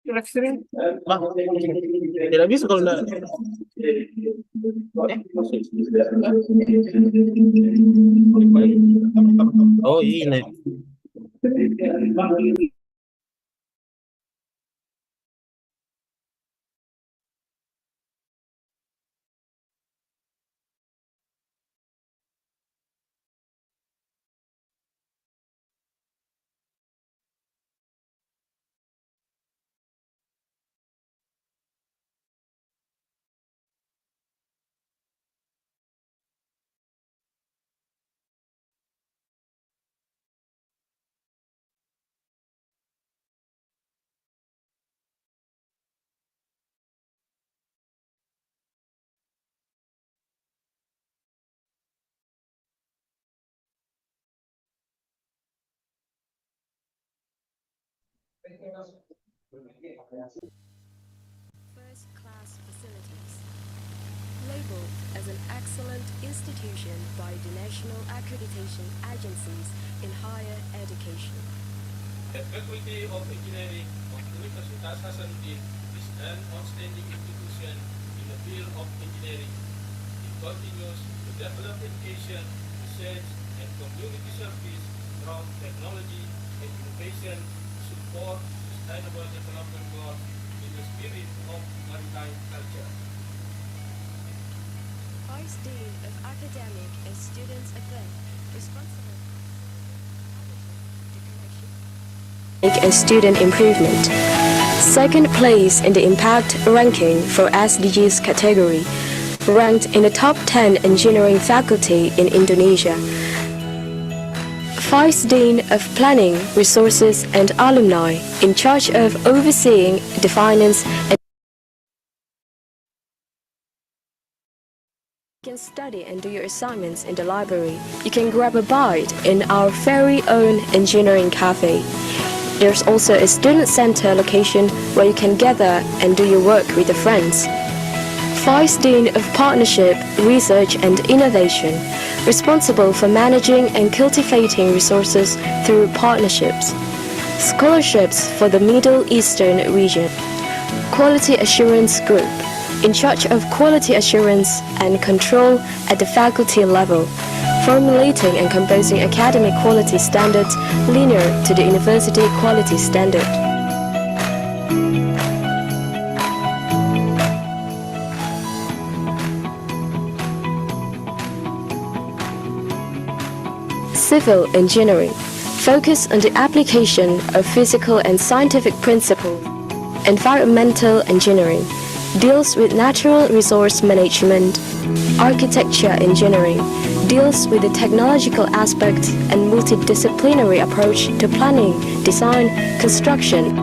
Bah, tidak bisa kalau nggak. Oh ini. First-class facilities. Labeled as an excellent institution by the national accreditation agencies in higher education. The Faculty of Engineering of Universitas Hasanuddin is an outstanding institution in the field of engineering. It continues to develop education, research, and community service through technology and innovation to support sustainable development goals in the spirit of maritime culture. Vice Dean of Academic and Students Affairs, responsible and student improvement. Second place in the impact ranking for SDGs category, ranked in the top 10 engineering faculty in Indonesia. Vice Dean of Planning, Resources and Alumni, in charge of overseeing the finance and you can study and do your assignments in the library. You can grab a bite in our very own engineering cafe. There's also a student center location where you can gather and do your work with your friends. Vice Dean of Partnership, Research and Innovation, responsible for managing and cultivating resources through partnerships. Scholarships for the Middle Eastern region. Quality Assurance Group, in charge of quality assurance and control at the faculty level, formulating and composing academic quality standards linear to the university quality standard. Civil Engineering, focus on the application of physical and scientific principles. Environmental Engineering, deals with natural resource management. Architecture Engineering, deals with the technological aspect and multidisciplinary approach to planning, design, construction.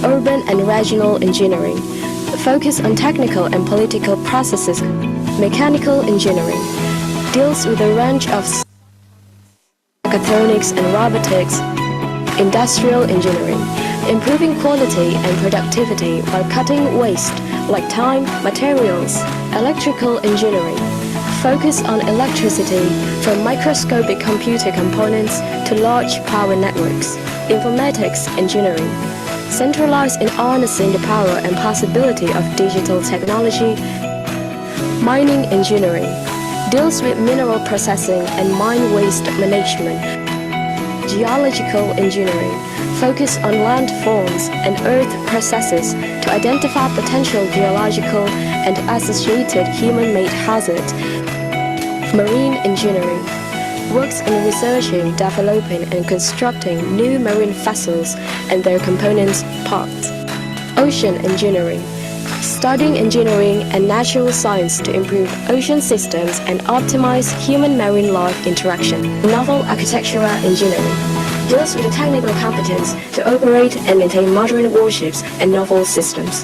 Urban and Regional Engineering, focus on technical and political processes. Mechanical Engineering, deals with a range of mechatronics and robotics. Industrial Engineering, improving quality and productivity while cutting waste like time, materials. Electrical Engineering, focus on electricity from microscopic computer components to large power networks. Informatics Engineering, centralized in harnessing the power and possibility of digital technology. Mining Engineering, deals with mineral processing and mine waste management. Geological Engineering, focus on landforms and earth processes to identify potential geological and associated human-made hazards. Marine Engineering, works in researching, developing and constructing new marine vessels and their components parts. Ocean Engineering, studying engineering and natural science to improve ocean systems and optimize human-marine life interaction. Naval Architectural Engineering, deals with the technical competence to operate and maintain modern warships and naval systems.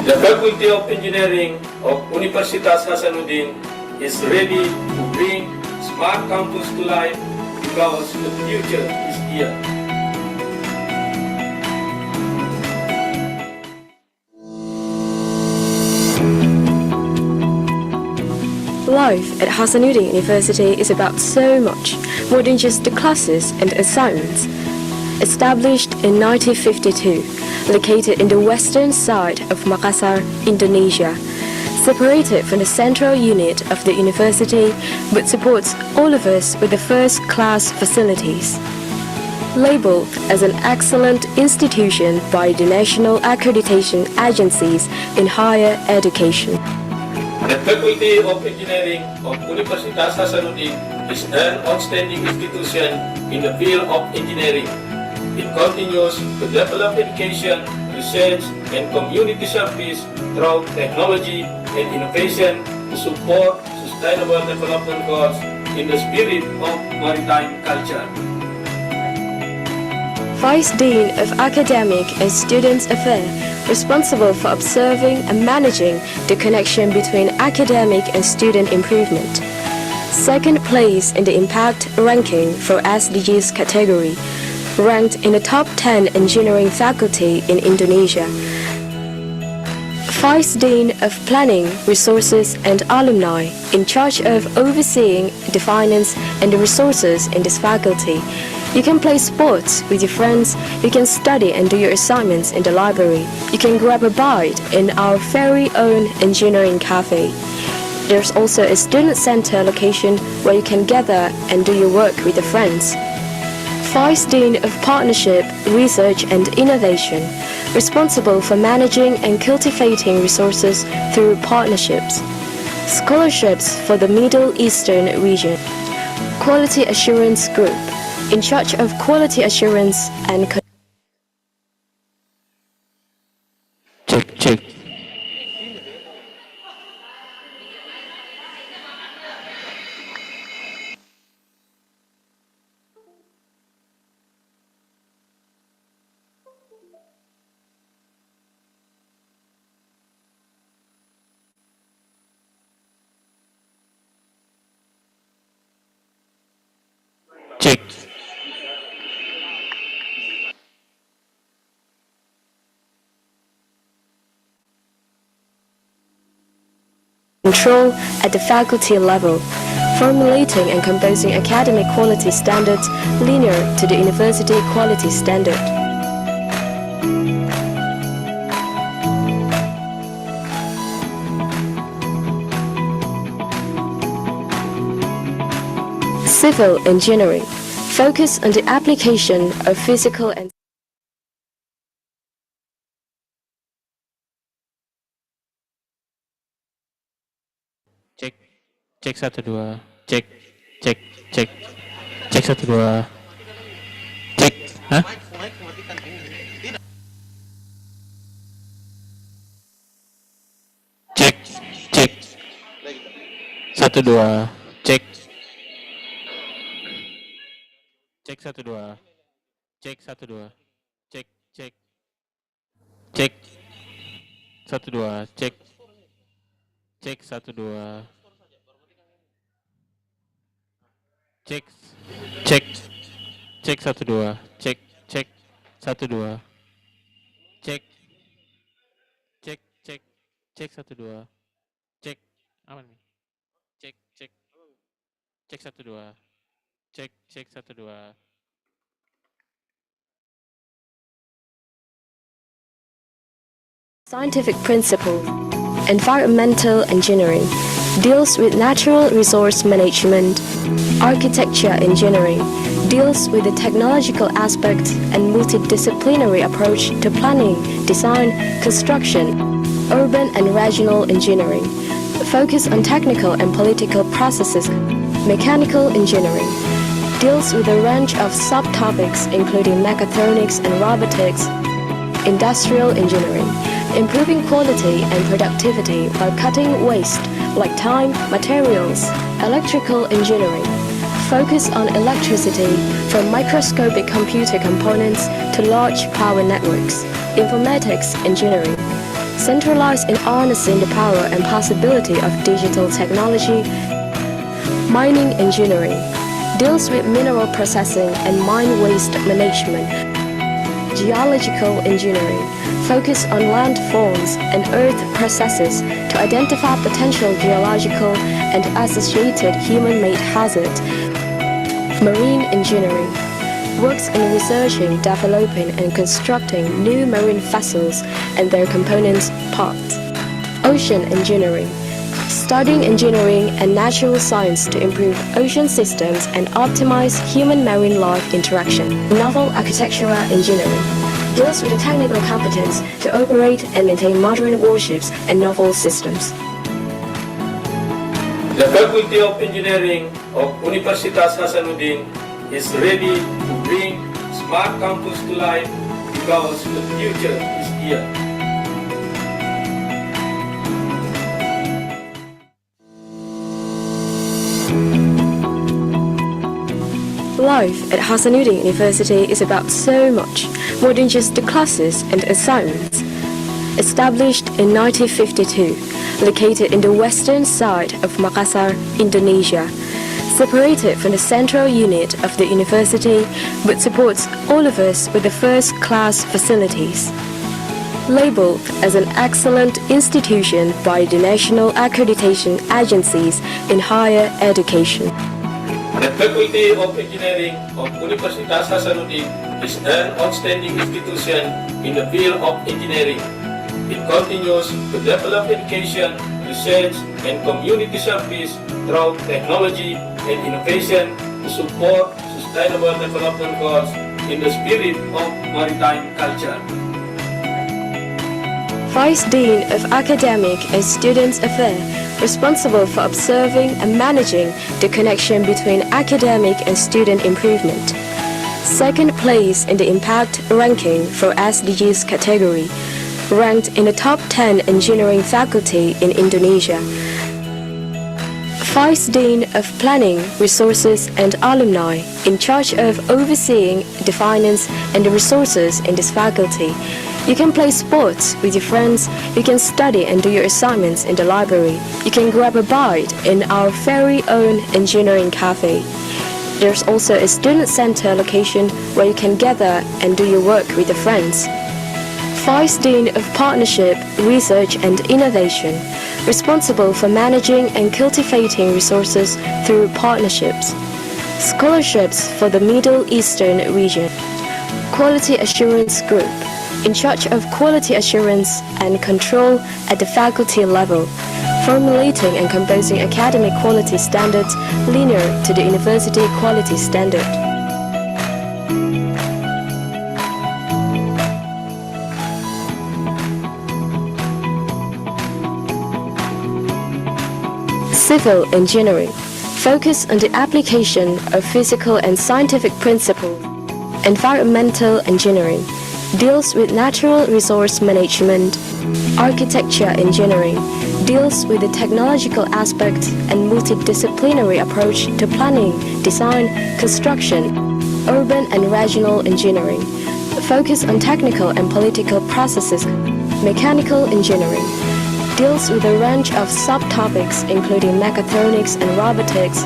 The Faculty of Engineering of Universitas Hasanuddin is ready to bring smart campus to life because the future is here. Life at Hasanuddin University is about so much more than just the classes and assignments. established in 1952, located in the western side of Makassar, Indonesia. Separated from the central unit of the university, but supports all of us with the first-class facilities. Labeled as an excellent institution by the national accreditation agencies in higher education. The Faculty of Engineering of Universitas Hasanuddin is an outstanding institution in the field of engineering. It continues to develop education, research, and community service through technology and innovation to support sustainable development goals in the spirit of maritime culture. Vice Dean of Academic and Students Affairs, responsible for observing and managing the connection between academic and student improvement. Second place in the impact ranking for SDGs category, ranked in the top 10 engineering faculty in Indonesia. Vice Dean of Planning, Resources and Alumni, in charge of overseeing the finance and the resources in this faculty. You can play sports with your friends, you can study and do your assignments in the library, you can grab a bite in our very own engineering cafe. There's also a student center location where you can gather and do your work with your friends. Vice Dean of Partnership, Research and Innovation, responsible for managing and cultivating resources through partnerships. Scholarships for the Middle Eastern region. Quality Assurance Group, in charge of quality assurance and Cek. Cek. control at the faculty level, formulating and composing academic quality standards linear to the university quality standard. Civil engineering, focus on the application of physical and Cek 1 2 cek 1 2 cek. Hah? Cek 1 2 cek 1 2 cek 1 2 cek 1 2 cek 1 2 cek 1 2 cek 1 2 cek 1 2 cek aman nih cek 1 2 cek 1 2 scientific principle. Environmental engineering deals with natural resource management. Architecture engineering deals with the technological aspects and multidisciplinary approach to planning, design, construction. Urban and regional engineering focus on technical and political processes. Mechanical engineering deals with a range of subtopics including mechatronics and robotics. Industrial engineering, improving quality and productivity while cutting waste like time, materials. Electrical engineering, focus on electricity from microscopic computer components to large power networks. Informatics engineering, centralized in harnessing the power and possibility of digital technology. Mining engineering, deals with mineral processing and mine waste management. Geological engineering, focus on landforms and earth processes to identify potential geological and associated human-made hazards. Marine engineering, works in researching, developing and constructing new marine vessels and their components parts. Ocean engineering, studying engineering and natural science to improve ocean systems and optimize human-marine life interaction. Naval architectural engineering deals with the technical competence to operate and maintain modern warships and naval systems. The Faculty of Engineering of Universitas Hasanuddin is ready to bring smart campus to life because the future is here. Life at Hasanuddin University is about so much more than just the classes and assignments. Established in 1952, located in the western side of Makassar, Indonesia, separated from the central unit of the university, but supports all of us with the first-class facilities. Labeled as an excellent institution by the national accreditation agencies in higher education. The Faculty of Engineering of Universitas Hasanuddin is an outstanding institution in the field of engineering. It continues to develop education, research, and community service through technology and innovation to support sustainable development goals in the spirit of maritime culture. Vice Dean of Academic and Student Affairs, responsible for observing and managing the connection between academic and student improvement. Second place in the impact ranking for SDGs category, ranked in the top 10 engineering faculty in Indonesia. Vice Dean of Planning, Resources and Alumni, in charge of overseeing the finance and the resources in this faculty. You can play sports with your friends, you can study and do your assignments in the library, you can grab a bite in our very own engineering cafe. There's also a student center location where you can gather and do your work with your friends. Vice Dean of Partnership, Research and Innovation, responsible for managing and cultivating resources through partnerships. Scholarships for the Middle Eastern region. Quality Assurance Group, in charge of quality assurance and control at the faculty level, formulating and composing academic quality standards linear to the university quality standard. Civil engineering, focus on the application of physical and scientific principles. Environmental engineering, deals with natural resource management. Architecture engineering, deals with the technological aspect and multidisciplinary approach to planning, design, construction. Urban and regional engineering, focus on technical and political processes. Mechanical engineering, deals with a range of subtopics including mechatronics and robotics.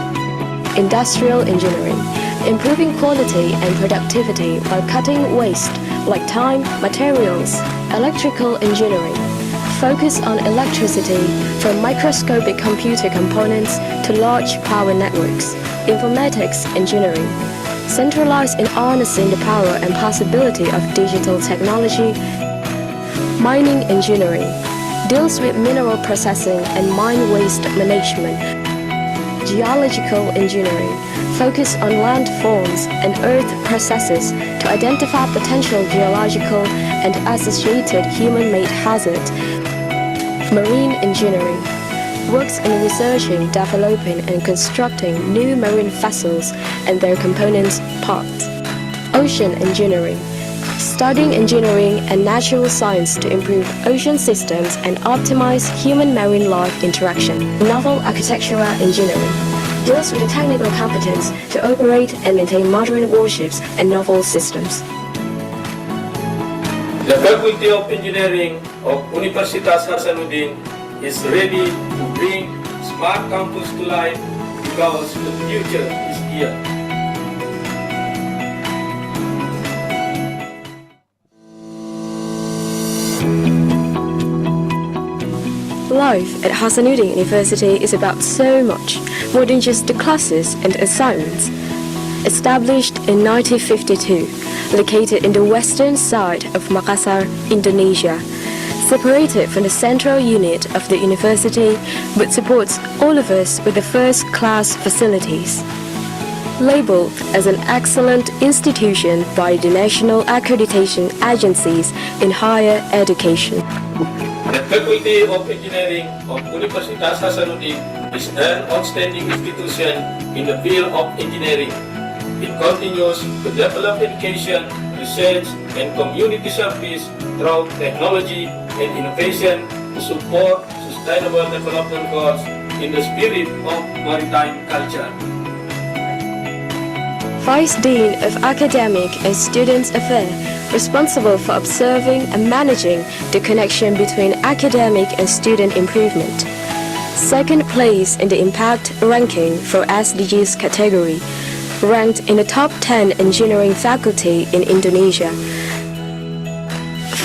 Industrial engineering, improving quality and productivity while cutting waste like time, materials. Electrical engineering, focus on electricity from microscopic computer components to large power networks. Informatics engineering, centralized in harnessing the power and possibility of digital technology. Mining engineering, deals with mineral processing and mine waste management. Geological engineering, focus on landforms and earth processes to identify potential geological and associated human-made hazards. Marine engineering, works in researching, developing and constructing new marine vessels and their components parts. Ocean engineering, studying engineering and natural science to improve ocean systems and optimize human-marine life interaction. Naval architectural engineering, deals with the technical competence to operate and maintain modern warships and naval systems. The Faculty of Engineering of Universitas Hasanuddin is ready to bring smart campus to life because the future is here. Life at Hasanuddin University is about so much more than just the classes and assignments. established in 1952, located in the western side of Makassar, Indonesia. Separated from the central unit of the university, but supports all of us with the first-class facilities. Labeled as an excellent institution by the national accreditation agencies in higher education. The Faculty of Engineering of Universitas Hasanuddin is an outstanding institution in the field of engineering. It continues to develop education, research, and community service through technology and innovation to support sustainable development goals in the spirit of maritime culture. Vice Dean of Academic and Students Affairs, responsible for observing and managing the connection between academic and student improvement. Second place in the impact ranking for SDGs category, ranked in the top 10 engineering faculty in Indonesia.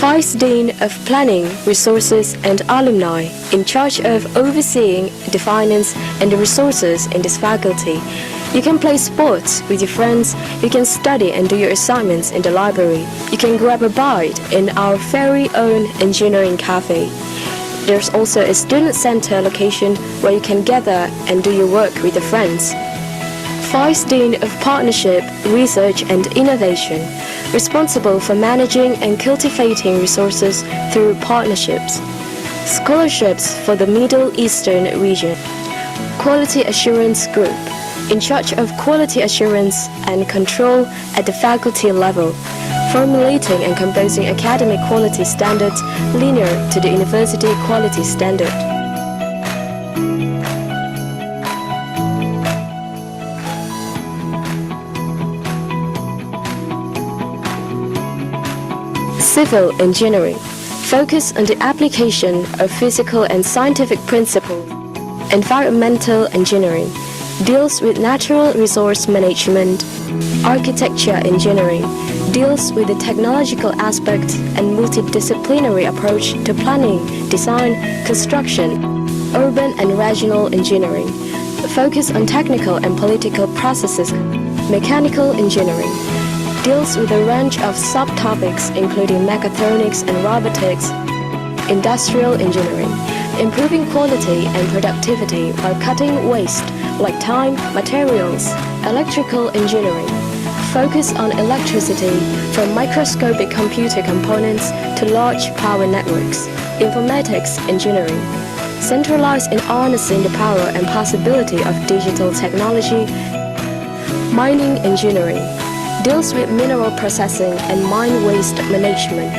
Vice Dean of Planning, Resources and Alumni, in charge of overseeing the finance and the resources in this faculty. You can play sports with your friends, you can study and do your assignments in the library. You can grab a bite in our very own engineering cafe. There's also a student center location where you can gather and do your work with your friends. Vice Dean of Partnership, Research and Innovation, responsible for managing and cultivating resources through partnerships. Scholarships for the Middle Eastern region. Quality Assurance Group, in charge of quality assurance and control at the faculty level, formulating and composing academic quality standards linear to the university quality standard. Civil Engineering, focus on the application of physical and scientific principles. Environmental Engineering, deals with natural resource management. Architecture Engineering, deals with the technological aspect and multidisciplinary approach to planning, design, construction. Urban and Regional Engineering, focus on technical and political processes. Mechanical Engineering, deals with a range of subtopics including mechatronics and robotics. Industrial Engineering, improving quality and productivity while cutting waste like time, materials. Electrical Engineering, focus on electricity from microscopic computer components to large power networks. Informatics Engineering, centralized in harnessing the power and possibility of digital technology. Mining Engineering, deals with mineral processing and mine waste management.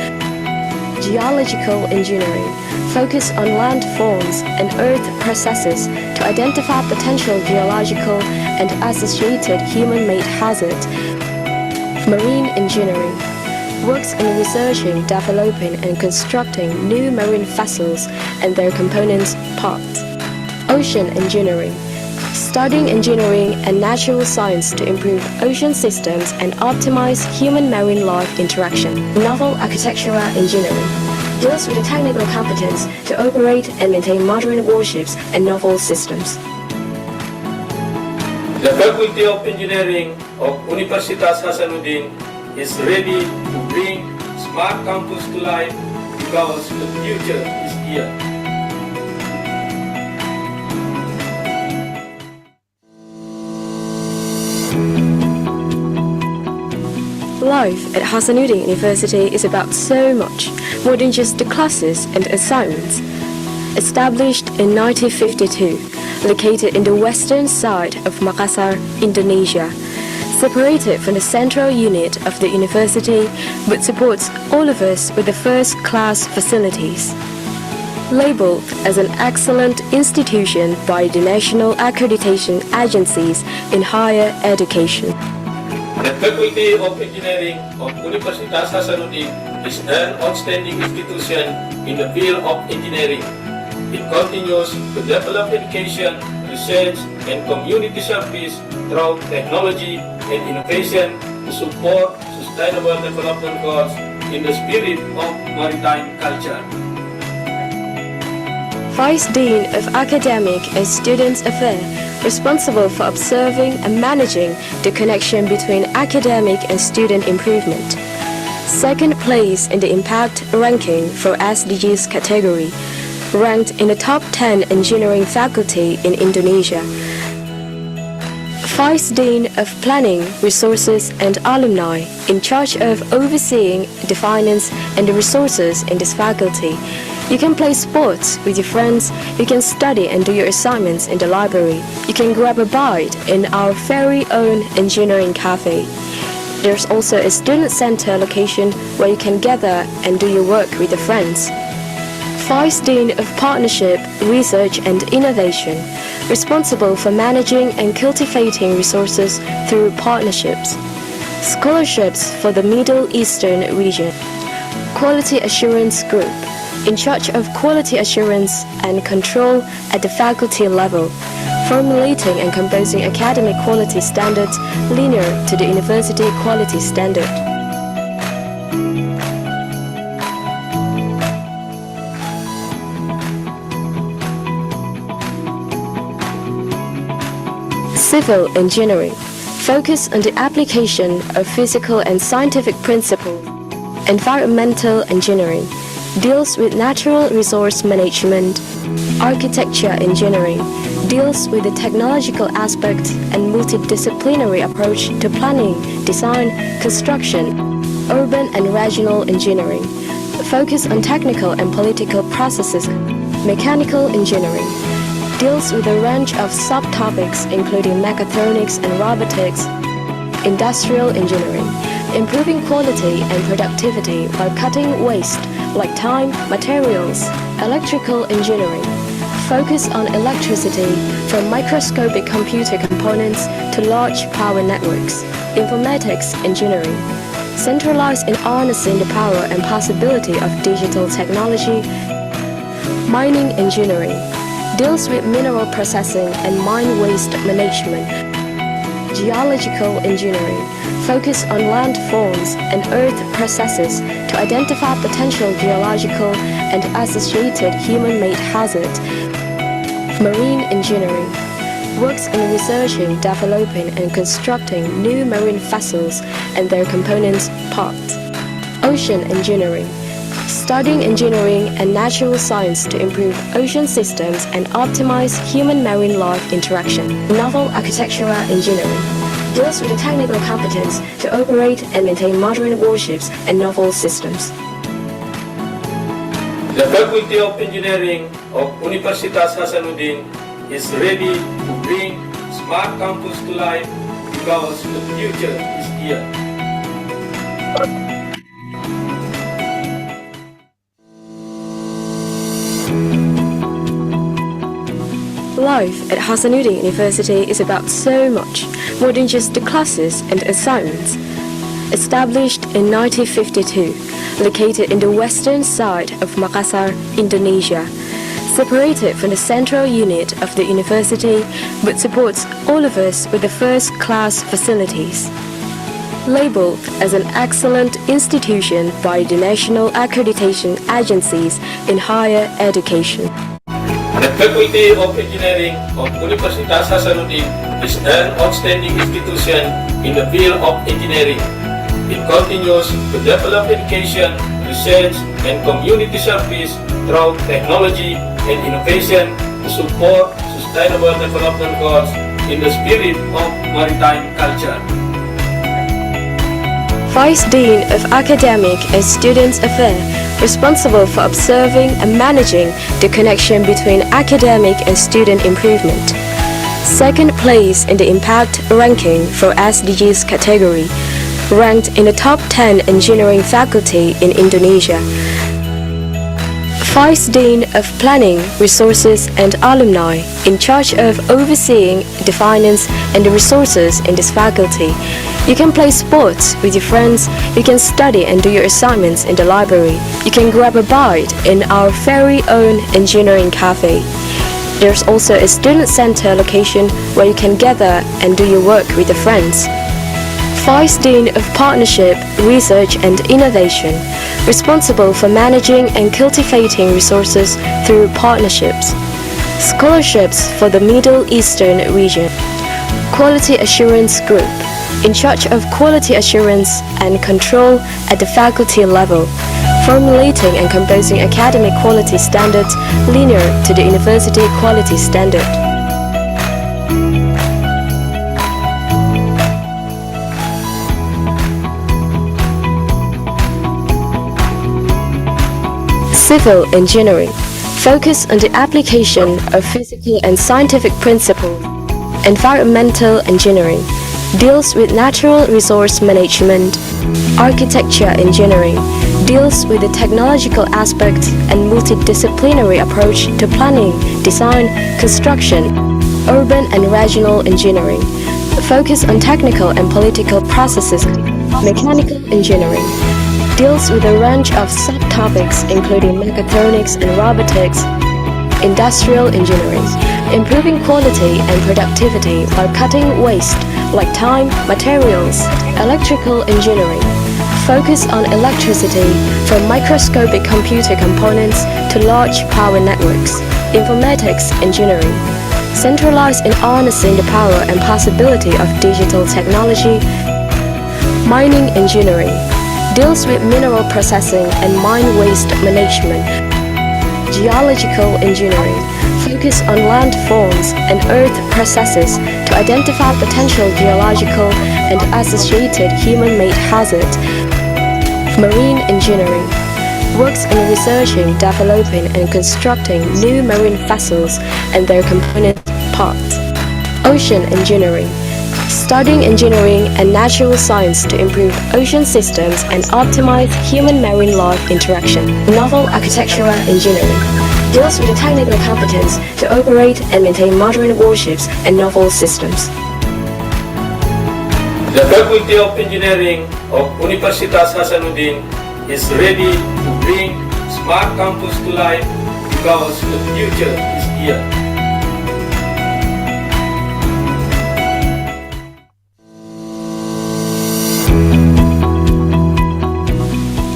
Geological Engineering, focus on landforms and earth processes to identify potential geological and associated human-made hazards. Marine Engineering, works in researching, developing and constructing new marine vessels and their components parts. Ocean Engineering, studying engineering and natural science to improve ocean systems and optimize human-marine life interaction. Naval Architectural Engineering, deals with the technical competence to operate and maintain modern warships and naval systems. The Faculty of Engineering of Universitas Hasanuddin is ready to bring smart campus to life because the future is here. Life at Hasanuddin University is about so much more than just the classes and assignments. Established in 1952, located in the western side of Makassar, Indonesia, separated from the central unit of the university, but supports all of us with the first-class facilities. Labeled as an excellent institution by the national accreditation agencies in higher education. The Faculty of Engineering of Universitas Hasanuddin is an outstanding institution in the field of engineering. It continues to develop education, research, and community service through technology and innovation to support sustainable development goals in the spirit of maritime culture. Vice Dean of Academic and Student Affairs, responsible for observing and managing the connection between academic and student improvement. Second place in the impact ranking for SDGs category, ranked in the top 10 engineering faculty in Indonesia. Vice Dean of Planning, Resources and Alumni, in charge of overseeing the finance and the resources in this faculty. You can play sports with your friends, you can study and do your assignments in the library. You can grab a bite in our very own engineering cafe. There's also a student center location where you can gather and do your work with your friends. Vice Dean of Partnership, Research and Innovation, responsible for managing and cultivating resources through partnerships. Scholarships for the Middle Eastern region. Quality Assurance Group, in charge of quality assurance and control at the faculty level, formulating and composing academic quality standards linear to the university quality standard. Civil Engineering, focus on the application of physical and scientific principles. Environmental Engineering, deals with natural resource management. Architecture Engineering, deals with the technological aspect and multidisciplinary approach to planning, design, construction. Urban and Regional Engineering, focus on technical and political processes. Mechanical Engineering, deals with a range of subtopics including mechatronics and robotics. Industrial Engineering, improving quality and productivity while cutting waste like time, materials. Electrical Engineering, focus on electricity from microscopic computer components to large power networks. Informatics Engineering, centralized in harnessing the power and possibility of digital technology. Mining Engineering, deals with mineral processing and mine waste management. Geological Engineering, focus on landforms and earth processes to identify potential geological and associated human-made hazards. Marine Engineering, works in researching, developing and constructing new marine vessels and their components parts. Ocean Engineering, studying engineering and natural science to improve ocean systems and optimize human-marine life interaction. Naval Architectural Engineering, deals with the technical competence to operate and maintain modern warships and naval systems. The Faculty of Engineering of Universitas Hasanuddin is ready to bring smart campus to life because the future is here. Life at Hasanuddin University is about so much more than just the classes and assignments. Established in 1952, located in the western side of Makassar, Indonesia, separated from the central unit of the university, but supports all of us with the first-class facilities. Labeled as an excellent institution by the national accreditation agencies in higher education. The Faculty of Engineering of Universitas Hasanuddin is an outstanding institution in the field of engineering. It continues to develop education, research, and community service through technology and innovation to support sustainable development goals in the spirit of maritime culture. Vice Dean of Academic and Student Affairs, responsible for observing and managing the connection between academic and student improvement. Second place in the impact ranking for SDGs category, ranked in the top 10 engineering faculty in Indonesia. Vice Dean of Planning, Resources and Alumni, in charge of overseeing the finance and the resources in this faculty. You can play sports with your friends, you can study and do your assignments in the library, you can grab a bite in our very own engineering cafe. There's also a student center location where you can gather and do your work with your friends. Vice Dean of Partnership, Research and Innovation, responsible for managing and cultivating resources through partnerships. Scholarships for the Middle Eastern region. Quality Assurance Group, in charge of quality assurance and control at the faculty level, formulating and composing academic quality standards linear to the university quality standard. Civil Engineering, focus on the application of physical and scientific principles. Environmental Engineering, deals with natural resource management. Architecture Engineering, deals with the technological aspect and multidisciplinary approach to planning, design, construction. Urban and Regional Engineering, focus on technical and political processes. Mechanical Engineering, deals with a range of subtopics including mechatronics and robotics. Industrial Engineering, improving quality and productivity while cutting waste like time, materials. Electrical Engineering, focus on electricity from microscopic computer components to large power networks. Informatics Engineering, centralized in harnessing the power and possibility of digital technology. Mining Engineering, deals with mineral processing and mine waste management. Geological Engineering, focus on landforms and earth processes to identify potential geological and associated human-made hazards. Marine Engineering, works in researching, developing and constructing new marine vessels and their component parts. Ocean Engineering, studying engineering and natural science to improve ocean systems and optimize human-marine life interaction. Naval Architectural Engineering, deals with the technical competence to operate and maintain modern warships and naval systems. The Faculty of Engineering of Universitas Hasanuddin is ready to bring smart campus to life because the future is here.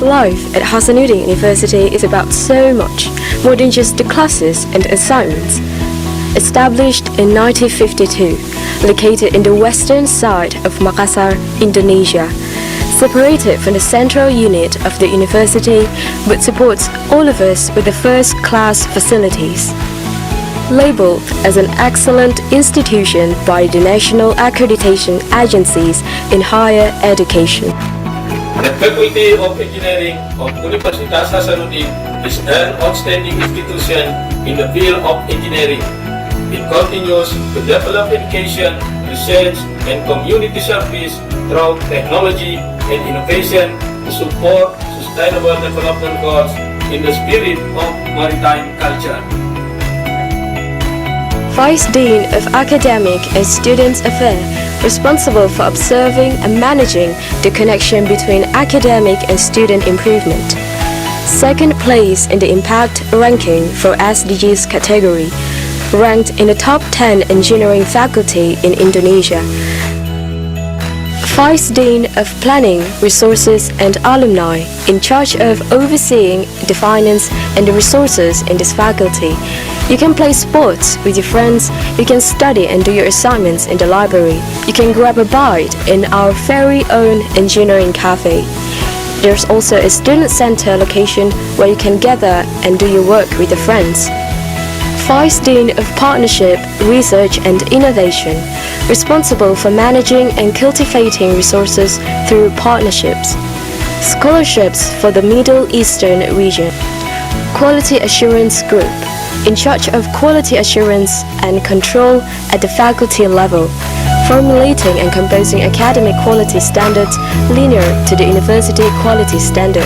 Life at Hasanuddin University is about so much more than just the classes and assignments. Established in 1952, located in the western side of Makassar, Indonesia, separated from the central unit of the university, but supports all of us with the first-class facilities. Labeled as an excellent institution by the national accreditation agencies in higher education. The Faculty of Engineering of Universitas Hasanuddin is an outstanding institution in the field of engineering. It continues to develop education, research, and community service through technology and innovation to support sustainable development goals in the spirit of maritime culture. Vice Dean of Academic and Student Affairs, responsible for observing and managing the connection between academic and student improvement. Second place in the impact ranking for SDGs category, ranked in the top 10 engineering faculty in Indonesia. Vice Dean of Planning, Resources and Alumni, in charge of overseeing the finance and the resources in this faculty. You can play sports with your friends, you can study and do your assignments in the library, you can grab a bite in our very own engineering cafe. There's also a student center location where you can gather and do your work with your friends. Vice Dean of Partnership, Research and Innovation, responsible for managing and cultivating resources through partnerships. Scholarships for the Middle Eastern region. Quality Assurance Group, in charge of quality assurance and control at the faculty level, formulating and composing academic quality standards linear to the university quality standard.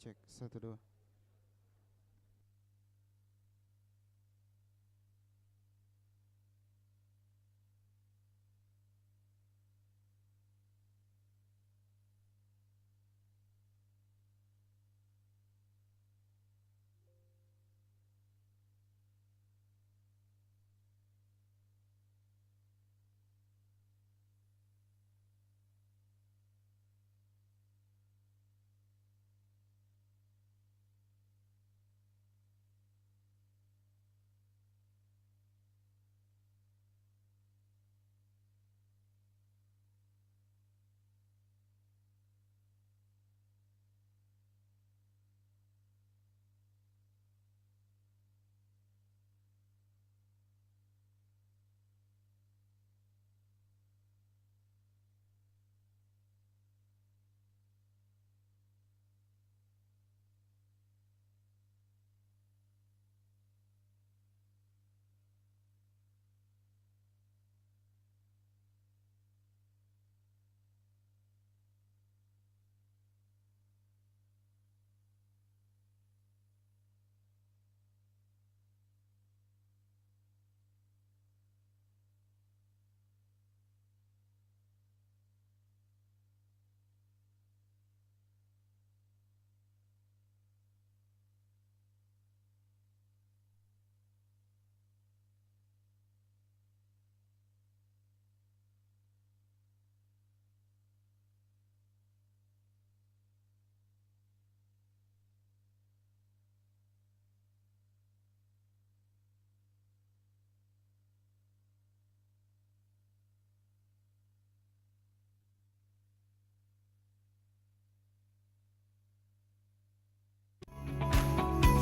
Cek 1 2.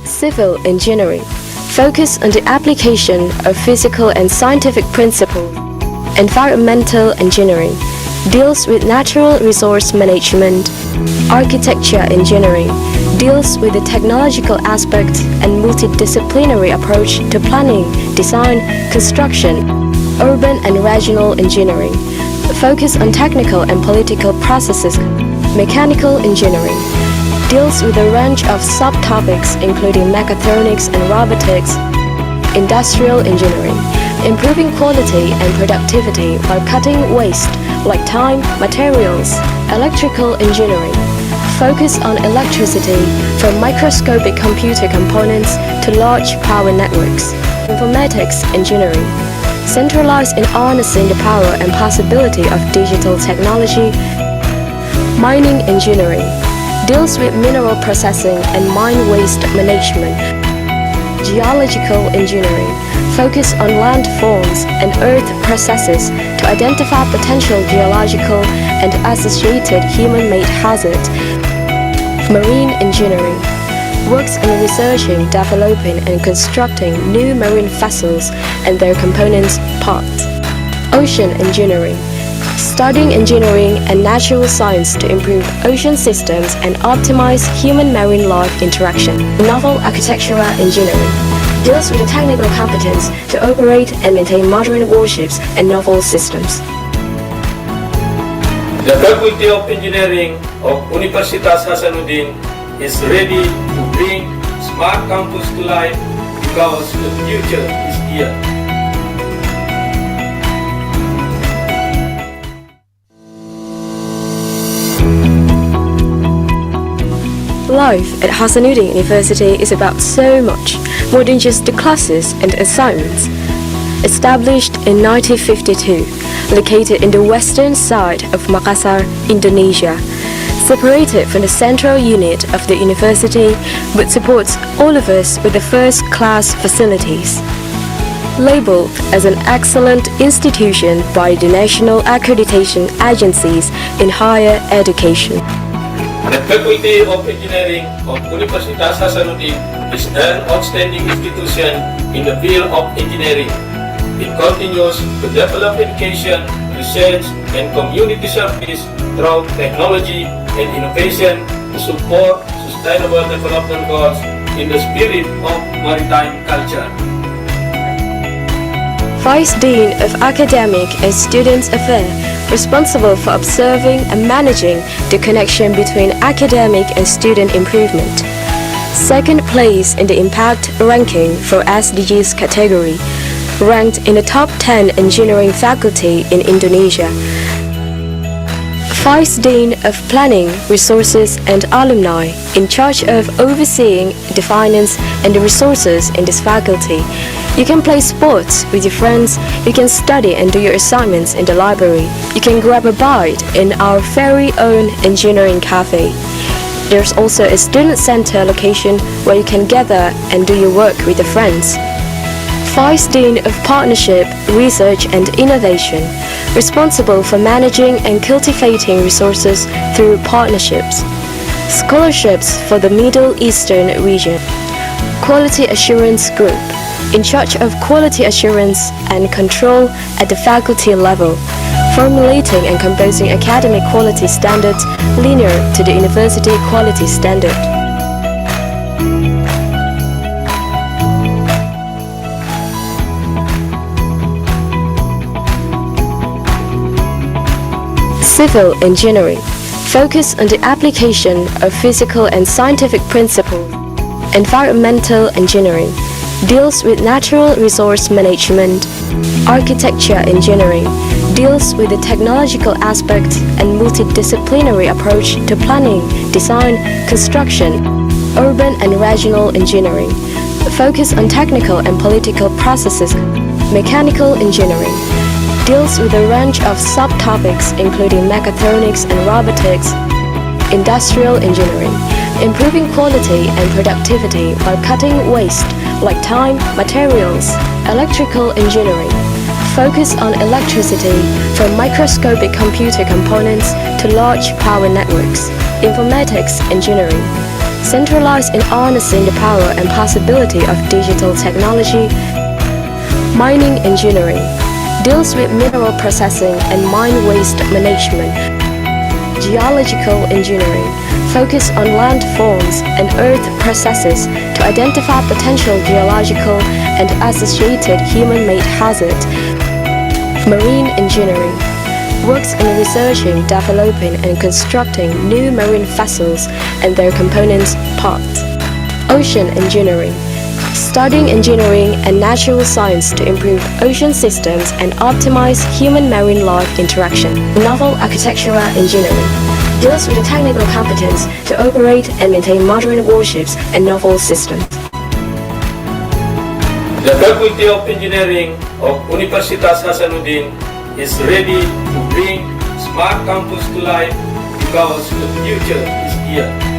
Civil engineering focus on the application of physical and scientific principles. Environmental engineering deals with natural resource management. Architecture engineering deals with the technological aspect and multidisciplinary approach to planning, design, construction. Urban and regional engineering focus on technical and political processes. Mechanical engineering deals with a range of subtopics including mechatronics and robotics. Industrial engineering, improving quality and productivity while cutting waste like time, materials. Electrical engineering, focus on electricity from microscopic computer components to large power networks. Informatics engineering, centralized in harnessing the power and possibility of digital technology. Mining engineering deals with mineral processing and mine waste management. Geological engineering focus on landforms and earth processes to identify potential geological and associated human-made hazards. Marine engineering works on researching, developing and constructing new marine vessels and their components parts. Ocean engineering, studying engineering and natural science to improve ocean systems and optimize human-marine life interaction. Naval architectural engineering deals with the technical competence to operate and maintain modern warships and naval systems. The Faculty of Engineering of Universitas Hasanuddin is ready to bring smart campus to life because the future is here. Life at Hasanuddin University is about so much more than just the classes and assignments. Established in 1952, located in the western side of Makassar, Indonesia, separated from the central unit of the university, but supports all of us with the first-class facilities. Labeled as an excellent institution by the national accreditation agencies in higher education. The Faculty of Engineering of Universitas Hasanuddin is an outstanding institution in the field of engineering. It continues to develop education, research, and community service through technology and innovation to support sustainable development goals in the spirit of maritime culture. Vice Dean of Academic and Students Affairs responsible for observing and managing the connection between academic and student improvement. Second place in the impact ranking for SDGs category, ranked in the top 10 engineering faculty in Indonesia. Vice Dean of Planning, Resources and Alumni, in charge of overseeing the finance and the resources in this faculty. You can play sports with your friends, you can study and do your assignments in the library, you can grab a bite in our very own engineering cafe. There's also a student center location where you can gather and do your work with your friends. Vice Dean of Partnership, Research and Innovation, responsible for managing and cultivating resources through partnerships. Scholarships for the Middle Eastern region. Quality Assurance Group, in charge of quality assurance and control at the faculty level, formulating and composing academic quality standards linear to the university quality standard. Civil Engineering, focus on the application of physical and scientific principles. Environmental Engineering, deals with natural resource management. Architecture Engineering, deals with the technological aspect and multidisciplinary approach to planning, design, construction. Urban and Regional Engineering, focus on technical and political processes. Mechanical Engineering, deals with a range of subtopics including mechatronics and robotics. Industrial Engineering, improving quality and productivity while cutting waste like time, materials. Electrical Engineering, focus on electricity from microscopic computer components to large power networks. Informatics Engineering, centralized in harnessing the power and possibility of digital technology. Mining Engineering, deals with mineral processing and mine waste management. Geological Engineering, focus on landforms and earth processes to identify potential geological and associated human-made hazards. Marine Engineering, works in researching, developing and constructing new marine vessels and their components parts. Ocean Engineering, studying engineering and natural science to improve ocean systems and optimize human-marine life interaction. Naval Architectural Engineering, deals with the technical competence to operate and maintain modern warships and naval systems. The Faculty of Engineering of Universitas Hasanuddin is ready to bring smart campus to life because the future is here.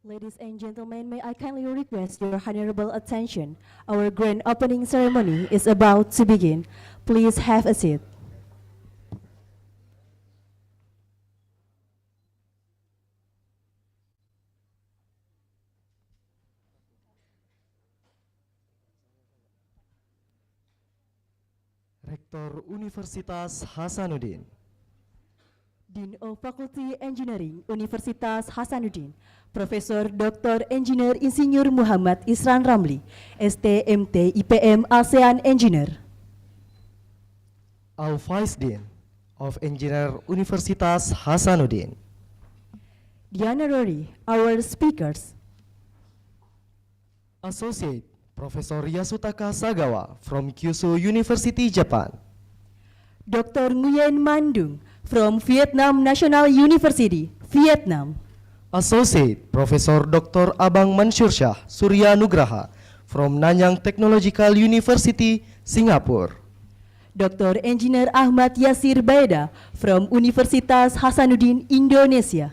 Ladies and gentlemen, may I kindly request your honorable attention. Our grand opening ceremony is about to begin. Please have a seat. Rektor Universitas Hasanuddin, Dean of Faculty Engineering, Universitas Hasanuddin, Profesor Dr. Engineer Insinyur Muhammad Isran Ramli, STMT IPM ASEAN Engineer. Al Vice Dean of Engineer Universitas Hasanuddin, The honorary, our speakers, Associate Professor Yasutaka Sagawa from Kyushu University, Japan, Dr. Nguyen Mandung from Vietnam National University, Vietnam, Associate Professor Dr. Abang Mansur Shah Surya Nugraha from Nanyang Technological University, Singapore, Dr. Engineer Ahmad Yasir Baeda from Universitas Hasanuddin, Indonesia,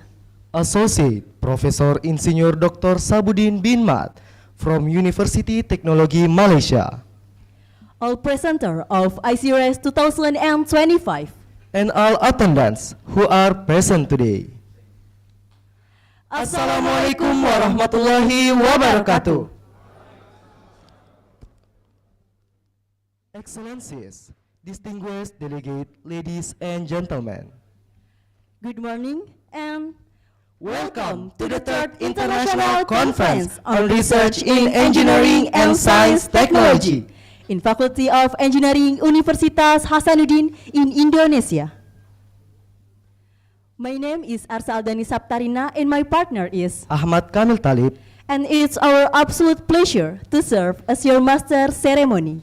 Associate Professor Insinyur Dr. Sabudin bin Mat from University Teknologi Malaysia, all presenter of ICRS 2025. and all attendants who are present today. Assalamualaikum warahmatullahi wabarakatuh. Excellencies, distinguished delegate, ladies and gentlemen, Good morning and welcome to the Third International Conference on Research in Engineering and Science Technology in Faculty of Engineering Universitas Hasanuddin in Indonesia. My name is Arsa Aldani Saptarina and my partner is, Ahmad Kamil Talib, and it's our absolute pleasure to serve as your master ceremony.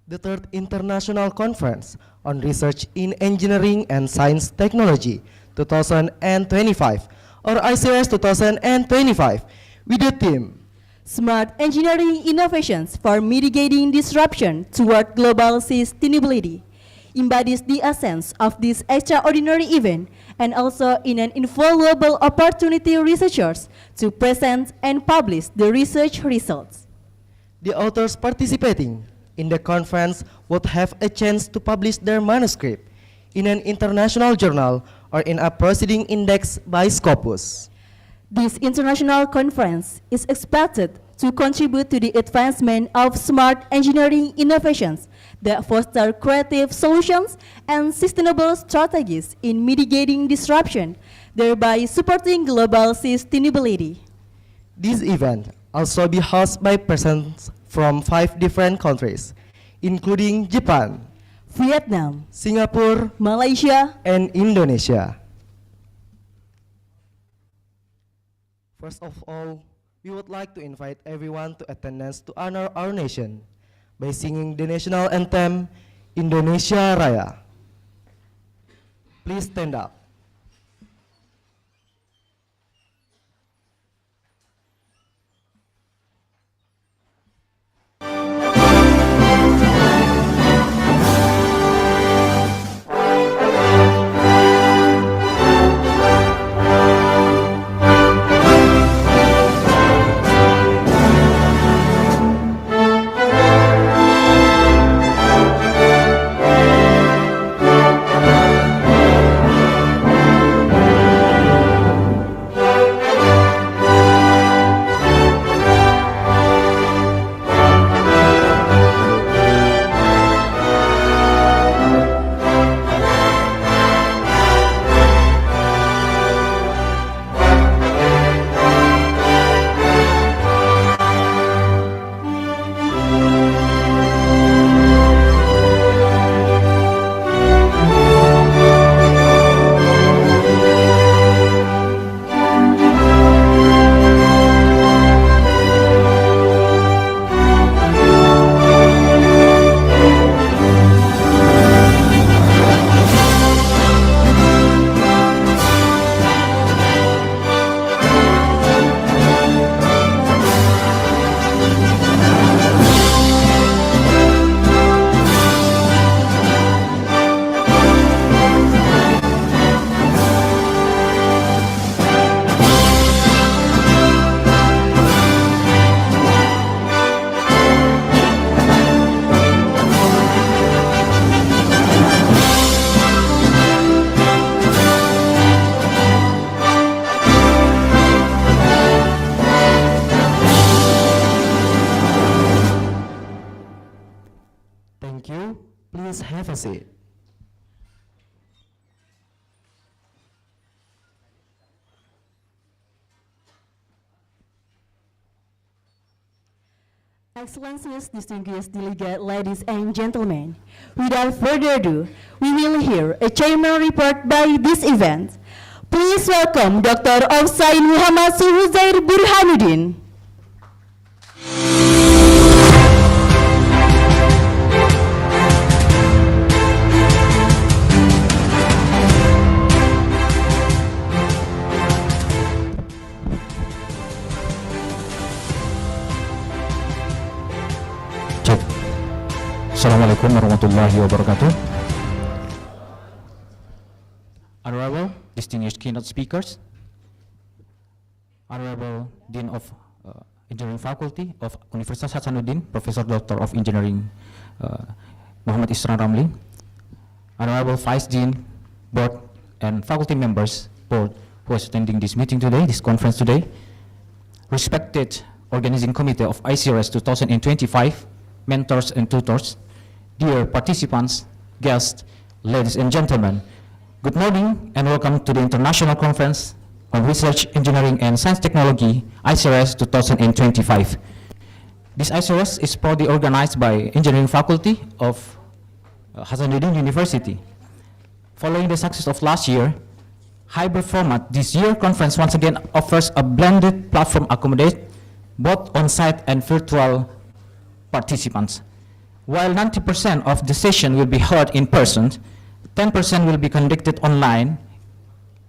the Third International Conference on Research in Engineering and Science Technology 2025, or ICS 2025, with the theme Smart Engineering Innovations for Mitigating Disruption Toward Global Sustainability embodies the essence of this extraordinary event and also in an invaluable opportunity researchers to present and publish the research results. The authors participating in the conference would have a chance to publish their manuscript in an international journal or in a proceeding index by Scopus. This international conference is expected to contribute to the advancement of smart engineering innovations that foster creative solutions and sustainable strategies in mitigating disruption, thereby supporting global sustainability. This event also be hosted by persons from 5 different countries, including Japan, Vietnam, Singapore, Malaysia, and Indonesia. First of all, we would like to invite everyone to attendance to honor our nation by singing the national anthem, Indonesia Raya. Please stand up. have a seat. Excellencies, distinguished delegate, ladies and gentlemen, without further ado, we will hear a chairman report by this event. Please welcome Dr. Ofsain Muhammad Suhuzair Burhanuddin. Cek. Assalamualaikum warahmatullahi wabarakatuh. Honorable distinguished keynote speakers, Honorable Dean of Engineering Faculty of Universitas Hasanuddin, Professor Doctor of Engineering Muhammad Isran Ramli, Honorable Vice Dean, Board and Faculty members, Board, who is attending this meeting today, this conference today, respected Organizing Committee of ICRS 2025, mentors and tutors, dear participants, guests, ladies and gentlemen, good morning and welcome to the International Conference on Research, Engineering and Science Technology, ICRS 2025. This ICRS is proudly organized by Engineering Faculty of Hasanuddin University. Following the success of last year, hybrid format, this year conference once again offers a blended platform accommodate both on-site and virtual participants. While 90% of the session will be held in person, 10% will be conducted online,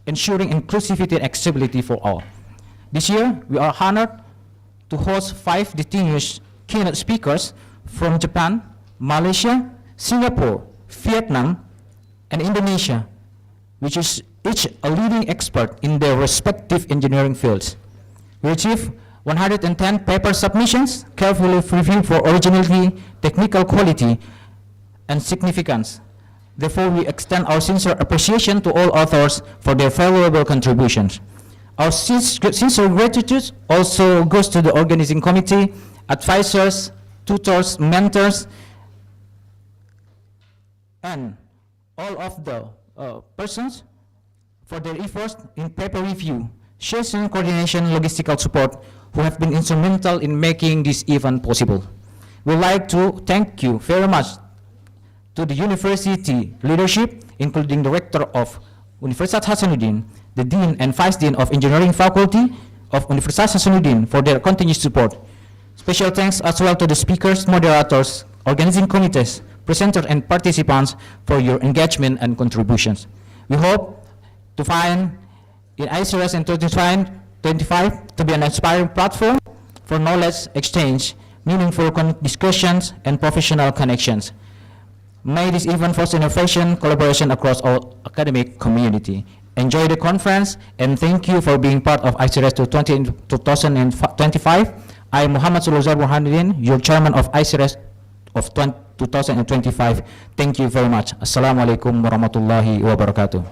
ensuring inclusivity and accessibility for all. This year, we are honored to host 5 distinguished keynote speakers from Japan, Malaysia, Singapore, Vietnam, and Indonesia, which is each a leading expert in their respective engineering fields. We achieved 110 paper submissions, carefully reviewed for originality, technical quality, and significance. Therefore, we extend our sincere appreciation to all authors for their valuable contributions. Our sincere gratitude also goes to the organizing committee, advisors, tutors, mentors, and all of the persons for their efforts in paper review, session coordination, logistical support, who have been instrumental in making this event possible. We'd like to thank you very much to the university leadership, including the Rector of Universitas Hasanuddin, the Dean and Vice Dean of Engineering Faculty of Universitas Hasanuddin for their continued support. Special thanks as well to the speakers, moderators, organizing committees, presenters and participants for your engagement and contributions. We hope to find in ICRS in 2025 to be an inspiring platform for knowledge exchange, meaningful discussions, and professional connections. May this event foster innovation, collaboration across all academic community. Enjoy the conference, and thank you for being part of ICRS 2025. I am Muhammad Suhuzair Burhanuddin, your chairman of ICRS of 2025. Thank you very much. Assalamualaikum warahmatullahi wabarakatuh.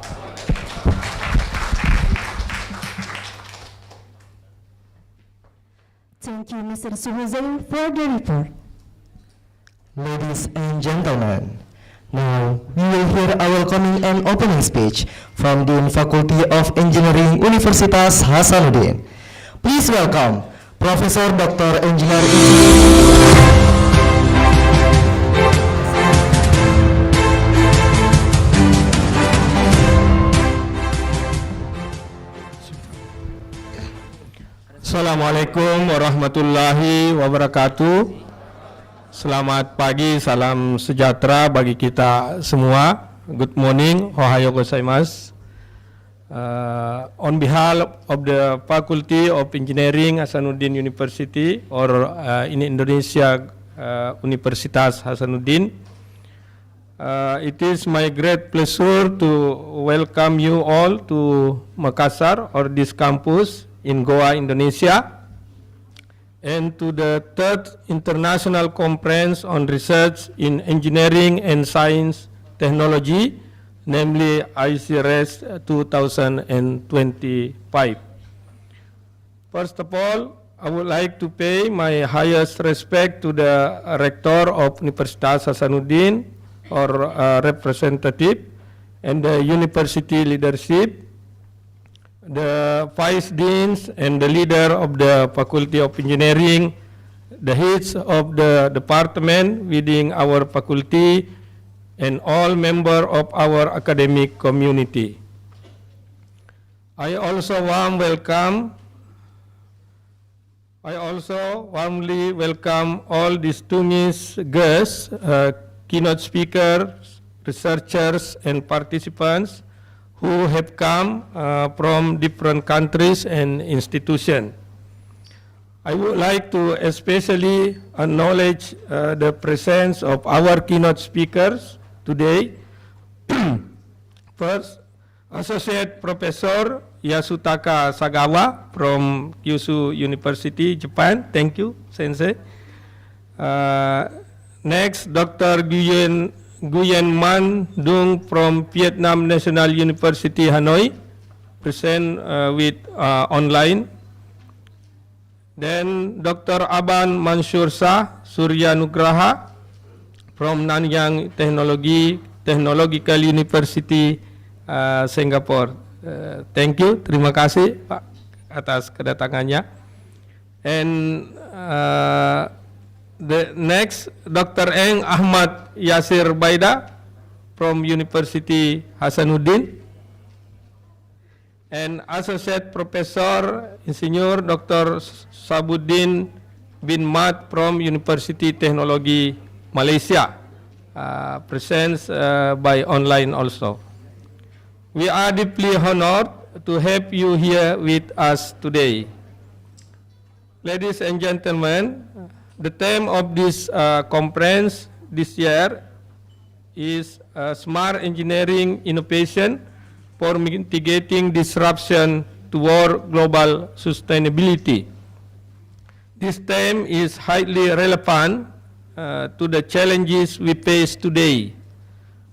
Thank you, Mr. Suhuzair, for the report. Ladies and gentlemen, now we will hear a welcoming and opening speech from Dean Faculty of Engineering Universitas Hasanuddin. Please welcome Professor Dr. Engineer Assalamualaikum warahmatullahi wabarakatuh. Selamat pagi, salam sejahtera bagi kita semua. Good morning, ohayo gozaimasu. On behalf of the Faculty of Engineering Hasanuddin University or in Indonesia Universitas Hasanuddin, it is my great pleasure to welcome you all to Makassar or this campus in Goa, Indonesia, and to the third International Conference on Research in Engineering and Science Technology, namely ICRS 2025. First of all, I would like to pay my highest respect to the Rector of Universitas Hasanuddin, or representative, and the university leadership, the vice deans and the leader of the Faculty of Engineering, the heads of the department within our faculty, and all members of our academic community. I also warmly welcome all distinguished guests, keynote speakers, researchers, and participants who have come from different countries and institutions. I would like to especially acknowledge the presence of our keynote speakers today. First, Associate Professor Yasutaka Sagawa from Kyushu University, Japan. Thank you, Sensei. Next, Dr. Nguyen Man Dung from Vietnam National University, Hanoi, present with online. Then Dr. Aban Mansur Shah Surya Nugraha from Nanyang Technological University, Singapore. Thank you, terima kasih Pak atas kedatangannya. And the next, Dr. Eng Ahmad Yasir Baida from University Hasanuddin. And Associate Professor Insinyur Dr. Sabuddin bin Mat from University Teknologi Malaysia, presents by online also. We are deeply honored to have you here with us today. Ladies and gentlemen, the theme of this conference this year is Smart Engineering Innovation for Mitigating Disruption toward Global Sustainability. This theme is highly relevant to the challenges we face today.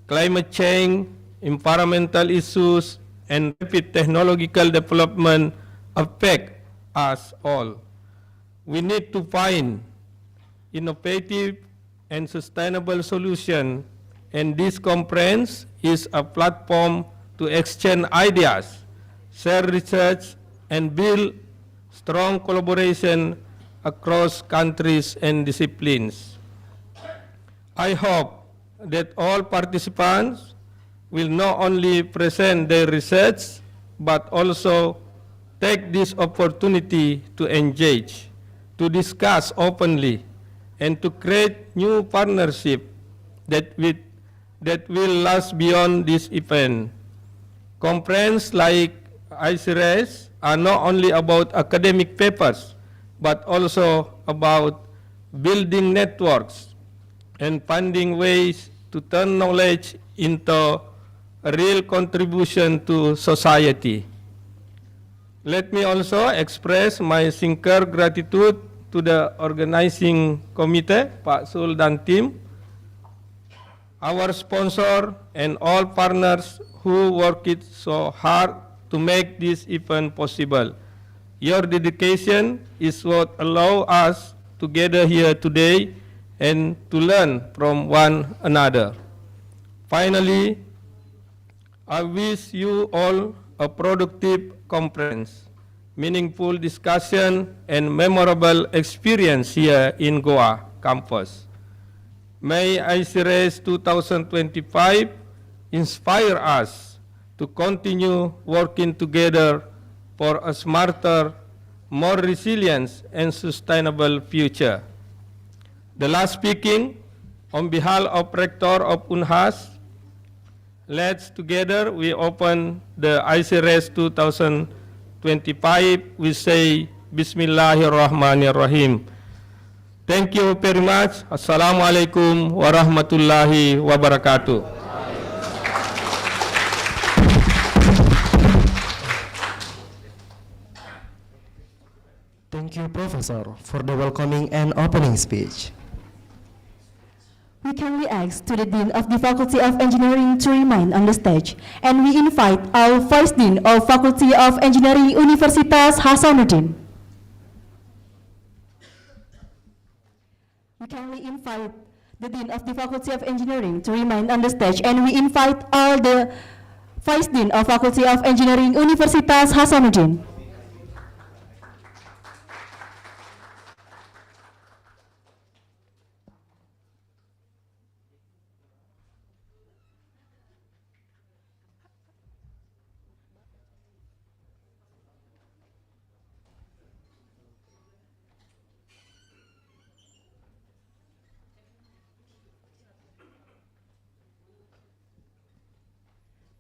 Climate change, environmental issues, and rapid technological development affect us all. We need to find innovative and sustainable solutions, and this conference is a platform to exchange ideas, share research, and build strong collaboration across countries and disciplines. I hope that all participants will not only present their research, but also take this opportunity to engage, to discuss openly, and to create new partnerships that will last beyond this event. Conferences like ICRES are not only about academic papers, but also about building networks and finding ways to turn knowledge into a real contribution to society. Let me also express my sincere gratitude to the organizing committee, Pak Sul dan team, our sponsor, and all partners who worked so hard to make this event possible. Your dedication is what allows us to gather here today and to learn from one another. Finally, I wish you all a productive conference, meaningful discussion, and memorable experience here in Goa campus. May ICRES 2025 inspire us to continue working together for a smarter, more resilient, and sustainable future. The last speaking, on behalf of Rector of Unhas, let's together we open the ICRES 2025. We say Bismillahirrahmanirrahim. Thank you very much. Assalamualaikum warahmatullahi wabarakatuh. Thank you, Professor, for the welcoming and opening speech. We kindly ask to the Dean of the Faculty of Engineering to remain on the stage, and we invite our Vice Dean of Faculty of Engineering, Universitas Hasanuddin. We kindly invite the Dean of the Faculty of Engineering to remain on the stage, and we invite all the Vice Dean of Faculty of Engineering Universitas Hasanuddin.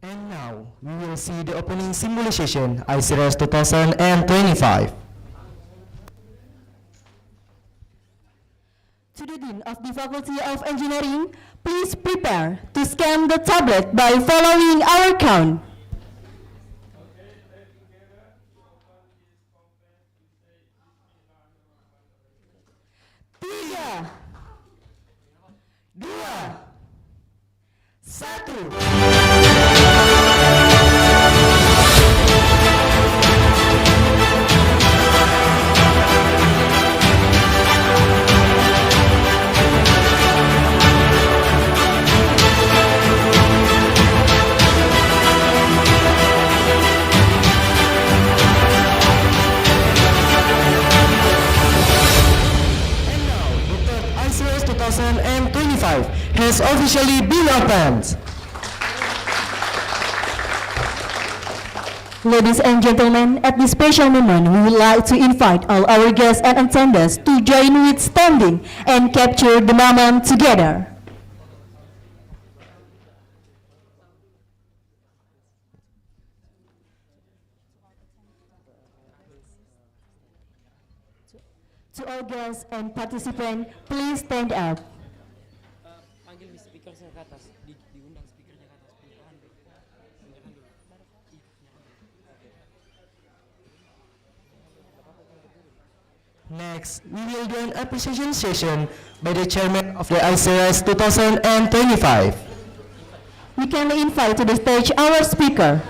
And now, we will see the opening symbolization, ICRS 2025. To the Dean of the Faculty of Engineering, please prepare to scan the tablet by following our count. Tiga, dua, satu. ICRS 2025 has officially been opened. Ladies and gentlemen, at this special moment, we would like to invite all our guests and attendants to join with standing and capture the moment together. To all guests and participants, please stand up. Panggil speakernya ke atas, diundang speakernya ke atas. Pindahan dulu. Next, we will do an appreciation session by the chairman of the ICRS 2025. We kindly invite to the stage our speaker,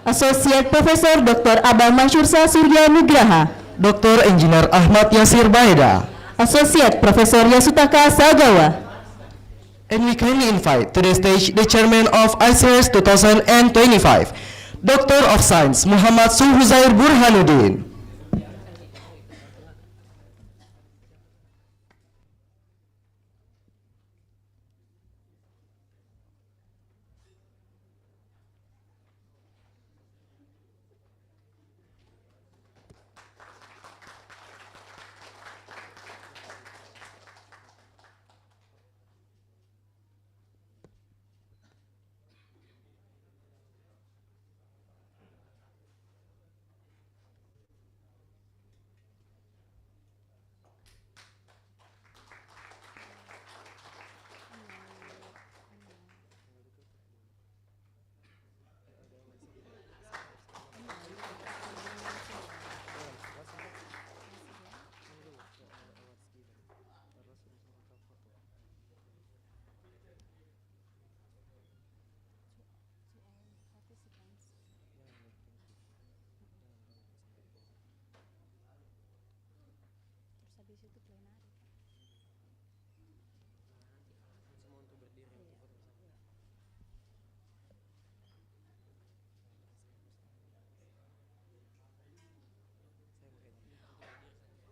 Associate Professor Dr. Abang Mansyursa Surya Nugraha, Dr. Engineer Ahmad Yasir Baida. Associate Professor Yasutaka Sagawa, And we kindly invite to the stage the chairman of ICRS 2025, Doctor of Science Muhammad Suhuzair Burhanuddin.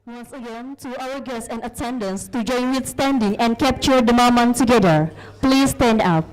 Once again, to our guests and attendants to join with standing and capture the moment together, please stand up.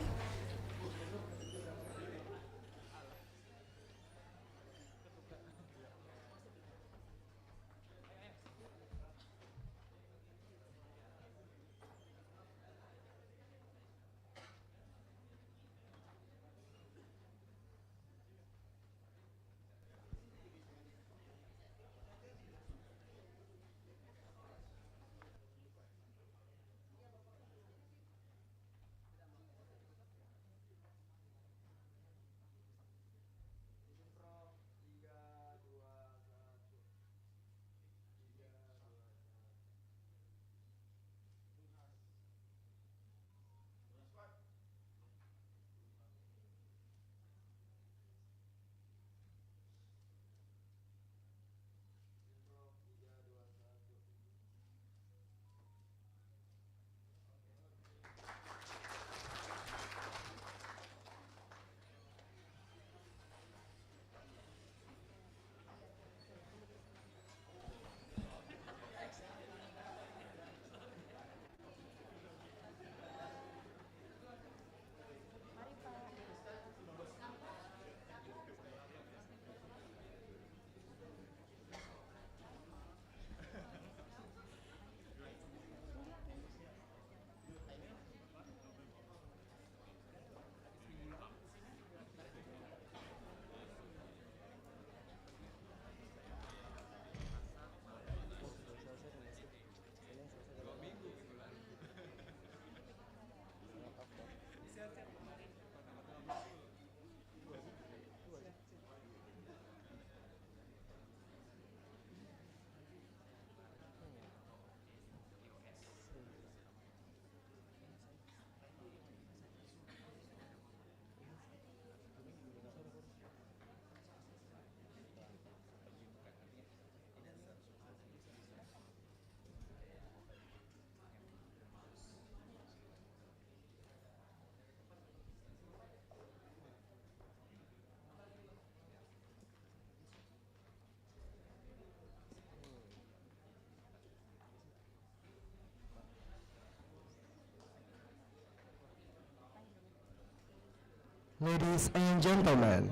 Ladies and gentlemen,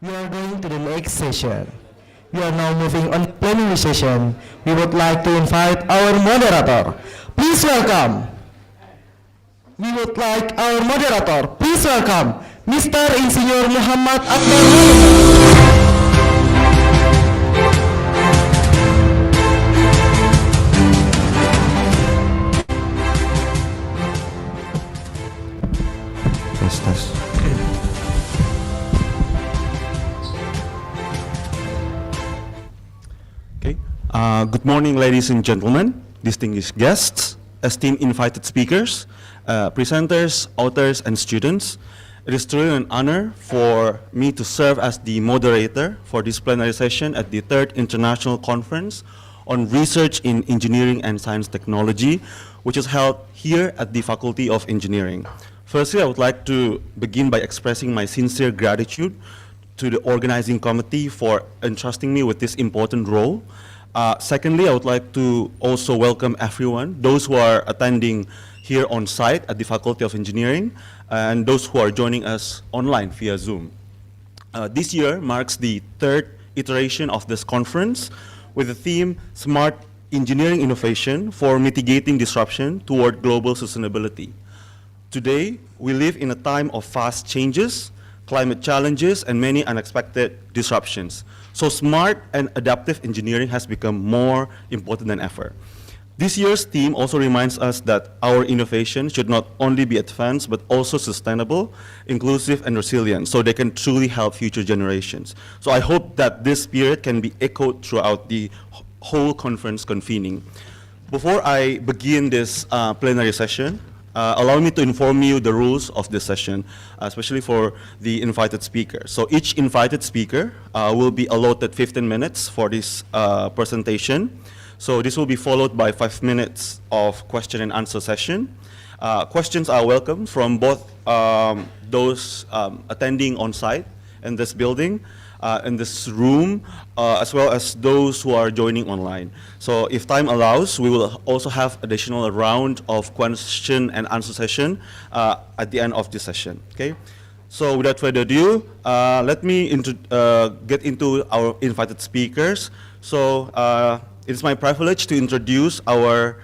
we are going to the next session. We are now moving on plenary session. We would like to invite our moderator. Please welcome. We would like our moderator. Please welcome Mr. Insinyur Muhammad Akbar. Okay. Good morning, ladies and gentlemen, distinguished guests, esteemed invited speakers, presenters, authors, and students. It is truly an honor for me to serve as the moderator for this plenary session at the Third International Conference on Research in Engineering and Science Technology, which is held here at the Faculty of Engineering. Firstly, I would like to begin by expressing my sincere gratitude to the organizing committee for entrusting me with this important role. Secondly, I would like to also welcome everyone, those who are attending here on site at the Faculty of Engineering, and those who are joining us online via Zoom. This year marks the third iteration of this conference with the theme Smart Engineering Innovation for Mitigating Disruption Toward Global Sustainability. Today, we live in a time of fast changes, climate challenges, and many unexpected disruptions. So smart and adaptive engineering has become more important than ever. This year's theme also reminds us that our innovation should not only be advanced, but also sustainable, inclusive, and resilient, so they can truly help future generations. So I hope that this spirit can be echoed throughout the whole conference convening. Before I begin this plenary session, allow me to inform you the rules of this session, especially for the invited speaker. So each invited speaker will be allotted 15 minutes for this presentation. So this will be followed by 5 minutes of question and answer session. Questions are welcome from both those attending on site in this building, in this room, as well as those who are joining online. So if time allows, we will also have additional round of question and answer session at the end of this session, okay? So without further ado, let me get into our invited speakers. So it is my privilege to introduce our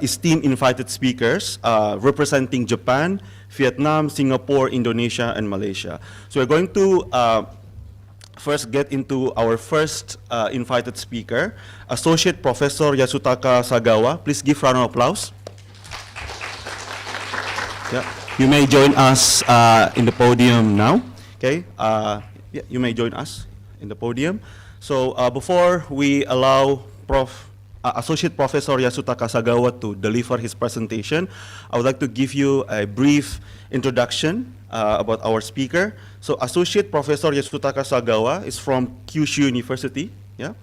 esteemed invited speakers representing Japan, Vietnam, Singapore, Indonesia, and Malaysia. So we're going to first get into our first invited speaker, Associate Professor Yasutaka Sagawa. Please give round of applause. Yeah. You may join us in the podium now. Okay, yeah, you may join us in the podium. So before we allow Associate Professor Yasutaka Sagawa to deliver his presentation, I would like to give you a brief introduction about our speaker. So Associate Professor Yasutaka Sagawa is from Kyushu University, yeah?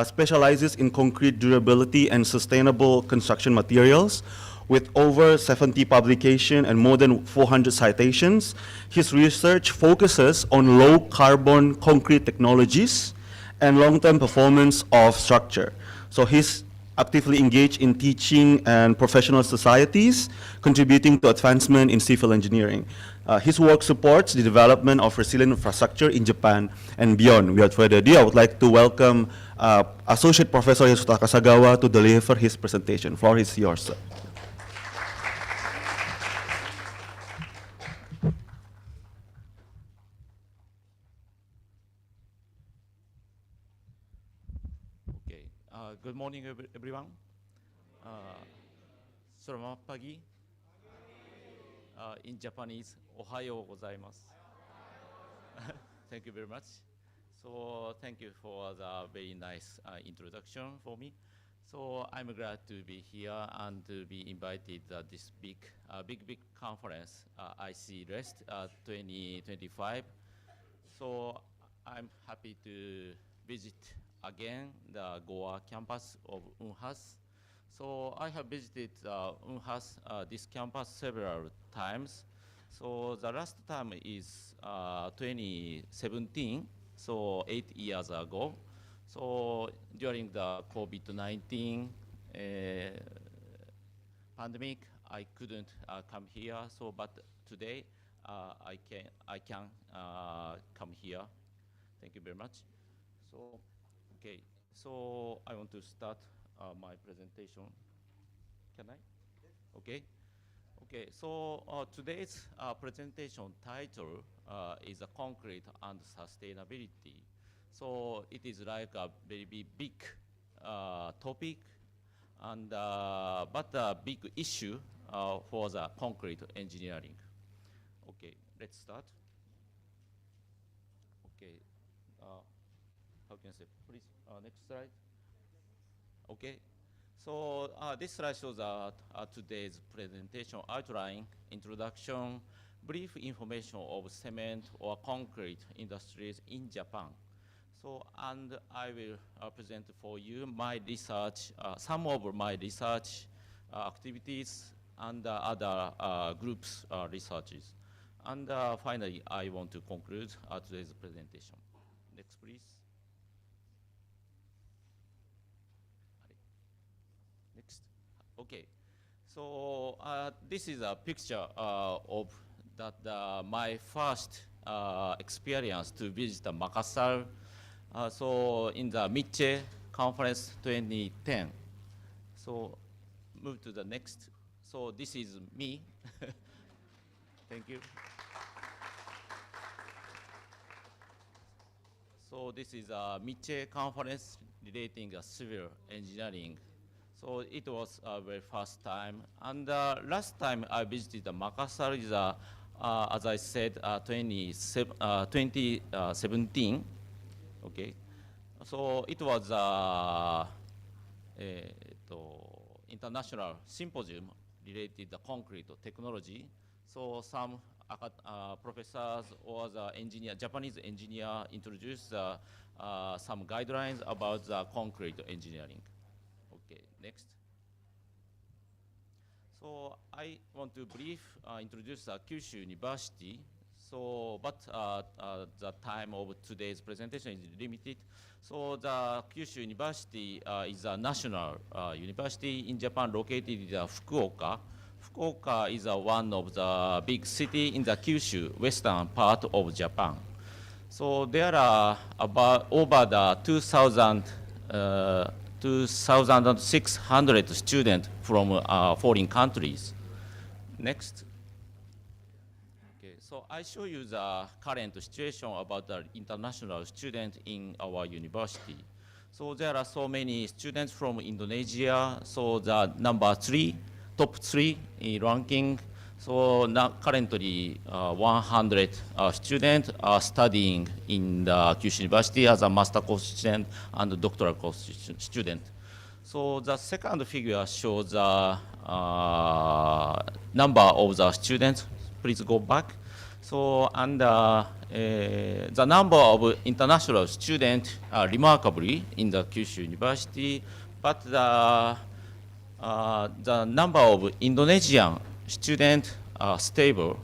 Specializes in concrete durability and sustainable construction materials. With over 70 publications and more than 400 citations, his research focuses on low carbon concrete technologies and long-term performance of structure. So he's actively engaged in teaching and professional societies, contributing to advancement in civil engineering. His work supports the development of resilient infrastructure in Japan and beyond. Without further ado, I would like to welcome Associate Professor Yasutaka Sagawa to deliver his presentation. Floor is yours, sir. Good morning, everyone. Selamat pagi. In Japanese, Ohayo gozaimasu. Thank you very much. So thank you for the very nice introduction for me. So I'm glad to be here and to be invited at this big conference, IC Rest 2025. So I'm happy to visit again the Goa campus of UNHAS. So I have visited UNHAS, this campus several times. So the last time is 2017, so 8 years ago. So during the COVID-19 pandemic, I couldn't come here. So but today I can come here. Thank you very much. So, okay, so I want to start my presentation. Can I? Okay. Okay, so today's presentation title is a concrete and sustainability. So it is like a very big topic, and but a big issue for the concrete engineering. Okay, let's start. Okay, how can I say? Please, next slide. Okay. So this slide shows today's presentation outline, introduction, brief information of cement or concrete industries in Japan. So, and I will present for you my research, some of my research activities and other groups' researches. And finally, I want to conclude today's presentation. Next, please. Next. Okay. So this is a picture of that my first experience to visit Makassar. So in the Miche conference 2010. So move to the next. So this is me. Thank you. So this is a Miche conference relating civil engineering. So it was a very first time. And last time I visited Makassar is, as I said, 2017. Okay. So it was international symposium related to concrete technology. So some professors or the Japanese engineer introduced some guidelines about the concrete engineering. Okay, next. So I want to introduce Kyushu University. So, but the time of today's presentation is limited. So the Kyushu University is a national university in Japan located in Fukuoka. Fukuoka is one of the big cities in the Kyushu, western part of Japan. So there are about over the 2,600 students from foreign countries. Next. Okay, so I show you the current situation about the international students in our university. So there are so many students from Indonesia. So the top three in ranking. So now currently 100 students are studying in the Kyushu University as a master course student and a doctoral course student. So the second figure shows the number of the students. Please go back. So, and the number of international students are remarkably in the Kyushu University, but the number of Indonesian students are stable,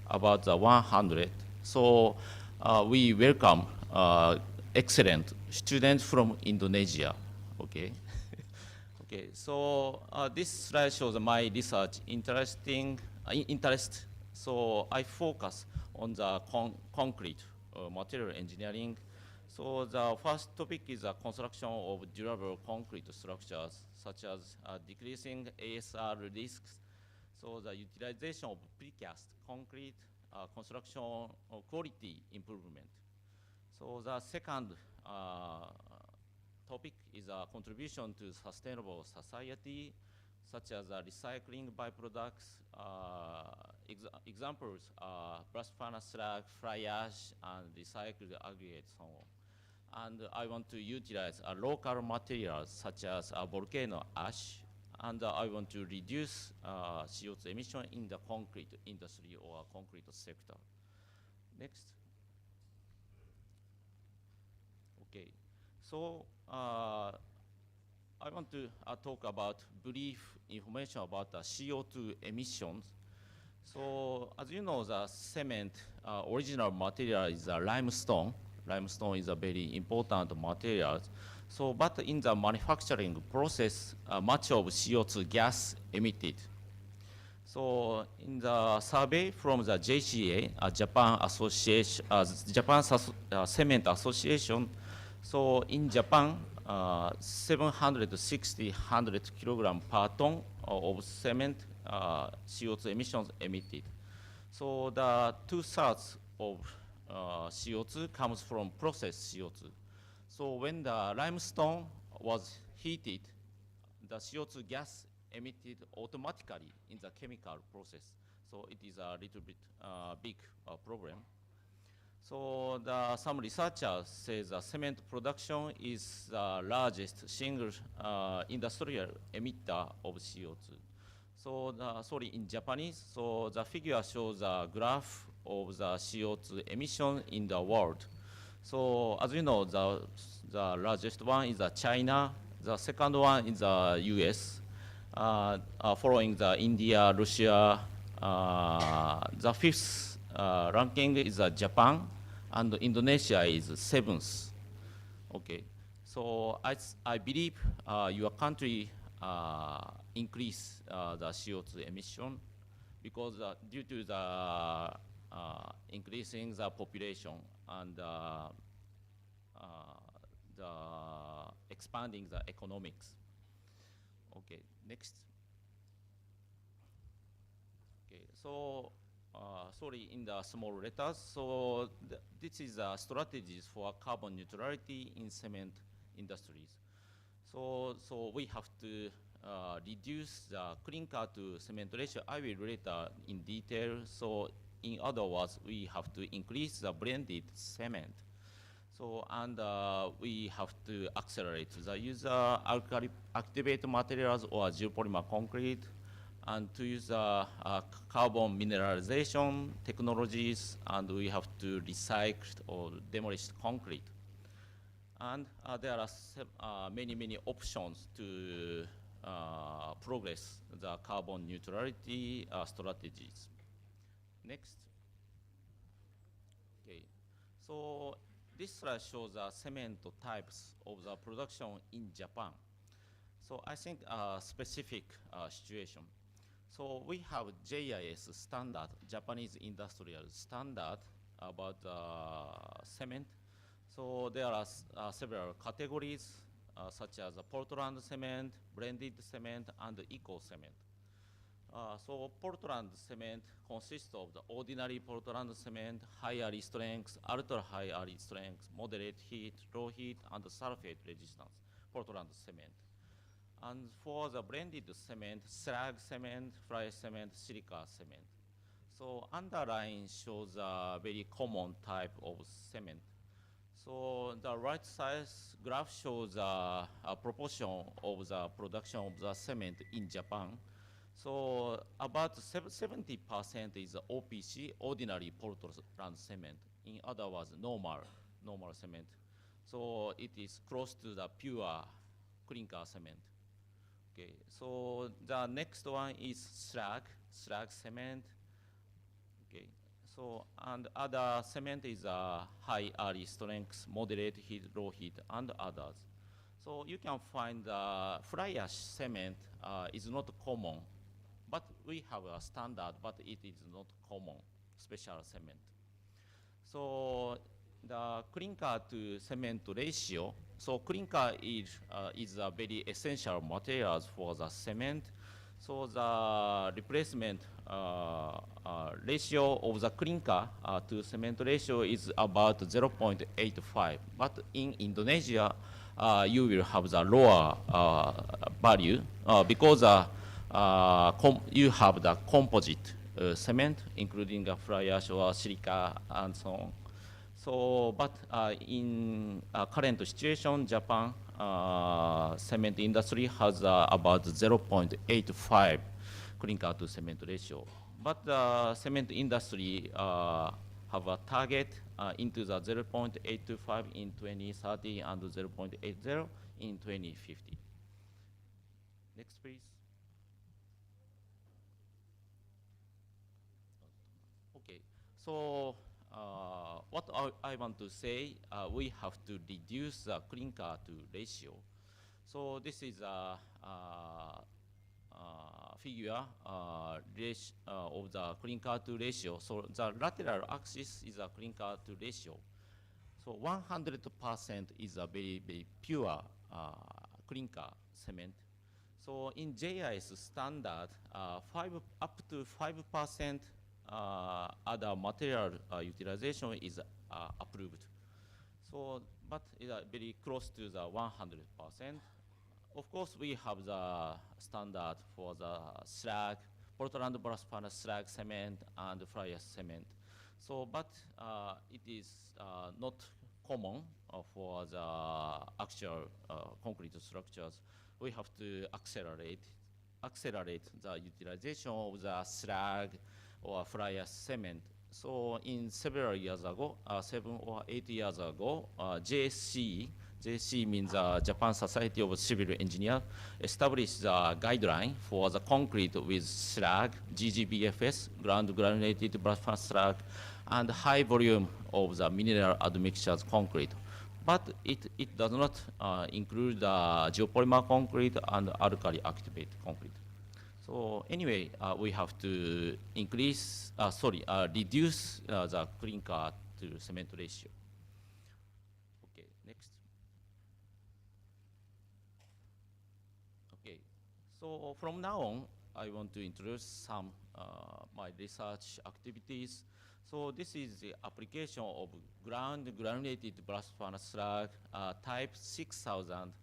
about 100. So we welcome excellent students from Indonesia. Okay. Okay. So this slide shows my research interest. So I focus on the concrete material engineering. So the first topic is the construction of durable concrete structures, such as decreasing ASR risks. So the utilization of precast concrete construction quality improvement. So the second topic is a contribution to sustainable society, such as recycling byproducts. Examples are blast furnace slag, fly ash, and recycled aggregate, so on. And I want to utilize local materials such as volcano ash, and I want to reduce CO2 emission in the concrete industry or concrete sector. Next. Okay, so I want to talk about brief information about the CO2 emissions. So as you know, the cement original material is limestone. Limestone is a very important material. So, but in the manufacturing process, much of CO2 gas emitted. So in the survey from the JCA, Japan Association, Cement Association, so in Japan, 760 kilogram per ton of cement CO2 emissions emitted. So the 2/3 of CO2 comes from processed CO2. So when the limestone was heated, the CO2 gas emitted automatically in the chemical process. So it is a little bit big problem. So some researchers say the cement production is the largest single industrial emitter of CO2. So sorry, in Japanese, so the figure shows a graph of the CO2 emission in the world. So as you know, the largest one is China, the second one is the US, following the India, Russia. The fifth ranking is Japan, and Indonesia is 7th. Okay, so I believe your country increase the CO2 emission because due to the increasing the population and the expanding the economics. Okay, next. Okay, so sorry, in the small letters. So this is strategies for carbon neutrality in cement industries. So we have to reduce the clinker to cement ratio. I will later in detail. So in other words, we have to increase the blended cement. So, and we have to accelerate the use of alkali activated materials or geopolymer concrete, and to use carbon mineralization technologies, and we have to recycle or demolish concrete. And there are many options to progress the carbon neutrality strategies. Next. Okay, so this slide shows the cement types of the production in Japan. So I think a specific situation. So we have JIS standard, Japanese industrial standard about cement. So there are several categories such as Portland cement, blended cement, and eco cement. So Portland cement consists of the ordinary Portland cement, high RE strength, ultra high RE strength, moderate heat, low heat, and sulfate resistance, Portland cement. And for the blended cement, slag cement, fly cement, silica cement. So underline shows a very common type of cement. So the right side graph shows a proportion of the production of the cement in Japan. So about 70% is OPC, ordinary Portland cement. In other words, normal cement. So it is close to the pure clinker cement. Okay, so the next one is slag cement. Okay, so and other cement is high RE strength, moderate heat, low heat, and others. So you can find fly ash cement is not common, but we have a standard, but it is not common, special cement. So the clinker to cement ratio. So clinker is a very essential materials for the cement. So the replacement ratio of the clinker to cement ratio is about 0.85. But in Indonesia, you will have the lower value because you have the composite cement, including fly ash or silica and so on. So, but in current situation, Japan cement industry has about 0.85 clinker to cement ratio. But the cement industry have a target into the 0.825 in 2030 and 0.80 in 2050. Next, please. Okay, so what I want to say, we have to reduce the clinker to ratio. So this is figure of the clinker to ratio. So the lateral axis is a clinker to ratio. So 100% is a very, very pure clinker cement. So in JIS standard, up to 5% other material utilization is approved. So, but it is very close to the 100%. Of course, we have the standard for the slag, Portland blast furnace slag cement and fly ash cement. So, but it is not common for the actual concrete structures. We have to accelerate the utilization of the slag or fly ash cement. So in several years ago, 7 or 8 years ago, JC means Japan Society of Civil Engineers, established the guideline for the concrete with slag, GGBFS, ground granulated blast furnace slag, and high volume of the mineral admixtures concrete. But it does not include the geopolymer concrete and alkali activated concrete. So anyway, we have to reduce the clinker to cement ratio. Okay, next. Okay, so from now on, I want to introduce some my research activities. So this is the application of ground granulated blast furnace slag type 6000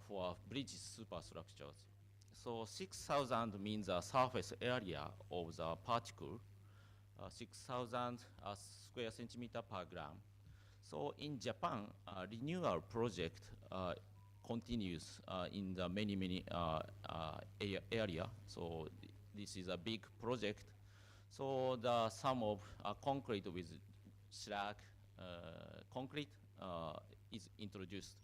for bridge superstructures. So 6,000 means the surface area of the particle, 6,000 square centimeter per gram. So in Japan, renewal project continues in the many area. So this is a big project. So the sum of concrete with slag concrete is introduced.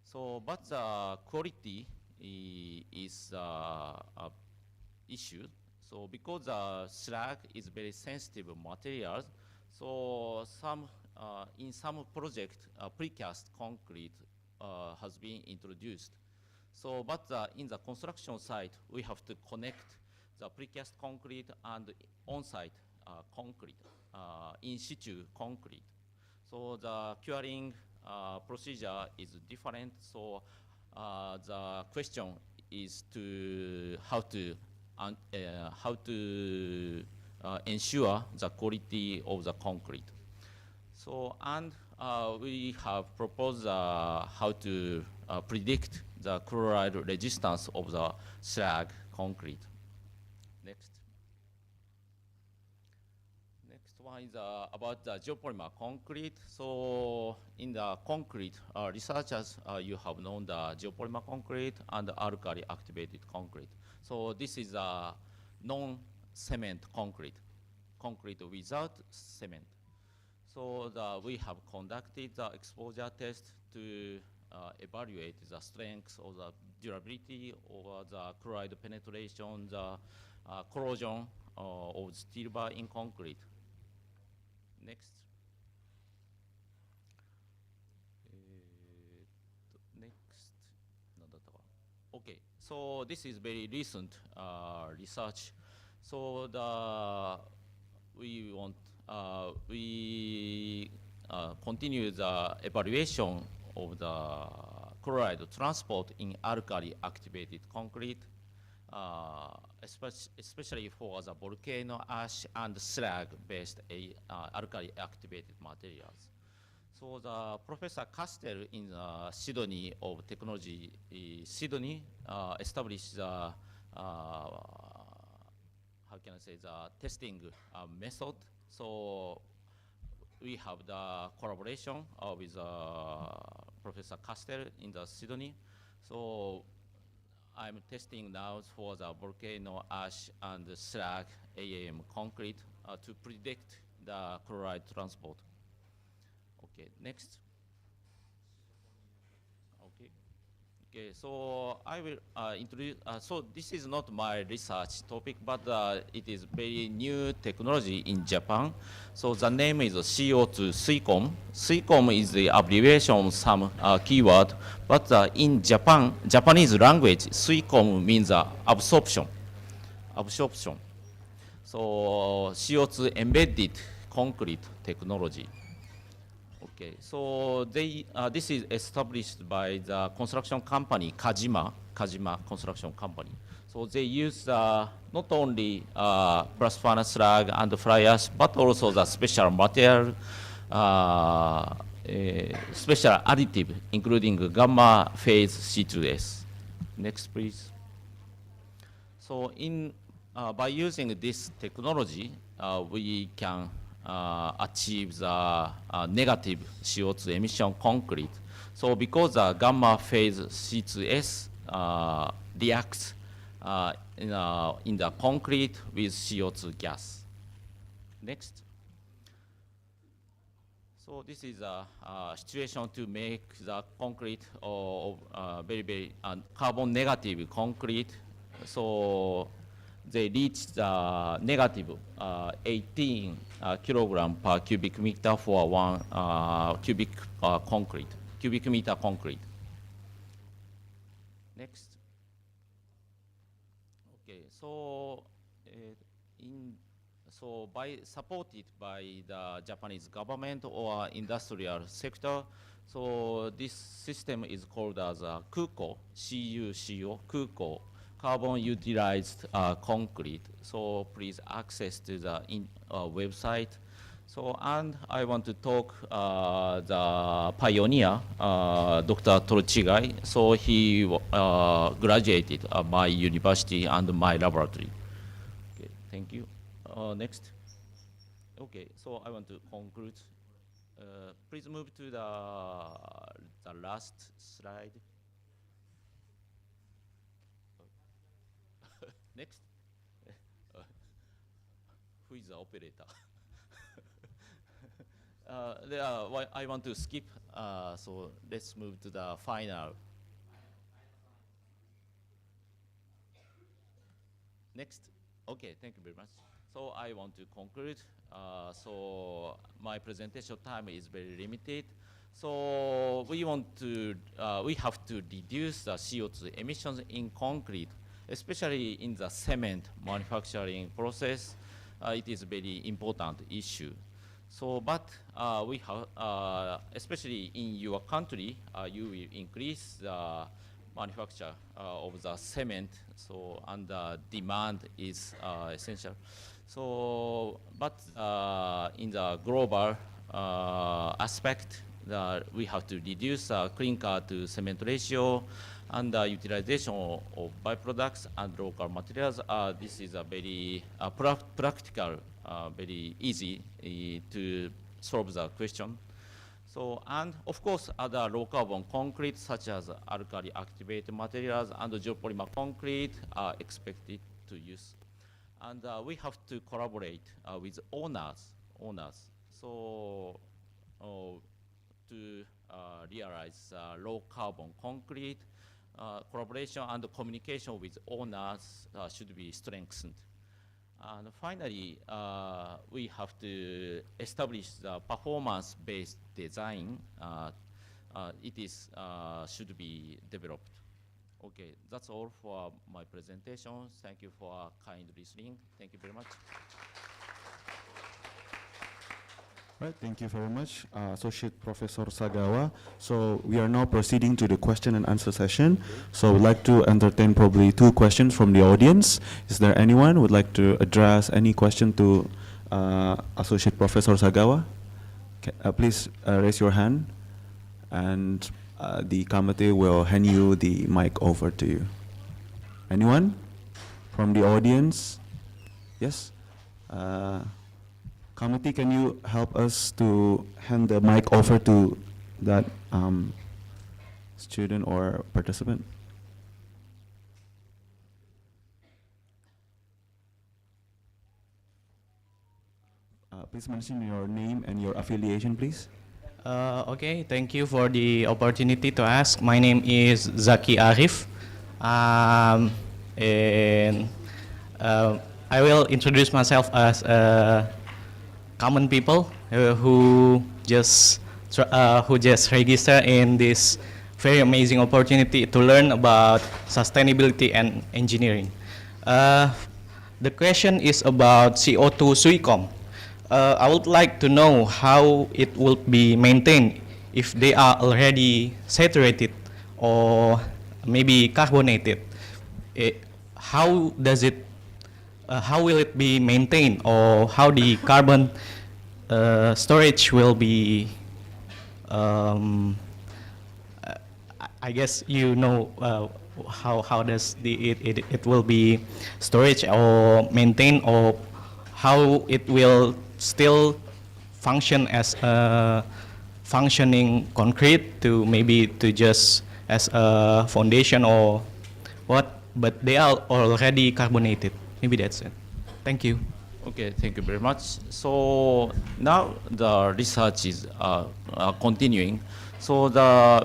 So, but the quality is issue. So because slag is very sensitive material, so in some project precast concrete has been introduced. So but in the construction site, we have to connect the precast concrete and on-site concrete, in situ concrete. So the curing procedure is different. So the question is how to ensure the quality of the concrete. So and we have proposed how to predict the chloride resistance of the slag concrete. Next. Next one is about the geopolymer concrete. So in the concrete, researchers, you have known the geopolymer concrete and alkali activated concrete. So this is a non-cement concrete without cement. So we have conducted the exposure test to evaluate the strength or the durability or the chloride penetration, the corrosion of steel bar in concrete. Next. Next. Okay, so this is very recent research. So we continue the evaluation of the chloride transport in alkali activated concrete, especially for the volcano ash and slag based alkali activated materials. So the Professor Castell in Sydney of Technology, Sydney, established the how can I say, the testing method. So we have the collaboration with Professor Castell in the Sydney. So I'm testing now for the volcano ash and slag AAM concrete to predict the chloride transport. Okay, next. Okay, Okay, so I will introduce. So this is not my research topic, but it is very new technology in Japan. So the name is CO2 SUICOM. SUICOM is the abbreviation of some keyword, but in Japanese language, SUICOM means absorption. Absorption. So CO2 embedded concrete technology. Okay, so this is established by the construction company Kajima Construction Company. So they use not only blast furnace slag and fly ash, but also the special material, special additive, including gamma phase C2S. Next, please. So by using this technology, we can achieve the negative CO2 emission concrete. So because the gamma phase C2S reacts in the concrete with CO2 gas. Next. So this is a situation to make the concrete very carbon negative concrete. So they reached negative 18 kilogram per cubic meter for one cubic meter concrete. Next. Okay, so supported by the Japanese government or industrial sector, so this system is called as KUCO, C-U-C-O, KUCO, carbon utilized concrete. So please access to the website. So, and I want to talk the pioneer, Dr. Torochigai. So he graduated my university and my laboratory. Okay, thank you. Next. Okay, so I want to conclude. Please move to the last slide. Next. Who is the operator? I want to skip, so let's move to the final. Next. Okay, thank you very much. So I want to conclude. So my presentation time is very limited. So we have to reduce the CO2 emissions in concrete, especially in the cement manufacturing process. It is a very important issue. So, but we have, especially in your country, you will increase the manufacture of the cement. So, and the demand is essential. So, but in the global aspect, we have to reduce clinker to cement ratio and utilization of byproducts and local materials. This is a very practical, very easy to solve the question. So, and of course, other low carbon concrete such as alkali activated materials and geopolymer concrete are expected to use. And we have to collaborate with owners. So, to realize low carbon concrete, collaboration and communication with owners should be strengthened. And finally, we have to establish the performance-based design. Should be developed. Okay, that's all for my presentation. Thank you for kind listening. Thank you very much. Right, thank you very much, Associate Professor Sagawa. So we are now proceeding to the question and answer session. So we'd like to entertain probably 2 questions from the audience. Is there anyone who would like to address any question to Associate Professor Sagawa? Please raise your hand, and the committee will hand you the mic over to you. Anyone from the audience? Yes? Committee, can you help us to hand the mic over to that student or participant? Please mention your name and your affiliation, please. Okay, thank you for the opportunity to ask. My name is Zaki Arif. And I will introduce myself as a common people who just register in this very amazing opportunity to learn about sustainability and engineering. The question is about CO2 SUICOM. I would like to know how it will be maintained if they are already saturated or maybe carbonated. How does it? How will it be maintained, or how the carbon storage will be? I guess you know how does it will be storage or maintained, or how it will still function as a functioning concrete to maybe to just as a foundation or what, but they are already carbonated. Maybe that's it. Thank you. Okay, thank you very much. So now the research is continuing. So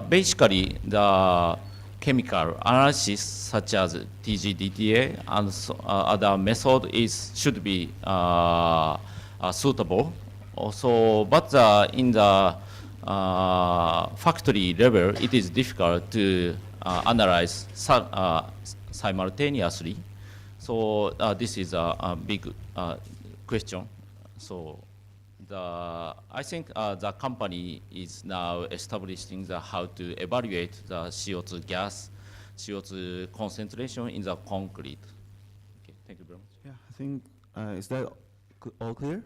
basically the chemical analysis such as TGDTA and other method should be suitable. Also, but in the factory level, it is difficult to analyze simultaneously. So this is a big question. So I think the company is now establishing how to evaluate the CO2 gas, CO2 concentration in the concrete. Okay, thank you very much. Yeah, I think, is that all clear?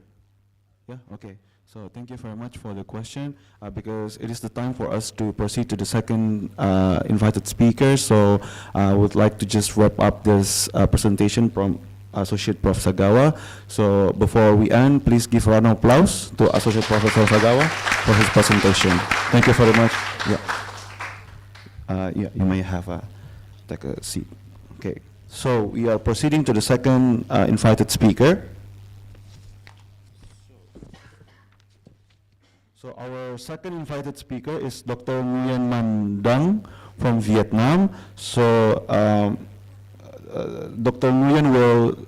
Yeah, okay. So thank you very much for the question, because it is the time for us to proceed to the second invited speaker. So I would like to just wrap up this presentation from Associate Prof. Sagawa. So before we end, please give a round of applause to Associate Professor Sagawa for his presentation. Thank you very much. Yeah, you may have take a seat. Okay, so we are proceeding to the second invited speaker. So our second invited speaker is Dr. Nguyen Man Dang from Vietnam. So Dr. Nguyen will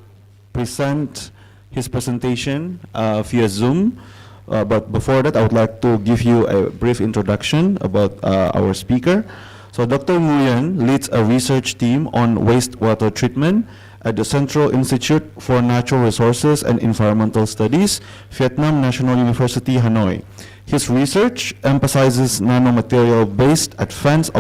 present his presentation via Zoom. But before that, I would like to give you a brief introduction about our speaker. So Dr. Nguyen leads a research team on wastewater treatment at the Central Institute for Natural Resources and Environmental Studies, Vietnam National University, Hanoi. His research emphasizes nanomaterial-based advanced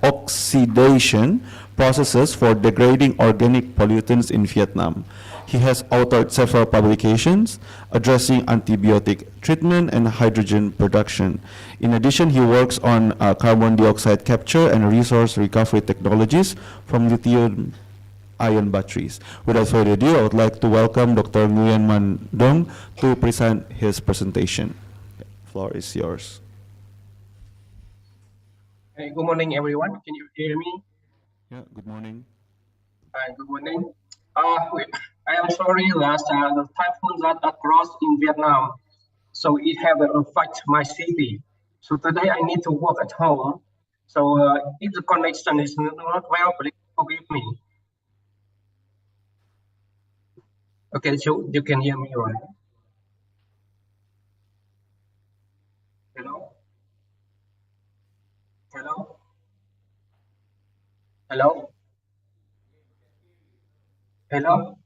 oxidation processes for degrading organic pollutants in Vietnam. He has authored several publications addressing antibiotic treatment and hydrogen production. In addition, he works on carbon dioxide capture and resource recovery technologies from lithium-ion batteries. Without further ado, I would like to welcome Dr. Nguyen Man Dong to present his presentation. The floor is yours. Hey, good morning, everyone. Can you hear me? Yeah, good morning. Good morning. I am sorry that the typhoon that crossed in Vietnam, so it have affect my city. So today I need to work at home. So if the connection is not well, please forgive me. Okay, so you can hear me, right? Hello? Hello? Hello? Hello?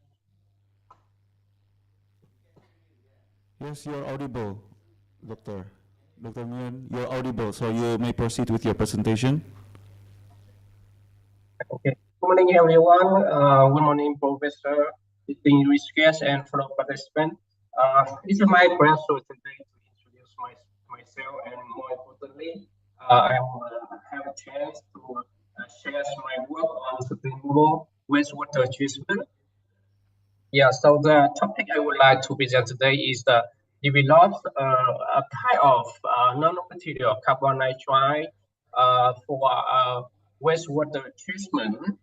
Yes, you're audible, Doctor. Dr. Nguyen, you're audible, so you may proceed with your presentation. Okay. Good morning, everyone. Good morning, Professor, distinguished guests, and fellow participants. It's my pleasure today to introduce myself, and more importantly, I will have a chance to share my work on sustainable wastewater treatment. Yeah, so the topic I would like to present today is the develop a kind of nanomaterial carbon nitride for wastewater treatment.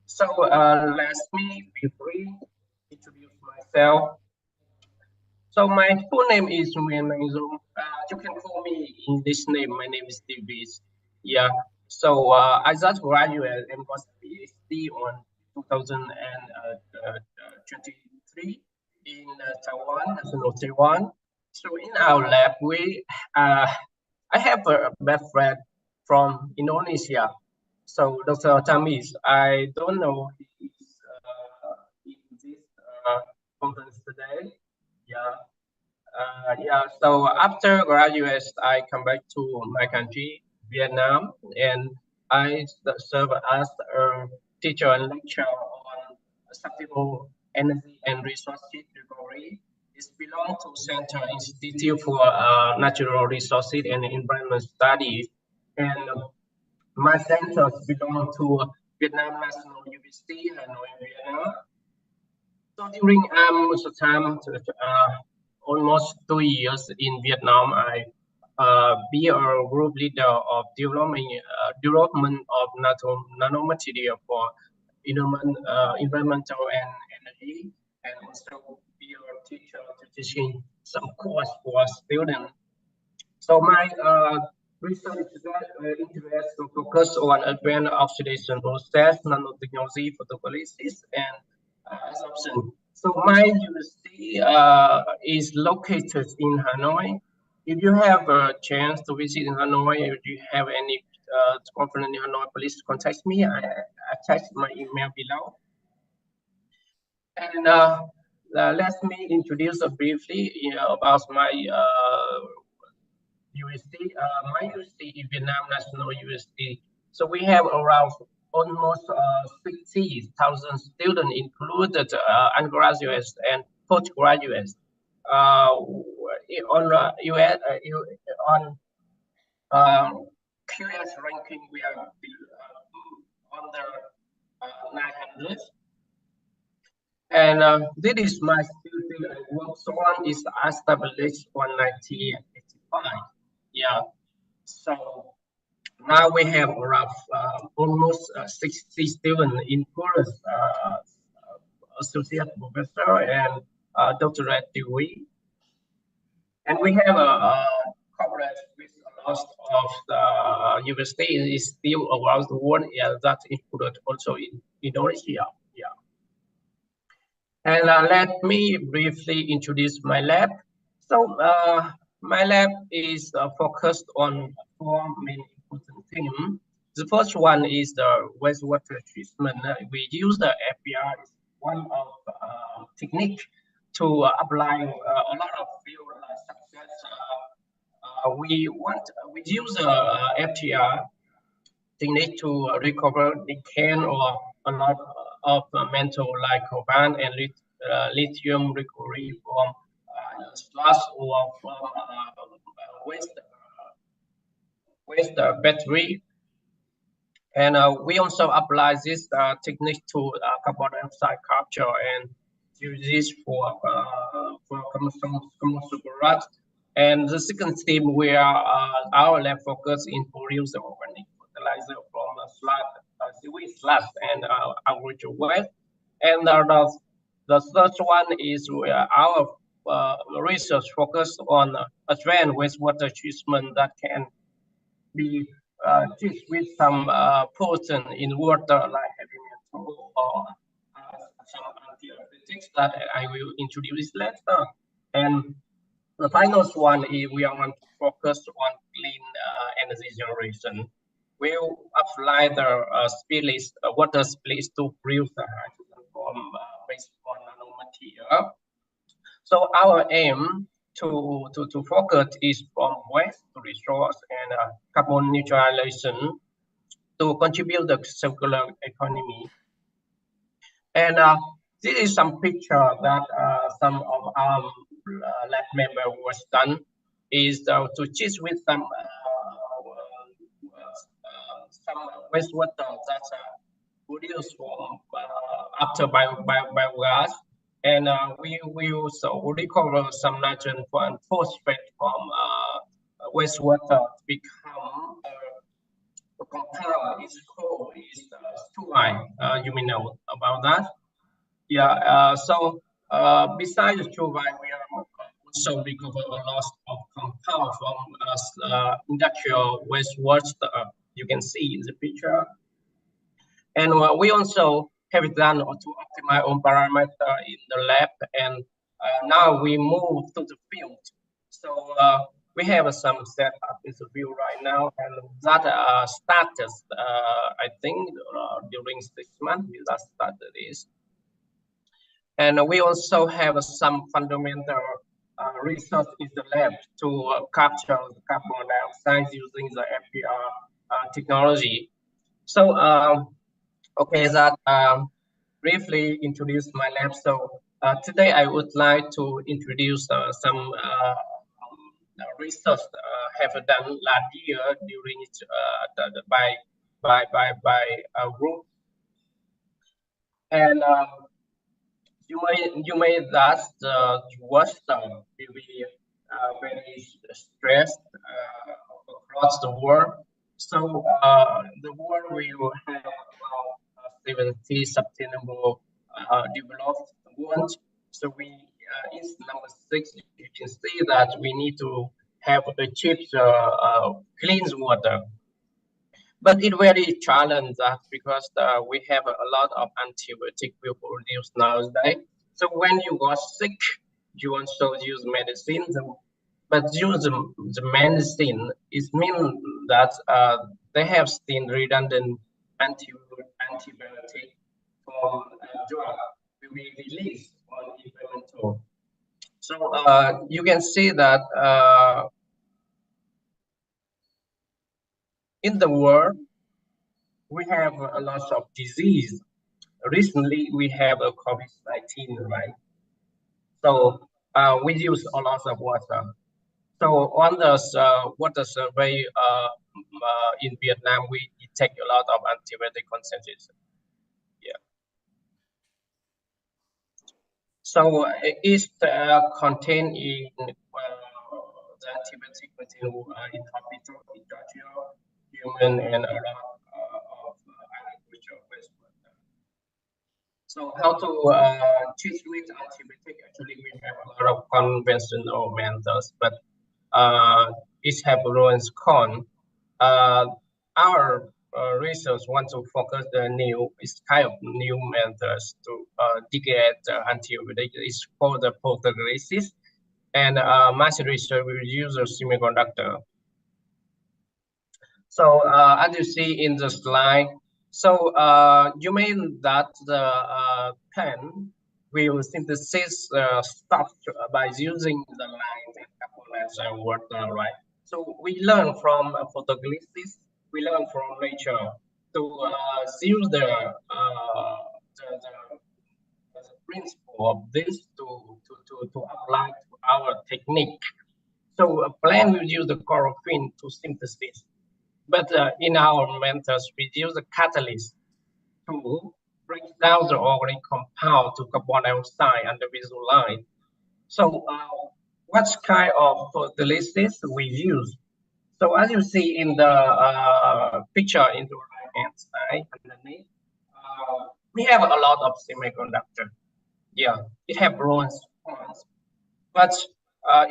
So let me briefly introduce myself. So my full name is Nguyen Mang Dung. You can call me in this name. My name is Davis. Yeah. So I just graduated and got PhD on 2023 in Taiwan, National Taiwan. So in our lab, I have a best friend from Indonesia. So Dr. Tamis, I don't know if he's in this conference today. Yeah. So after graduate, I come back to my country, Vietnam, and I serve as a teacher and lecturer on sustainable energy and resources recovery. It belongs to Center Institute for Natural Resources and Environment Studies, and my centers belong to Vietnam National University, Hanoi, Vietnam. So during most of the time, almost 2 years in Vietnam, I be a group leader of development of nanomaterial for environmental and energy, and also be a teacher to teaching some course for students. So my research interest to focus on advanced oxidation process, nanotechnology, photolysis, and absorption. So my university is located in Hanoi. If you have a chance to visit in Hanoi, if you have any conference in Hanoi, please contact me. I attach my email below. And let me introduce briefly about my university. My university is Vietnam National University. So we have around almost 60,000 students, included undergraduates and postgraduates. On US, on QS ranking, we are under 900. And this is my student and work on is established on 1985. Yeah. So now we have around almost 60 students, including associate professor and doctorate degree. And we have a coverage with a lot of the university is still around the world, yeah, that included also in Indonesia. Yeah. And let me briefly introduce my lab. So my lab is focused on four main important themes. The first one is the wastewater treatment. We use the FBR as one of technique to apply a lot of field success. We use FTR technique to recover decay or a lot of metal like cobalt and lithium recovery from sludge or from waste battery. And we also apply this technique to carbon dioxide capture and use this for commercial products. And the second theme where our lab focus in produce organic fertilizer from sewage sludge and agricultural waste. And the third one is where our research focus on advanced wastewater treatment that can be treated with some poison in water like heavy metal or some antibiotics that I will introduce later. And the final one is we are going to focus on clean energy generation. We'll apply the water splits to produce the hydrogen from based on nanomaterial. So our aim to focus is from waste to resource and carbon neutralization to contribute to the circular economy. And this is some picture that some of our lab member was done is to cheat with some wastewater that's produced from after biogas, and we will also recover some nitrogen and phosphate from wastewater to become a compound. It's called struvite. You may know about that. Yeah. So besides struvite, we are also recover a lot of compound from industrial wastewater. You can see in the picture. And we also have done to optimize on parameter in the lab, and now we move to the field. So we have some setup in the field right now, and that started, I think, during 6 months. We just started this. And we also have some fundamental research in the lab to capture the carbon dioxide using the FBR technology. So, okay, that briefly introduce my lab. So today I would like to introduce some research have done last year during by group. And you may that the worst will be very stressed across the world. So the world will have about 70 sustainable developed goals. So we in number 6, you can see that we need to have achieved clean water. But it very challenging that because we have a lot of antibiotic we produce nowadays. So when you got sick, you also use medicine. But use the medicine, it means that they have seen redundant antibiotic from drug will be released on environmental. So you can see that in the world, we have a lot of disease. Recently, we have a COVID-19, right? So we use a lot of water. So on the water survey in Vietnam, we detect a lot of antibiotic concentration. Yeah. So it's contained in the antibiotic contain in hospital, industrial, human, and a lot of agricultural wastewater. So how to treat with antibiotic? Actually, we have a lot of conventional methods, but it have pros and cons. Our research want to focus the kind of new methods to degrade antibiotic. It's called the photoglysis, and mass research will use a semiconductor. So as you see in the slide, so you mean that the pen will synthesize stuff by using the light and components and water, right? So we learn from photoglysis, we learn from nature to use the principle of this to apply to our technique. So a plant will use the chlorophyll to synthesize, but in our methods we use the catalyst to break down the organic compound to carbon dioxide under visual light. So what kind of photoglysis we use? So as you see in the picture in the right-hand side underneath, we have a lot of semiconductor. Yeah, it have pros and cons. But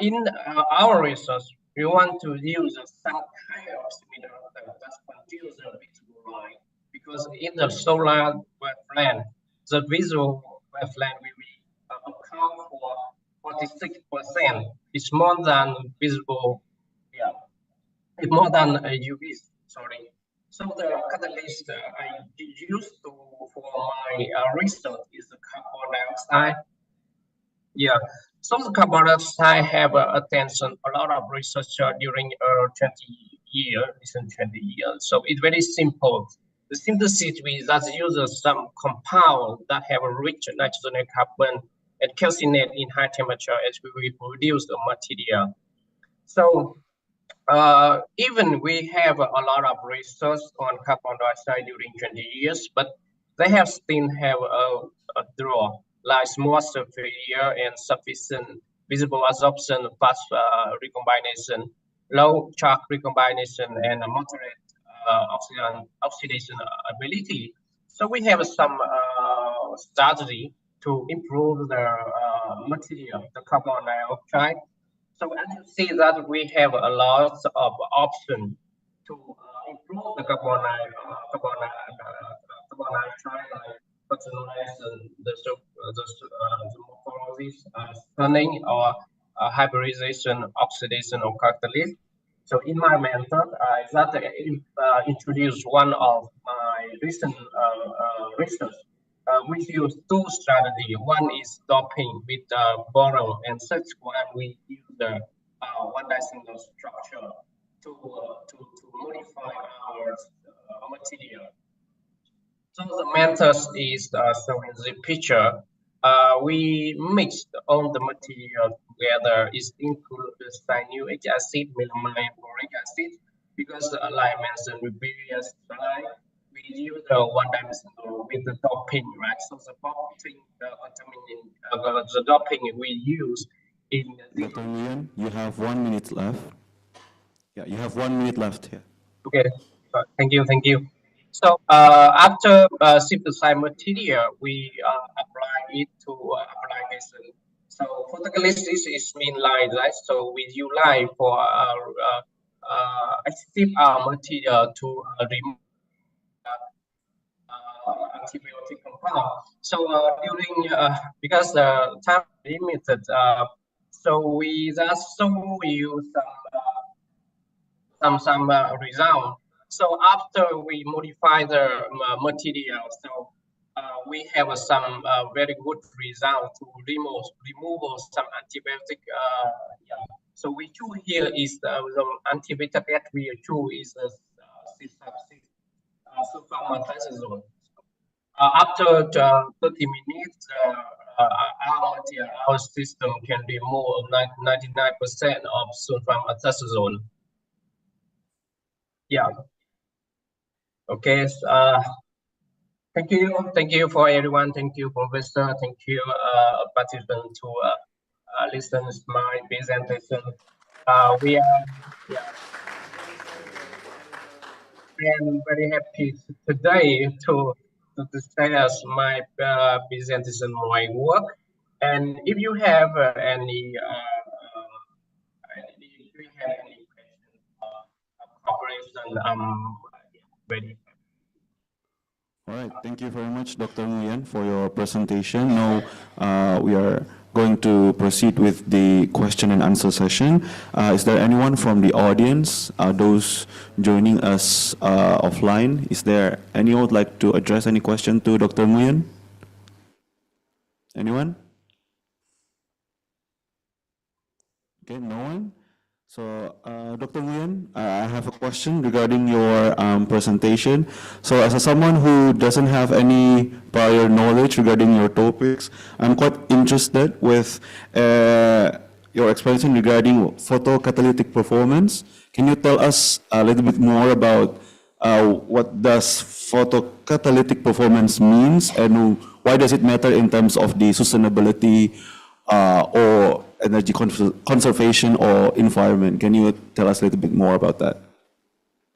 in our research, we want to use some kind of semiconductor that conduces the visible light, because in the solar wavelength, the visual wavelength will be account for 46%. It's more than visible. Yeah, it's more than UV. Sorry. So the catalyst I used for my research is the carbon dioxide. Yeah. So the carbon dioxide have attention a lot of research during 20 years. So it's very simple. The synthesis we just use some compound that have a rich nitrogen carbon and calcinate in high temperature as we produce the material. So even we have a lot of research on carbon dioxide during 20 years, but they have still have a draw, like small surface area and sufficient visible absorption, fast recombination, low charge recombination, and moderate oxidation ability. So we have some strategy to improve the material, the carbon dioxide, So as you see that we have a lot of options to improve the carbonite trilight fertilization, the morphologies, stunning or hybridization, oxidation, or catalysis. So in my method, I that introduced one of my recent research, which use two strategies. One is doping with boron, and such one we use the one dimensional structure to modify our material. So the method is shown in the picture. We mixed all the material together. Is include the cyanuric acid, melamine, boric acid, because like I mentioned with previous slide, we use the one dimensional with the doping, right? So the doping, the doping we use in the Dr. Nguyen, you have 1 minute left. Yeah, you have 1 minute left here. Okay, thank you, thank you. So after synthesized material, we apply it to application. So photocalysis is mean light, right? So we use light for active material to remove antibiotic compound. So during because the time limited, so we just show you some result. So after we modify the material, so we have some very good result to remove some antibiotic. Yeah. So we choose here is the antibiotic that we choose is the sulfamethoxazole. After 30 minutes, our system can remove 99% of sulfamethoxazole. Yeah. Okay. Thank you for everyone. Thank you, Professor. Thank you, participants, to listen to my presentation. We are. Yeah. I am very happy today to discuss my presentation, my work. And if you have any questions, cooperation, I'm ready. All right, thank you very much, Dr. Nguyen, for your presentation. Now we are going to proceed with the question and answer session. Is there anyone from the audience, those joining us offline? Is there anyone would like to address any question to Dr. Nguyen? Anyone? Okay, no one? So, Dr. Nguyen, I have a question regarding your presentation. So, as someone who doesn't have any prior knowledge regarding your topics, I'm quite interested with your explanation regarding photocatalytic performance. Can you tell us a little bit more about what does photocatalytic performance means and why does it matter in terms of the sustainability or energy conservation or environment? Can you tell us a little bit more about that?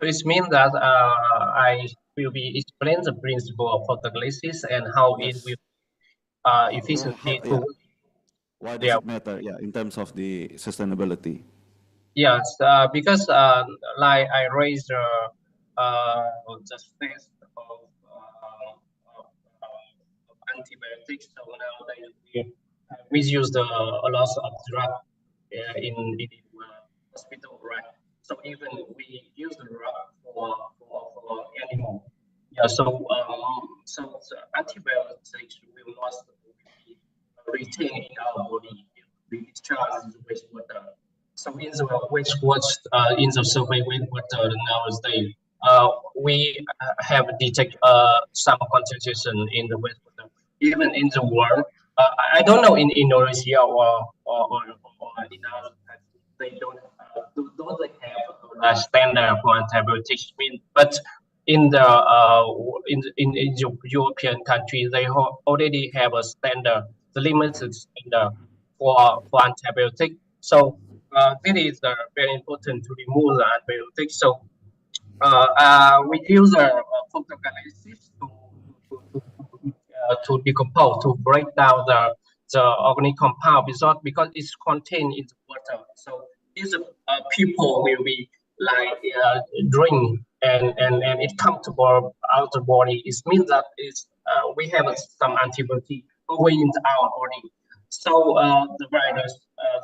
It means that I will be explain the principle of photocatalysis and how it will efficiently to. Why does it matter? Yeah, in terms of the sustainability. Yes, because like I raised the stage of antibiotics, so nowadays we use a lot of drug in hospital, right? So even we use the drug for animal. Yeah, so so antibiotics will not be retained in our body. We discharge the wastewater. So in the wastewater, in the survey wastewater nowadays, we have detect some concentration in the wastewater. Even in the world, I don't know in Indonesia or in other countries, they don't have a standard for antibiotics. But in the European countries, they already have a standard, the limited standard for antibiotic. So this is very important to remove the antibiotics. So we use photocatalysis to decompose, to break down the organic compound because it's contained in the water. So if people will be like drink and it comfortable out the body, it means that we have some antibody going into our body. So the virus,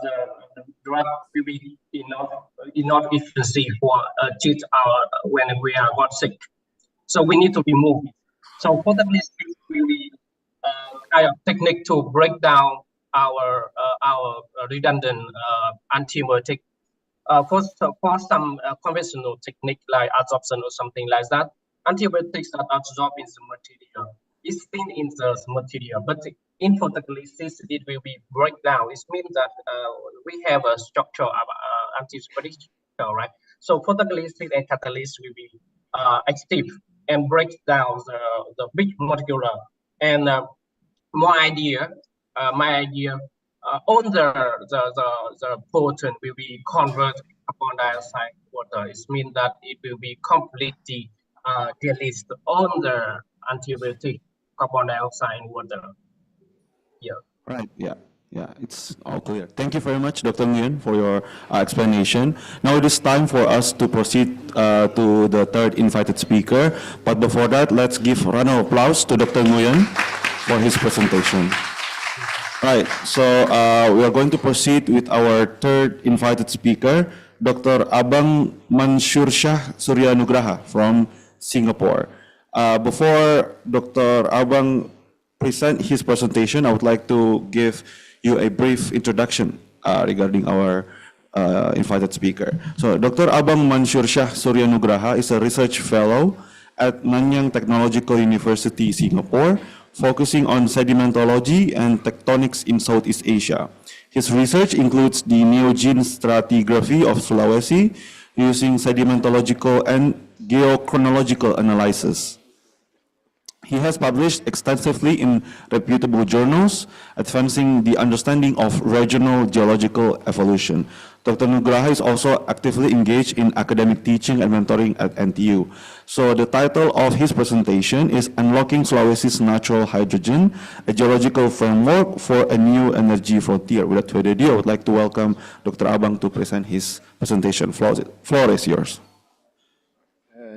the drug will be enough efficiency for treat our when we are got sick. So we need to remove it. So photoglyphs will be kind of technique to break down our redundant antibiotic. For some conventional technique like adsorption or something like that, antibiotics are absorbed in the material. It's thin in the material, but in photoglyphs it will be break down. It means that we have a structure of antibiotic structure, right? So photoglyphs and catalysts will be active and break down the big molecular. And my idea, all the protein will be converted carbon dioxide water. It means that it will be completely released on the antibiotic carbon dioxide water. Yeah. Right, yeah. Yeah, it's all clear. Thank you very much, Dr. Nguyen, for your explanation. Now it is time for us to proceed to the third invited speaker. But before that, let's give a round of applause to Dr. Nguyen for his presentation. Right, so we are going to proceed with our third invited speaker, Dr. Abang Mansur Shah Surya Nugraha from Singapore. Before Dr. Abang present his presentation, I would like to give you a brief introduction regarding our invited speaker. So Dr. Abang Mansur Shah Surya Nugraha is a research fellow at Nanyang Technological University, Singapore, focusing on sedimentology and tectonics in Southeast Asia. His research includes the neogene stratigraphy of Sulawesi using sedimentological and geochronological analysis. He has published extensively in reputable journals, advancing the understanding of regional geological evolution. Dr. Nugraha is also actively engaged in academic teaching and mentoring at NTU. So the title of his presentation is Unlocking Sulawesi's Natural Hydrogen, a Geological Framework for a New Energy Frontier. Without further ado, I would like to welcome Dr. Abang to present his presentation. Floor is yours.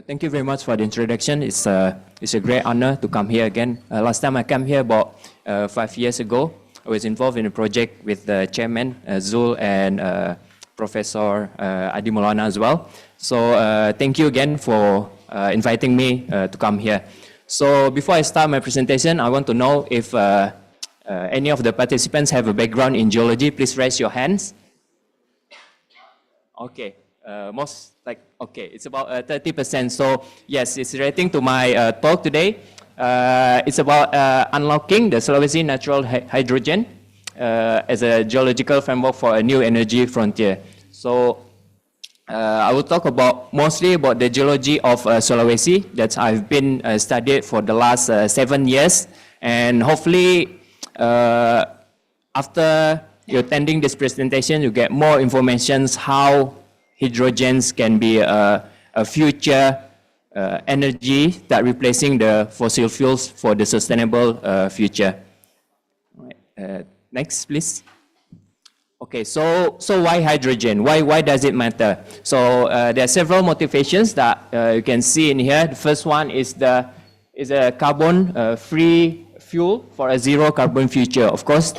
Thank you very much for the introduction. It's a great honor to come here again. Last time I came here about 5 years ago. I was involved in a project with the chairman, Zul, and Professor Adi Maulana as well. So thank you again for inviting me to come here. So before I start my presentation, I want to know if any of the participants have a background in geology. Please raise your hands. Okay. Okay, it's about 30%. So yes, it's relating to my talk today. It's about unlocking the Sulawesi natural hydrogen as a geological framework for a new energy frontier. So I will talk mostly about the geology of Sulawesi that I've been studied for the last 7 years, and hopefully after you attending this presentation, you get more information how hydrogens can be a future energy that replacing the fossil fuels for the sustainable future. Next, please. Okay, so why hydrogen? Why does it matter? So there are several motivations that you can see in here. The first one is a carbon-free fuel for a zero carbon future. Of course,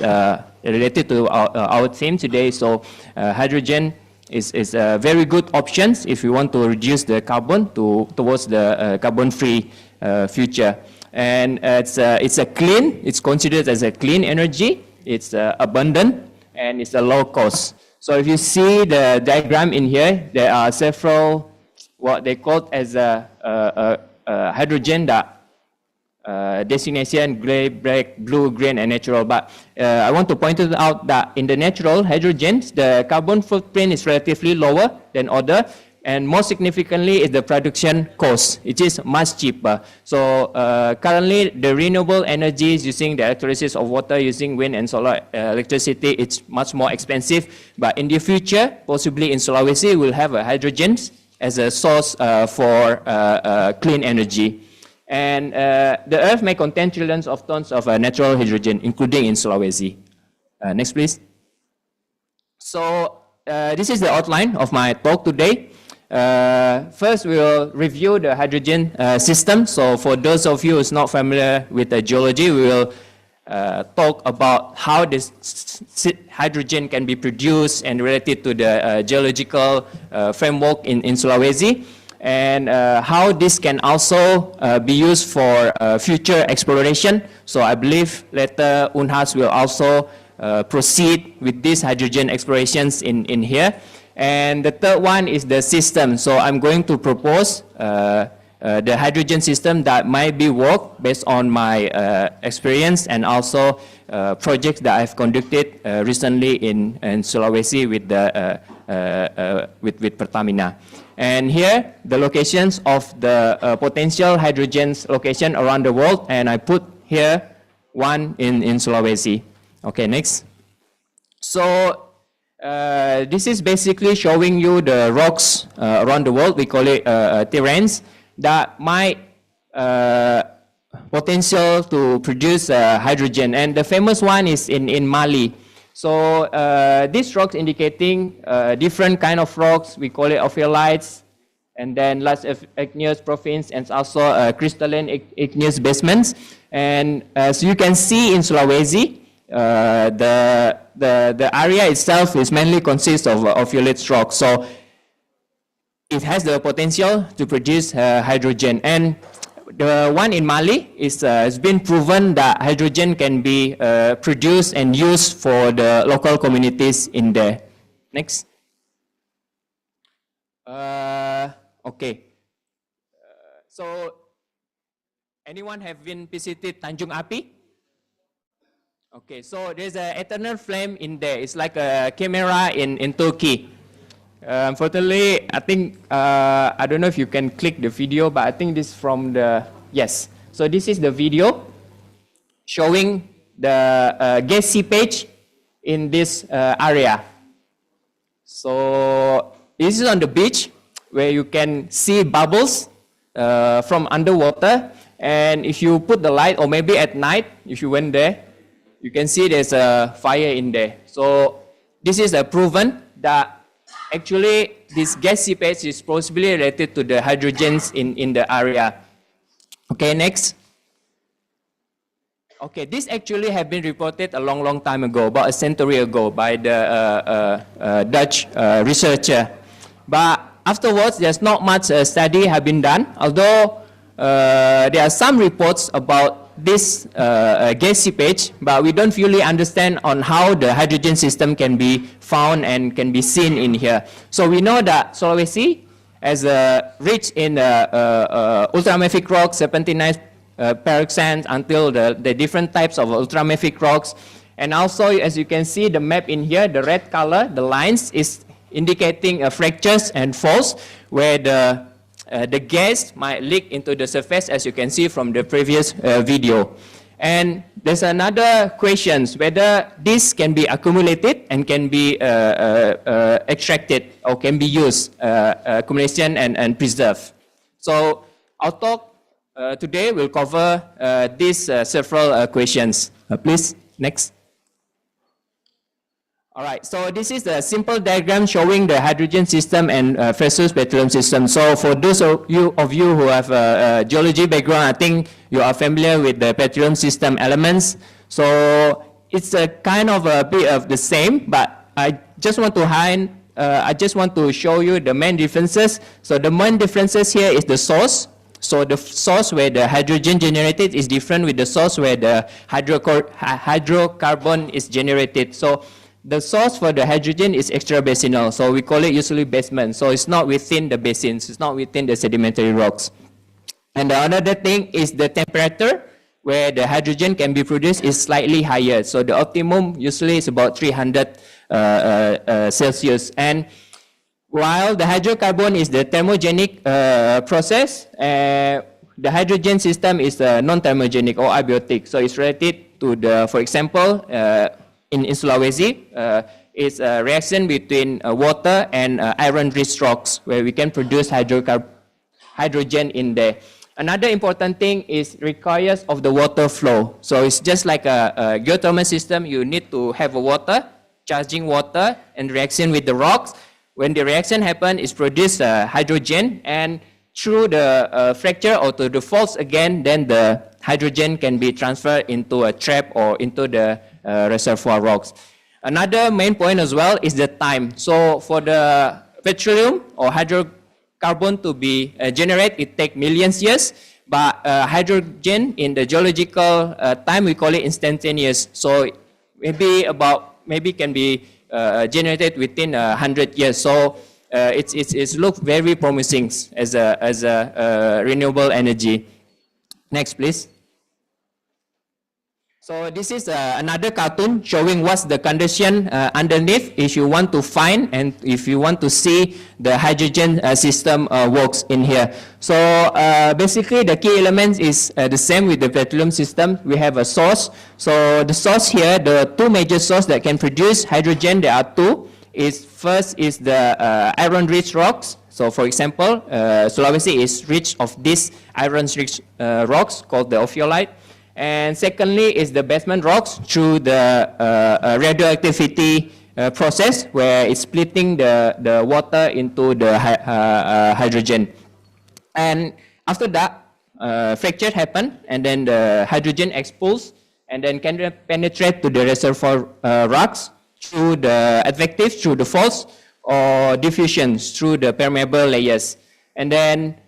related to our theme today. So hydrogen is a very good option if you want to reduce the carbon towards the carbon-free future. And it's considered as a clean energy, it's abundant, and it's a low cost. So if you see the diagram in here, there are several, what they call as a hydrogen that designation gray, black, blue, green, and natural. But I want to point out that in the natural hydrogens, the carbon footprint is relatively lower than other, and more significantly is the production cost. It is much cheaper. So currently, the renewable energies using the electrolysis of water using wind and solar electricity, it's much more expensive. But in the future, possibly in Sulawesi, we'll have a hydrogen as a source for clean energy. And the Earth may contain trillions of tons of natural hydrogen, including in Sulawesi. Next, please. So this is the outline of my talk today. First, we will review the hydrogen system. So for those of you who's not familiar with the geology, we will talk about how this hydrogen can be produced and related to the geological framework in Sulawesi, and how this can also be used for future exploration. So I believe later Unhas will also proceed with these hydrogen explorations in here. And the third one is the system. So I'm going to propose the hydrogen system that might be worked based on my experience and also projects that I've conducted recently in Sulawesi with the with Pertamina. And here the locations of the potential hydrogen's location around the world, and I put here one in Sulawesi. Okay, next. So this is basically showing you the rocks around the world. We call it terrains that might potential to produce hydrogen. And the famous one is in Mali. So these rocks indicating different kind of rocks. We call it ophiolites, and then large igneous province, and also crystalline igneous basements. And as you can see in Sulawesi, the area itself is mainly consists of ophiolite rocks. So it has the potential to produce hydrogen. And the one in Mali is has been proven that hydrogen can be produced and used for the local communities in there. Next. Okay. So anyone have been visited Tanjung Api? Okay, so there's an eternal flame in there. It's like a camera in Turkey. Unfortunately, I think, I don't know if you can click the video, but I think this is from the, yes. So this is the video showing the gas seepage in this area. So this is on the beach where you can see bubbles from underwater. And if you put the light, or maybe at night, if you went there, you can see there's a fire in there. So this is a proven that actually this gas seepage is possibly related to the hydrogens in the area. Okay, next. Okay, this actually have been reported a long time ago, about a century ago, by the Dutch researcher. But afterwards, there's not much study have been done, although there are some reports about this gas seepage, but we don't fully understand on how the hydrogen system can be found and can be seen in here. So we know that Sulawesi is rich in ultramafic rocks, serpentinite, pyroxenes, until the different types of ultramafic rocks. And also, as you can see, the map in here, the red color, the lines is indicating fractures and faults where the gas might leak into the surface, as you can see from the previous video. And there's another question, whether this can be accumulated and can be extracted or can be used, accumulation and preserved. So our talk today will cover these several questions. Please, next. All right, so this is a simple diagram showing the hydrogen system and versus petroleum system. So for those of you who have a geology background, I think you are familiar with the petroleum system elements. So it's a kind of a bit of the same, but I just want to show you the main differences. So the main differences here is the source. So the source where the hydrogen generated is different with the source where the hydrocarbon is generated. So the source for the hydrogen is extrabasinal, so we call it usually basement. So it's not within the basins, it's not within the sedimentary rocks. And the another thing is the temperature where the hydrogen can be produced is slightly higher. So the optimum usually is about 300 Celsius. And while the hydrocarbon is the thermogenic process, the hydrogen system is non-thermogenic or abiotic. So it's related to the, for example, in Sulawesi, it's a reaction between water and iron-rich rocks where we can produce hydrogen in there. Another important thing is requires of the water flow. So it's just like a geothermal system. You need to have a water charging water and reaction with the rocks. When the reaction happens, it produces hydrogen, and through the fracture or to the faults again, then the hydrogen can be transferred into a trap or into the reservoir rocks. Another main point as well is the time. So for the petroleum or hydrocarbon to be generated, it takes millions years, but hydrogen in the geological time, we call it instantaneous. So maybe can be generated within 100 years. So it's look very promising as a renewable energy. Next, please. So this is another cartoon showing what's the condition underneath if you want to find and if you want to see the hydrogen system works in here. So basically the key elements is the same with the petroleum system. We have a source. So the source here, the two major sources that can produce hydrogen, there are two. First is the iron-rich rocks. So for example, Sulawesi is rich of these iron-rich rocks called the ophiolite. And secondly is the basement rocks through the radioactivity process where it's splitting the water into the hydrogen. And after that, fracture happen and then the hydrogen expels and then can penetrate to the reservoir rocks through the advective, through the faults, or diffusions through the permeable layers. And then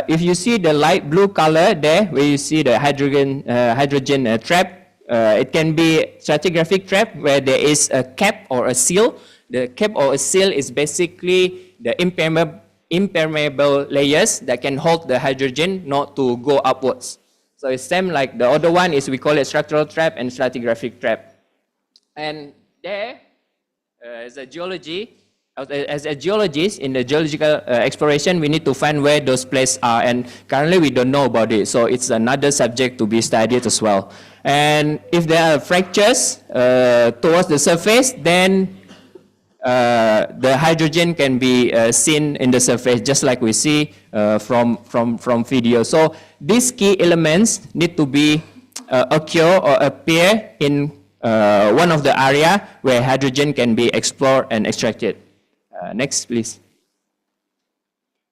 if you see the light blue color there, where you see the hydrogen trap, it can be stratigraphic trap where there is a cap or a seal. The cap or a seal is basically the impermeable layers that can hold the hydrogen not to go upwards. So it's same like the other one is we call it structural trap and stratigraphic trap. And there, as a geologist in the geological exploration, we need to find where those places are, and currently we don't know about it. So it's another subject to be studied as well. And if there are fractures towards the surface, then the hydrogen can be seen in the surface, just like we see from video. So these key elements need to be occur or appear in one of the area where hydrogen can be explored and extracted. Next, please.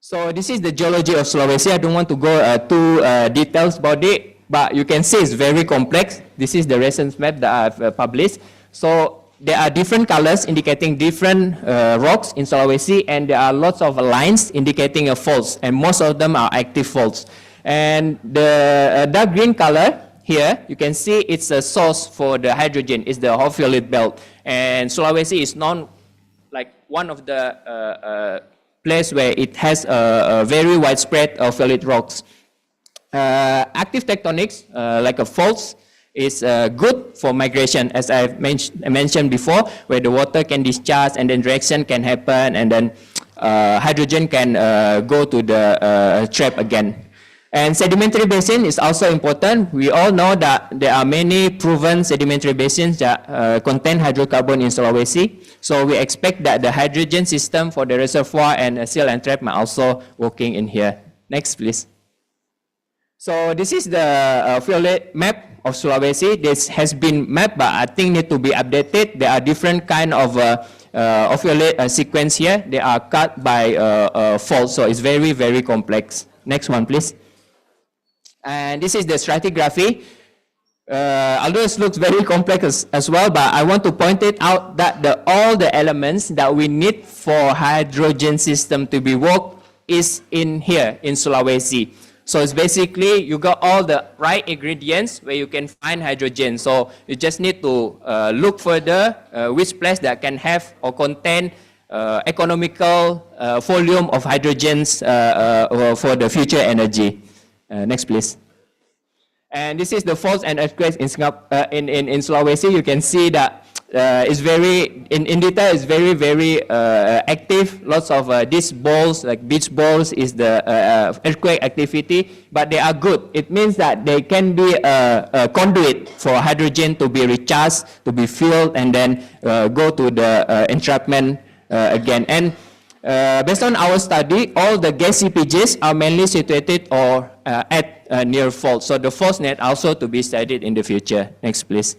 So this is the geology of Sulawesi. I don't want to go too details about it, but you can see it's very complex. This is the recent map that I've published. So there are different colors indicating different rocks in Sulawesi, and there are lots of lines indicating a faults, and most of them are active faults. And the dark green color here, you can see it's a source for the hydrogen, it's the ophiolite belt. And Sulawesi is known like one of the place where it has a very widespread ophiolite rocks. Active tectonics, like a faults, is good for migration, as I've mentioned before, where the water can discharge and then reaction can happen, and then hydrogen can go to the trap again. And sedimentary basin is also important. We all know that there are many proven sedimentary basins that contain hydrocarbon in Sulawesi. So we expect that the hydrogen system for the reservoir and seal and trap are also working in here. Next, please. So this is the ophiolite map of Sulawesi. This has been mapped, but I think need to be updated. There are different kind of ophiolite sequence here. They are cut by fault, so it's very, very complex. Next one, please. And this is the stratigraphy. Although it looks very complex as well, but I want to point it out that all the elements that we need for hydrogen system to be worked is in here in Sulawesi. So it's basically you got all the right ingredients where you can find hydrogen. So you just need to look further which place that can have or contain economical volume of hydrogens for the future energy. Next, please. And this is the faults and earthquakes in Sulawesi. You can see that it's very, in detail, it's very, very active. Lots of these balls, like beach balls, is the earthquake activity, but they are good. It means that they can be a conduit for hydrogen to be recharged, to be fueled, and then go to the entrapment again. And based on our study, all the gas CPGs are mainly situated or at near fault. So the fault net also to be studied in the future. Next, please.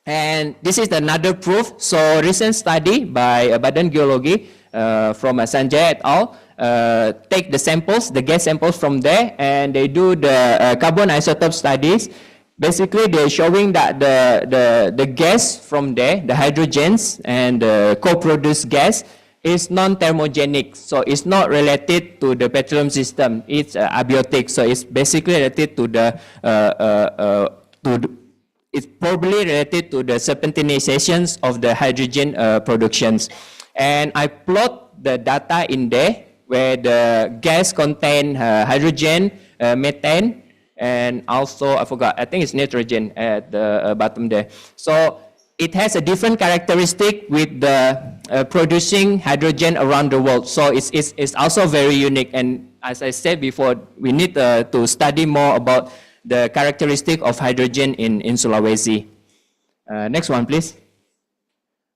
And this is another proof. So recent study by Badan Geologi from Sanjay et al. Take the samples, the gas samples from there, and they do the carbon isotope studies. Basically, they're showing that the gas from there, the hydrogens and the co-produced gas, is non-thermogenic. So it's not related to the petroleum system. It's abiotic. So it's basically related to it's probably related to the serpentinizations of the hydrogen productions. And I plot the data in there where the gas contain hydrogen, methane, and also, I forgot, I think it's nitrogen at the bottom there. So it has a different characteristic with the producing hydrogen around the world. So it's also very unique. And as I said before, we need to study more about the characteristic of hydrogen in Sulawesi. Next one, please.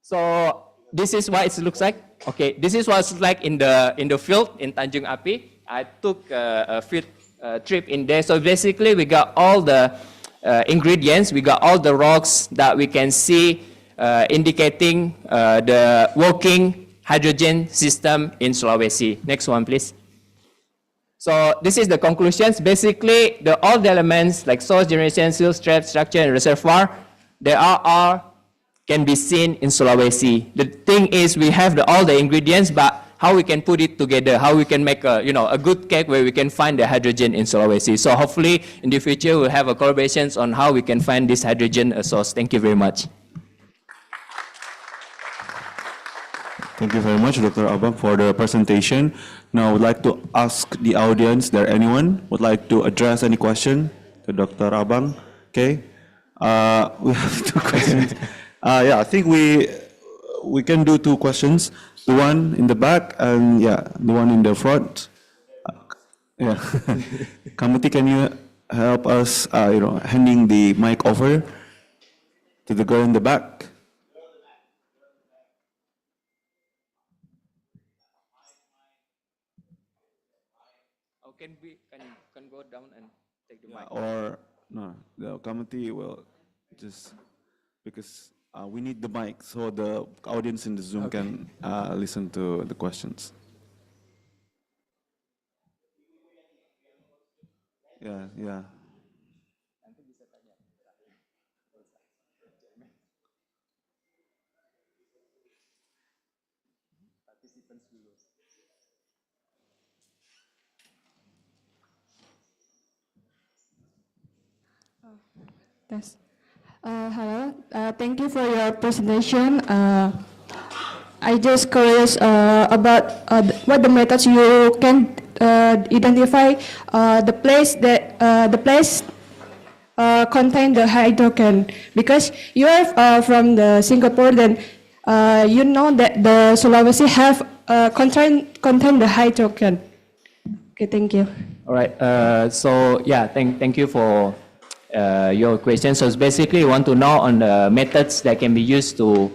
So this is what it looks like. Okay, this is what it's like in the field in Tanjung Api. I took a field trip in there. So basically, we got all the ingredients. We got all the rocks that we can see indicating the working hydrogen system in Sulawesi. Next one, please. So this is the conclusions. Basically, all the elements like source, generation, seal, trap, structure, and reservoir, they can be seen in Sulawesi. The thing is, we have all the ingredients, but how we can put it together, how we can make a good cake where we can find the hydrogen in Sulawesi. So hopefully, in the future, we'll have collaborations on how we can find this hydrogen source. Thank you very much. Thank you very much, Dr. Abang, for the presentation. Now, I would like to ask the audience, there anyone would like to address any question to Dr. Abang? Okay. We have two questions. Yeah, I think we can do two questions. The one in the back and the one in the front. Yeah. Kamuti, can you help us, handing the mic over to the girl in the back? Can go down and take the mic. Or no, the committee will just, because we need the mic so the audience in the Zoom can listen to the questions. Yeah. Yes. Hello. Thank you for your presentation. I just curious about what the methods you can identify the place that contain the hydrogen, because you are from the Singapore. Then you know that the Sulawesi have contain the hydrogen. Okay. Thank you. All right. So yeah, thank you for your question. So it's basically you want to know on the methods that can be used for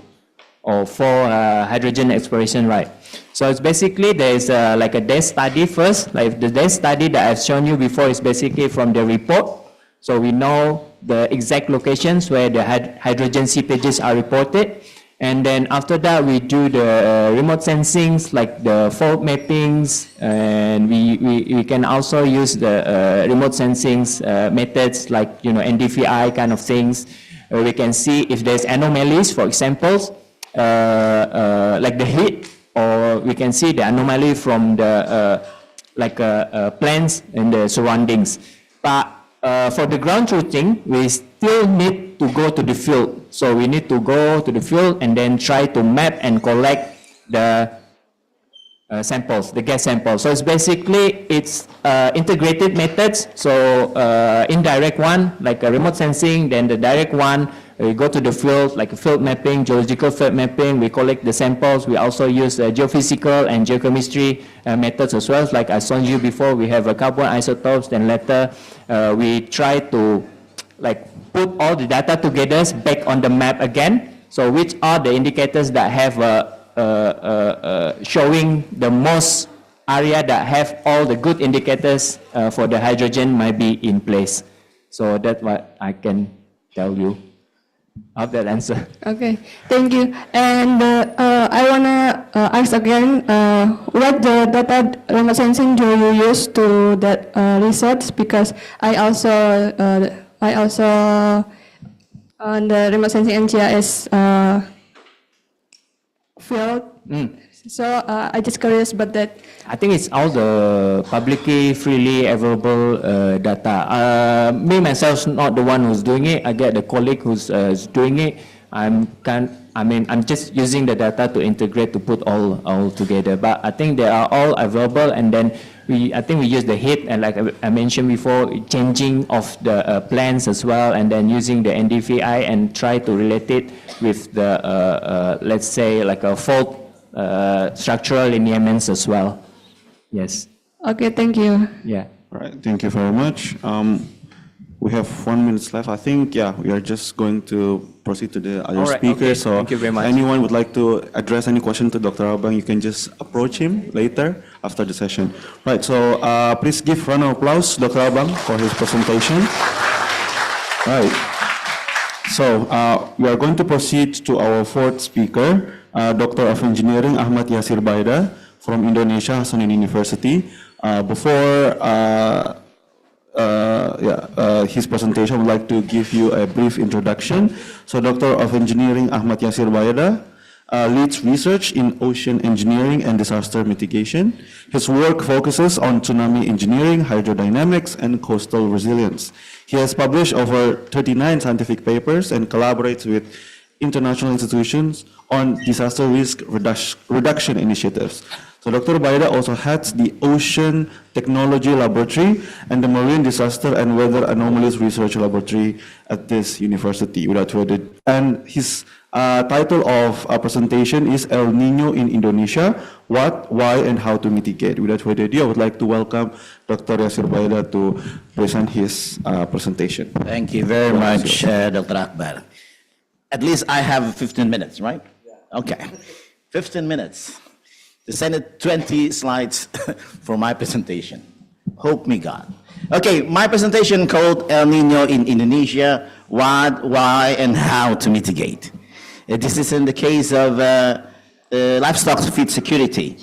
hydrogen exploration, right? So it's basically there's like a desk study first. Like the desk study that I've shown you before is basically from the report. So we know the exact locations where the hydrogen seepages are reported. And then after that, we do the remote sensings like the fault mappings, and we can also use the remote sensings methods like NDVI kind of things. We can see if there's anomalies, for example, like the heat, or we can see the anomaly from the plants in the surroundings. But for the ground truthing, we still need to go to the field. So we need to go to the field and then try to map and collect the samples, the gas samples. So it's basically, integrated methods. So indirect one, like a remote sensing, then the direct one, we go to the field, like a field mapping, geological field mapping, we collect the samples. We also use geophysical and geochemistry methods as well. Like I showed you before, we have carbon isotopes, then later we try to put all the data together back on the map again. So which are the indicators that have showing the most area that have all the good indicators for the hydrogen might be in place. So that's what I can tell you. I hope that answer. Okay, thank you. And I wanna ask again, what the data remote sensing do you use to that research? Because I also on the remote sensing and GIS field. So I just curious about that. I think it's all the publicly, freely available data. Me myself, not the one who's doing it. I get the colleague who's doing it. I'm just using the data to integrate, to put all together. But I think they are all available, and then I think we use the HIT, and like I mentioned before, changing of the plans as well, and then using the NDVI and try to relate it with the, let's say, like a fault structural lineaments as well. Yes. Okay, thank you. Yeah. All right, thank you very much. We have 1 minute left. I think, yeah, we are just going to proceed to the other All right, speakers. okay. Thank you very much. Anyone would like to address any question to Dr. Abang, you can just approach him later after the session. Right, so please give round of applause to Dr. Abang for his presentation. Right. So we are going to proceed to our fourth speaker, Doctor of Engineering Ahmad Yasir Baida from Indonesia Hasanuddin University. Before his presentation, I would like to give you a brief introduction. So Doctor of Engineering Ahmad Yasir Baida leads research in ocean engineering and disaster mitigation. His work focuses on tsunami engineering, hydrodynamics, and coastal resilience. He has published over 39 scientific papers and collaborates with international institutions on disaster risk reduction initiatives. So Dr. Baida also heads the Ocean Technology Laboratory and the Marine Disaster and Weather Anomalies Research Laboratory at this university. And his title of presentation is El Nino in Indonesia, What, Why, and How to Mitigate. Without further ado, I would like to welcome Dr. Yasir Baida to present his presentation. Thank you very much, Dr. Akbar. At least I have 15 minutes, right? Okay, 15 minutes. To send it 20 slides for my presentation. Hope me God. Okay, my presentation called El Nino in Indonesia, What, Why, and How to Mitigate. This is in the case of livestock feed security.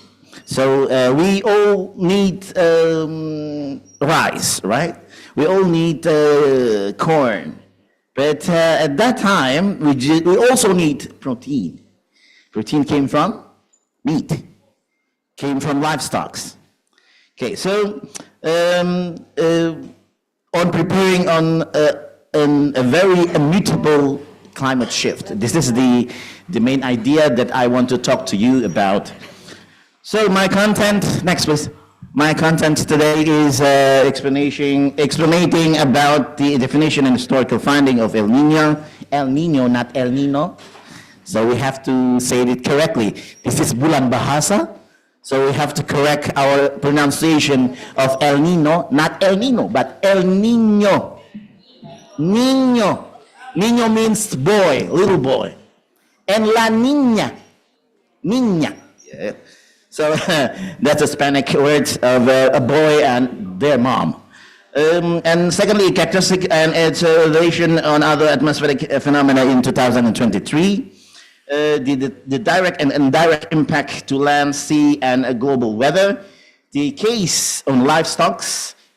So we all need rice, right? We all need corn. But at that time, we also need protein. Protein came from meat, came from livestock. Okay, so on preparing on a very immutable climate shift. This is the main idea that I want to talk to you about. So my content, next please. My content today is explaining about the definition and historical finding of El Nino. El Nino, not El Nino. So we have to say it correctly. This is Bulan Bahasa. So we have to correct our pronunciation of El Nino, not El Nino, but El Nino. Niño. Niño means boy, little boy. And La Niña. Niña. Yeah. So that's a Hispanic word of a boy and their mom. And secondly, characteristic and its relation on other atmospheric phenomena in 2023. The direct and indirect impact to land, sea, and global weather. The case on livestock,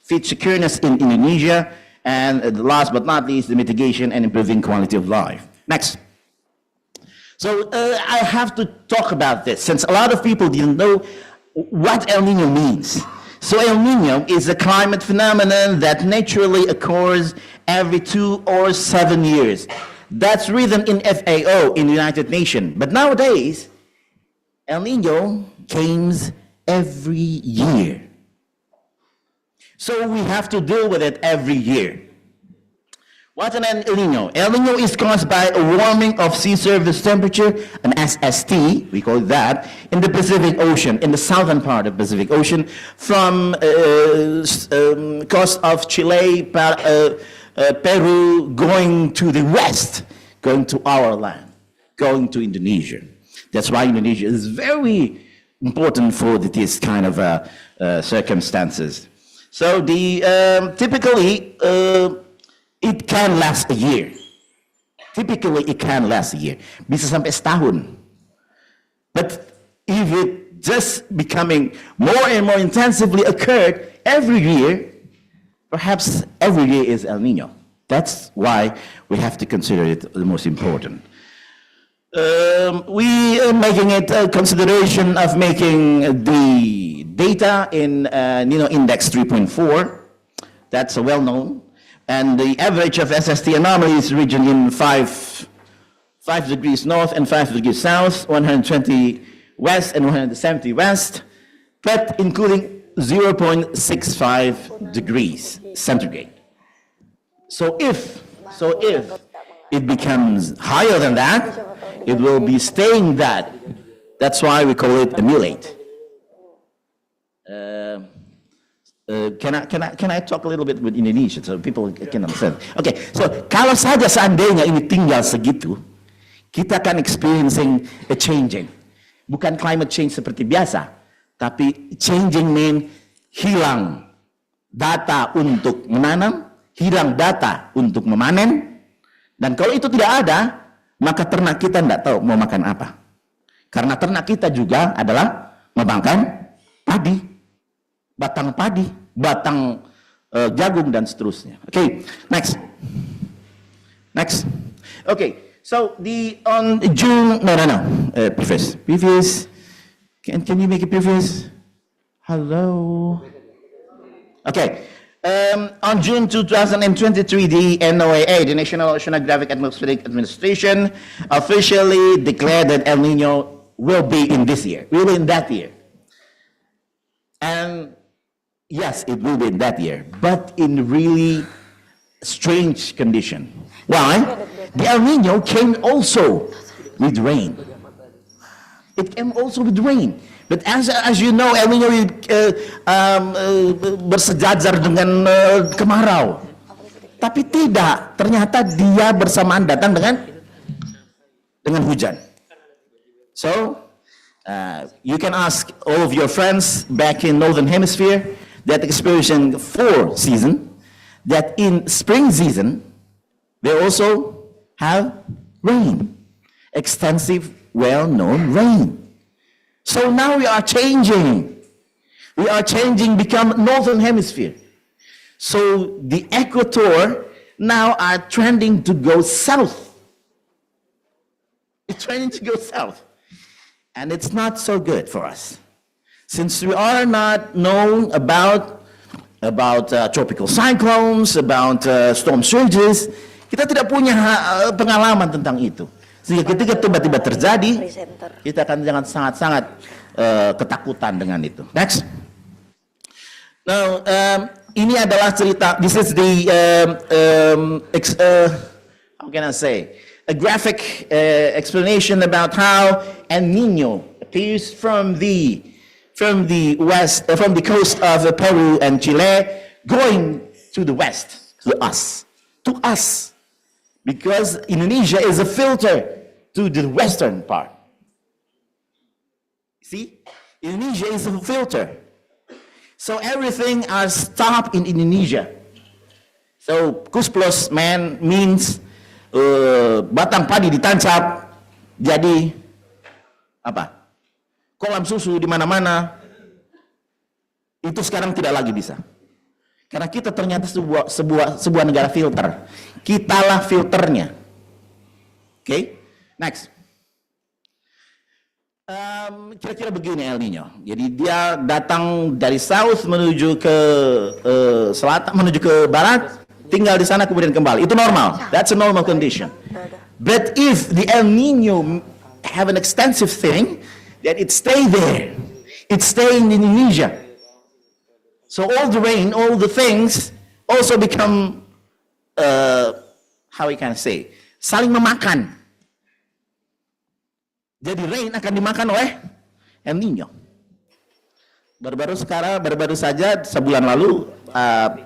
feed secureness in Indonesia. And last but not least, the mitigation and improving quality of life. Next. So I have to talk about this since a lot of people didn't know what El Nino means. So El Nino is a climate phenomenon that naturally occurs every 2 or 7 years. That's written in FAO in the United Nations. But nowadays, El Nino comes every year. So we have to deal with it every year. What's an El Nino? El Nino is caused by a warming of sea surface temperature, an SST, we call it that, in the Pacific Ocean, in the southern part of the Pacific Ocean, from coast of Chile, Peru, going to the west, going to our land, going to Indonesia. That's why Indonesia is very important for this kind of circumstances. So typically, it can last a year. Typically, it can last a year. Bisa sampai setahun. But if it just becoming more and more intensively occurred every year, perhaps every year is El Nino. That's why we have to consider it the most important. We are making it a consideration of making the data in Nino Index 3.4. That's well known. And the average of SST anomaly is region in 5 degrees north and 5 degrees south, 120 west and 170 west, but including 0.65 degrees centigrade. So if it becomes higher than that, it will be staying that. That's why we call it emulate. Can I talk a little bit with Indonesia so people can understand? Okay, so kalau saja seandainya ini tinggal segitu, kita akan experiencing a changing. Bukan climate change seperti biasa, tapi changing mean hilang data untuk menanam, hilang data untuk memanen, dan kalau itu tidak ada, maka ternak kita tidak tahu mau makan apa. Karena ternak kita juga adalah memakan padi, batang padi, batang jagung dan seterusnya. Okay, next. Okay, so on June, previous. Can you make it previous? Hello. Okay. On June 2023, the NOAA, the National Oceanographic Atmospheric Administration, officially declared that El Nino will be in this year, will be in that year. And yes, it will be in that year, but in really strange condition. Why? The El Nino came also with rain. It came also with rain. But as you know, El Nino bersejajar dengan kemarau. Tapi tidak, ternyata dia bersamaan datang dengan hujan. So, you can ask all of your friends back in Northern Hemisphere that experiencing 4 seasons, that in spring season, they also have rain. Extensive, well-known rain. So now we are changing. We are changing, become Northern Hemisphere. So the equator now are trending to go south. It's trending to go south. And it's not so good for us. Since we are not known about tropical cyclones, about storm surges, kita tidak punya pengalaman tentang itu. Sehingga ketika tiba-tiba terjadi, kita akan sangat-sangat ketakutan dengan itu. Next. Now, ini adalah cerita. This is the how can I say? A graphic explanation about how El Nino appears from the west, from the coast of Peru and Chile, going to the west, to us. Because Indonesia is a filter to the western part. See? Indonesia is a filter. So everything are stopped in Indonesia. So Kusplos man means batang padi ditancap jadi apa? Kolam susu di mana-mana. Itu sekarang tidak lagi bisa. Karena kita ternyata sebuah negara filter. Kitalah filternya. Okay? Next. Kira-kira begini El Nino. Jadi dia datang dari south menuju ke selatan, menuju ke barat, tinggal di sana kemudian kembali. Itu normal. That's a normal condition. But if the El Nino have an extensive thing, that it stay there. It stay in Indonesia. So all the rain, all the things also become, how we can say, saling memakan. Jadi rain akan dimakan oleh El Nino. Baru-baru saja sebulan lalu,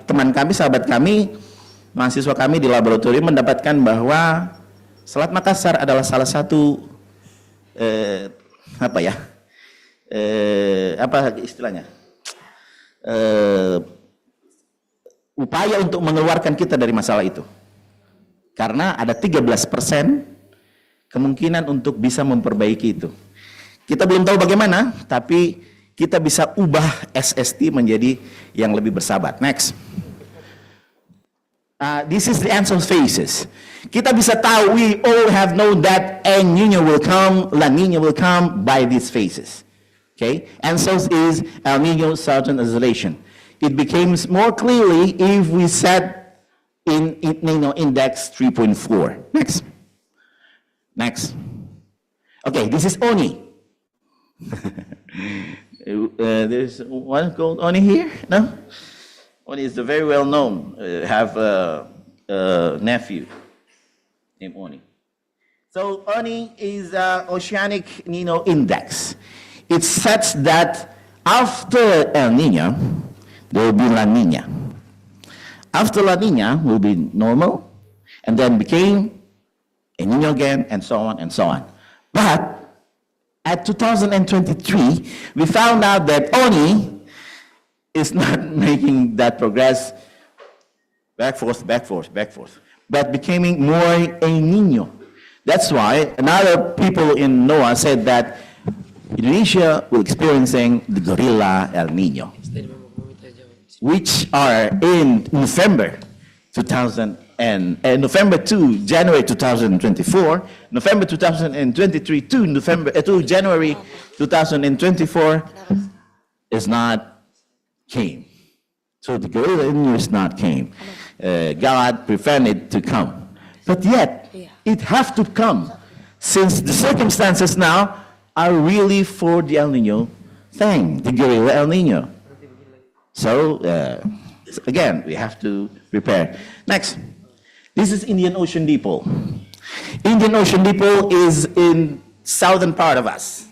teman kami, sahabat kami, mahasiswa kami di laboratorium mendapatkan bahwa Selat Makassar adalah salah satu, apa istilahnya? Upaya untuk mengeluarkan kita dari masalah itu. Karena ada 13% kemungkinan untuk bisa memperbaiki itu. Kita belum tahu bagaimana, tapi kita bisa ubah SST menjadi yang lebih bersahabat. Next. This is the answer phases. Kita bisa tahu, we all have known that El Nino will come, La Nina will come by these phases. Okay? Answers is El Nino Southern Oscillation. It becomes more clearly if we set in Nino index 3.4. Next. Next. Okay, this is Oni. There's one called Oni here? No? Oni is the very well known, have a nephew named Oni. So Oni is Oceanic Nino Index. It sets that after El Nino, there will be La Nina. After La Nina will be normal, and then became El Nino again, and so on and so on. But at 2023, we found out that Oni is not making that progress back, forth, but becoming more El Nino. That's why another people in NOAA said that Indonesia will experiencing the gorilla El Nino, which are in November 2, January 2024, November 2023 to January 2024 is not came. So the gorilla El Nino is not came. God prevented to come. But yet, it have to come, since the circumstances now are really for the El Nino thing, the gorilla El Nino. So, again, we have to prepare. Next. This is Indian Ocean Dipole. Indian Ocean Dipole is in southern part of us.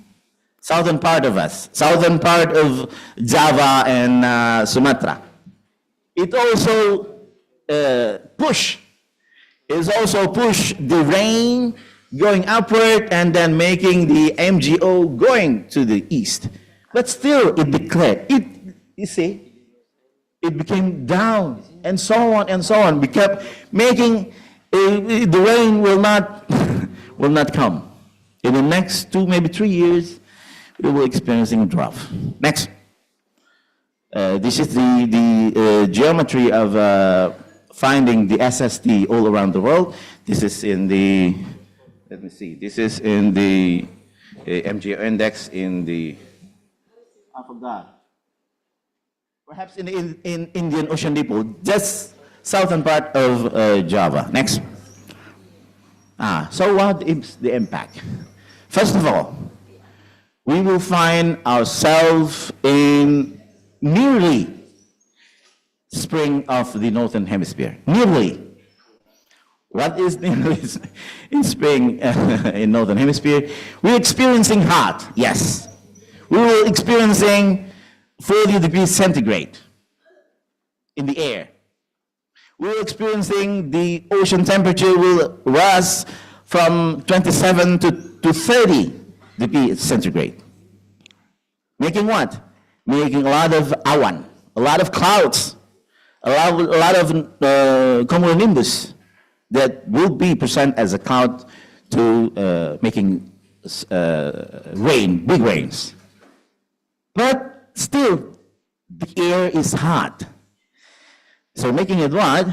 Southern part of Java and Sumatra. It also push the rain going upward and then making the MGO going to the east. But still, it declared, you see, it became down, and so on, became making the rain will not come. In the next 2, maybe 3 years, we will experiencing drought. Next. This is the geometry of finding the SST all around the world. This is in the, let me see, this is in the MGO index in the, I forgot. Perhaps in Indian Ocean Dipole, just southern part of Java. Next. So what is the impact? First of all, we will find ourselves in nearly spring of the Northern Hemisphere. Nearly. What is nearly in spring in Northern Hemisphere? We're experiencing hot, yes. We will experiencing 40 degrees centigrade in the air. We're experiencing the ocean temperature will rise from 27 to 30 degrees centigrade. Making what? Making a lot of awan, a lot of clouds, a lot of cumulonimbus that will be present as a cloud to making rain, big rains. But still, the air is hot. So making it what?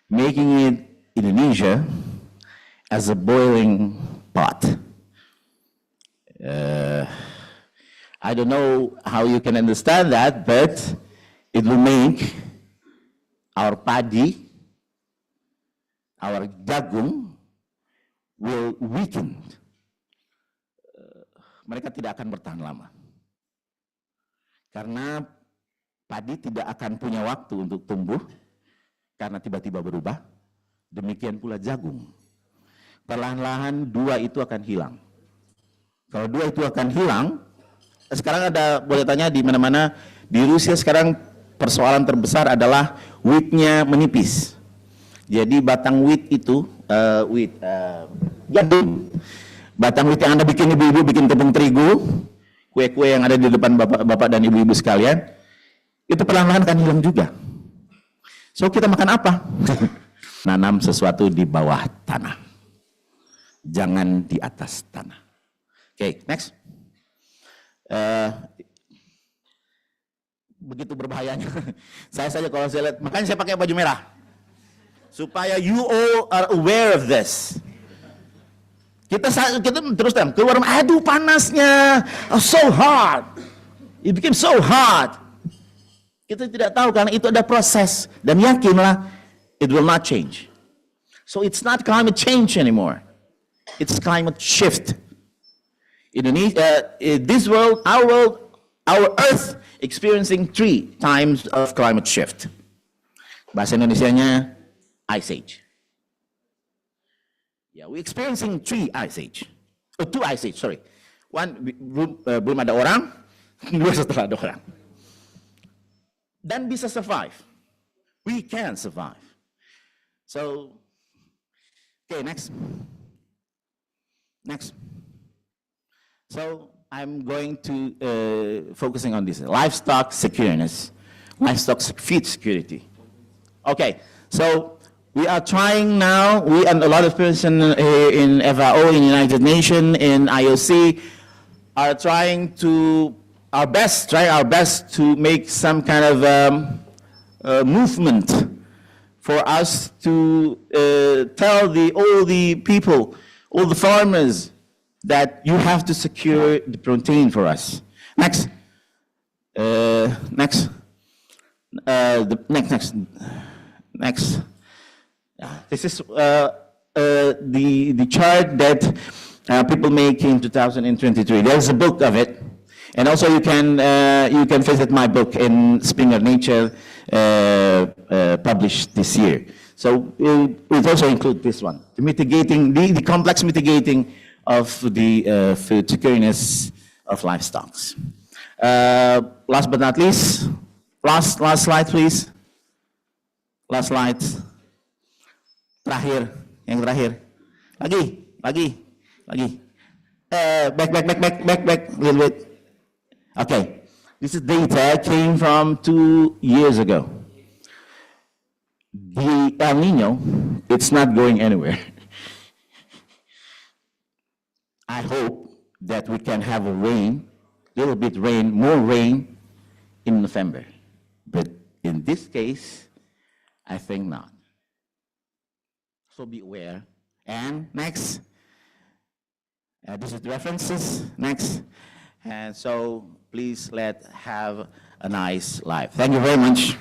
Making it Indonesia as a boiling pot. I don't know how you can understand that, but it will make our padi, our jagung, will weaken. Mereka tidak akan bertahan lama. Karena padi tidak akan punya waktu untuk tumbuh, karena tiba-tiba berubah. Demikian pula jagung. Perlahan-lahan dua itu akan hilang. Kalau dua itu akan hilang, sekarang ada, boleh tanya di mana-mana, di Rusia sekarang persoalan terbesar adalah wheat-nya menipis. Jadi batang wheat itu, jagung. Batang wheat yang Anda bikin, ibu-ibu bikin tepung terigu, kue-kue yang ada di depan bapak-bapak dan ibu-ibu sekalian, itu perlahan-lahan akan hilang juga. So kita makan apa? nanam sesuatu di bawah tanah. Jangan di atas tanah. Oke, next. Begitu berbahayanya. Saya saja kalau saya lihat, makanya saya pakai baju merah. Supaya you all are aware of this. Kita terus terang keluar, aduh panasnya, so hot. It became so hot. Kita tidak tahu karena itu ada proses dan yakinlah it will not change. So it's not climate change anymore. It's climate shift. Indonesia, this world, our Earth experiencing 3 times of climate shift. Bahasa Indonesianya ice age. Yeah, we're experiencing 3 ice age. 2 ice age, sorry. One belum ada orang, 2 setelah ada orang. Dan bisa survive. We can survive. So, okay, next. Next. So, I'm going to focusing on this livestock security, livestock feed security. Okay, so we are trying now. We and a lot of persons in FAO, in United Nations, in IOC, are trying to try our best to make some kind of movement for us to tell all the people, all the farmers, that you have to secure the protein for us. Next. Next. Next. This is the chart that people make in 2023. There's a book of it, and also you can visit my book in Springer Nature, published this year. So it also include this one, the complex mitigating of the food secureness of livestock. Last but not least, last slide please. Last slide. Terakhir, yang terakhir. Lagi. Back, little bit. Okay, this is data came from 2 years ago. The El Nino, it's not going anywhere. I hope that we can have a little bit rain, more rain in November. But in this case, I think not. So be aware. And next, this is the references. Next. And so please have a nice life. Thank you very much.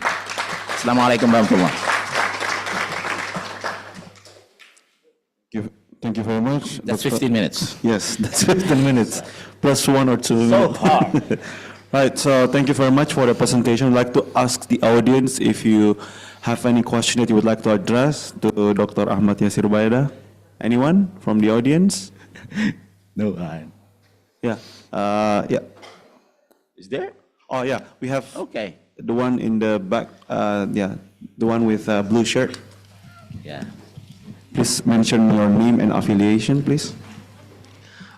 Assalamualaikum warahmatullahi wabarakatuh. Thank you very much. That's 15 minutes. Yes, that's 15 minutes, plus 1 or 2 So minutes. hard. Right, so thank you very much for the presentation. I'd like to ask the audience if you have any question that you would like to address to Dr. Ahmad Yasir Baida. Anyone from the audience? No, Yeah. Yeah. Is there? Oh, yeah. We have Okay. the one in the back. Yeah, the one with blue shirt. Yeah. Please mention your name and affiliation, please.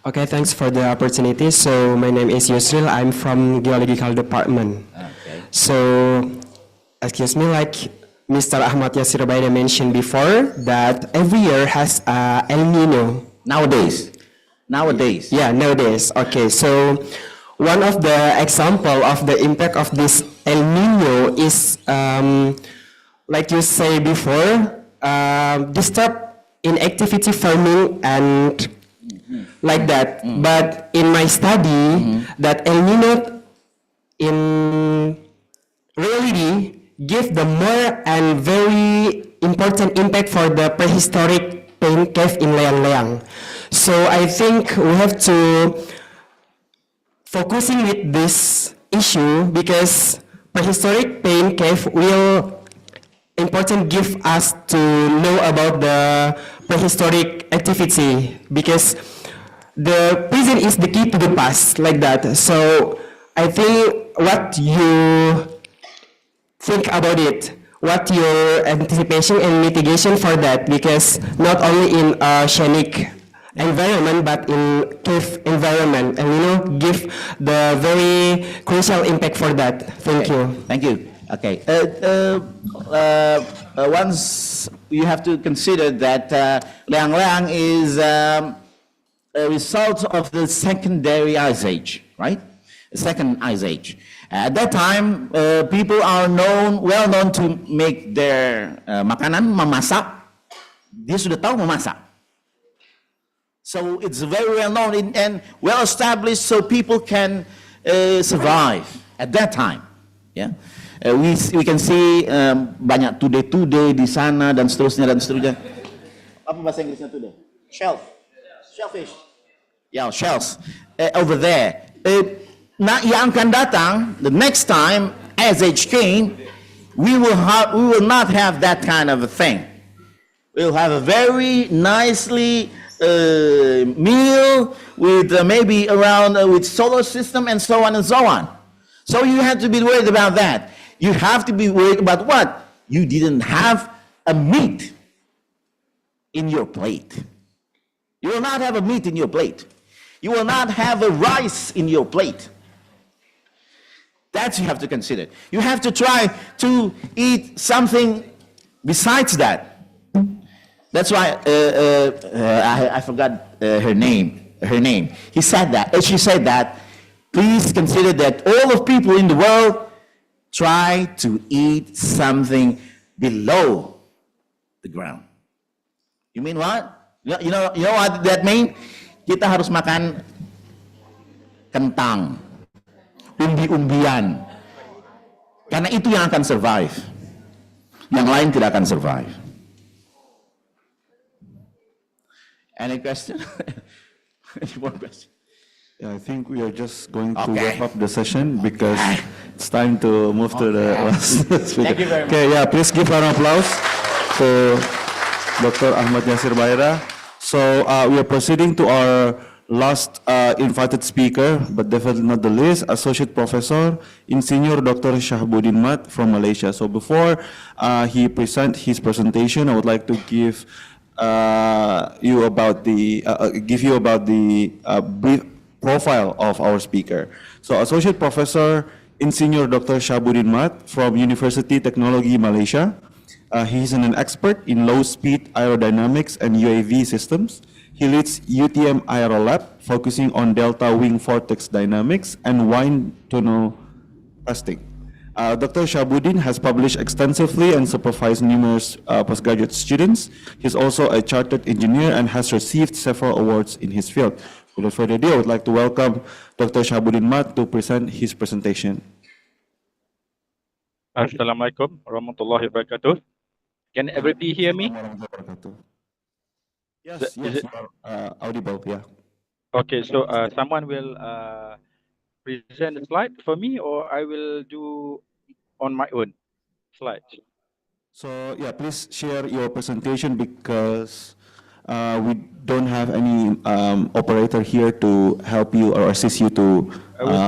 Okay, thanks for the opportunity. So my name is Yusril. I'm from Geological Department. Okay. So, excuse me, like Mr. Ahmad Yasir Baida mentioned before, that every year has El Nino. Nowadays. Yeah, nowadays. Okay, so one of the example of the impact of this El Nino is, like you say before, disturb in activity farming and like that. But in my study, that El Nino in reality give the more and very important impact for the prehistoric pain cave in Leang-Leang. So I think we have to focusing with this issue because prehistoric pain cave will important give us to know about the prehistoric activity because the prison is the key to the past, like that. So I think what you think about it, what your anticipation and mitigation for that, because not only in a scenic environment but in cave environment, and give the very crucial impact for that. Thank you. Thank you. Okay. One Because you have to consider that Liang Liang is a result of the secondary ice age, right? The second ice age. At that time, people are well known to make their makanan, memasak. Dia sudah tahu memasak. So it's very well known and well established, so people can survive at that time. Yeah, we can see banyak today di sana dan seterusnya. Apa bahasa Inggrisnya today? Shellfish. Yeah, shells over there. Yang akan datang, the next time as age came, we will not have that kind of a thing. We'll have a very nicely meal with maybe around with solar system and so on and so on. So you have to be worried about that. You have to be worried about what? You didn't have a meat in your plate. You will not have a meat in your plate. You will not have a rice in your plate. That you have to consider. You have to try to eat something besides that. That's why I forgot her name. She said that. Please consider that all of people in the world try to eat something below the ground. You mean what? You know what that means? Kita harus makan kentang, umbi-umbian. Karena itu yang akan survive. Yang lain tidak akan survive. Any question? Any more question? Yeah, I think we are just going to wrap up the session because it's time to move to the last speaker. Thank you very much. Okay, yeah, please give an applause to Dr. Ahmad Yasir Baira. So we are proceeding to our last invited speaker, but definitely not the least, Associate Professor Insinyur Dr. Shahabuddin Mat from Malaysia. So before he present his presentation, I would like to give you about the brief profile of our speaker. So Associate Professor Insinyur Dr. Shahabuddin Mat from University Teknologi Malaysia. He is an expert in low-speed aerodynamics and UAV systems. He leads UTM Aero Lab, focusing on delta wing vortex dynamics and wind tunnel testing. Dr. Shahabuddin has published extensively and supervised numerous postgraduate students. He's also a chartered engineer and has received several awards in his field. Without further ado, I would like to welcome Dr. Shahabuddin Mat to present his presentation. Assalamualaikum warahmatullahi wabarakatuh. Can everybody hear me? Yes, you are audible, yeah. Okay, so someone will present the slide for me, or I will do on my own slides. So yeah, please share your presentation because we don't have any operator here to help you or assist you to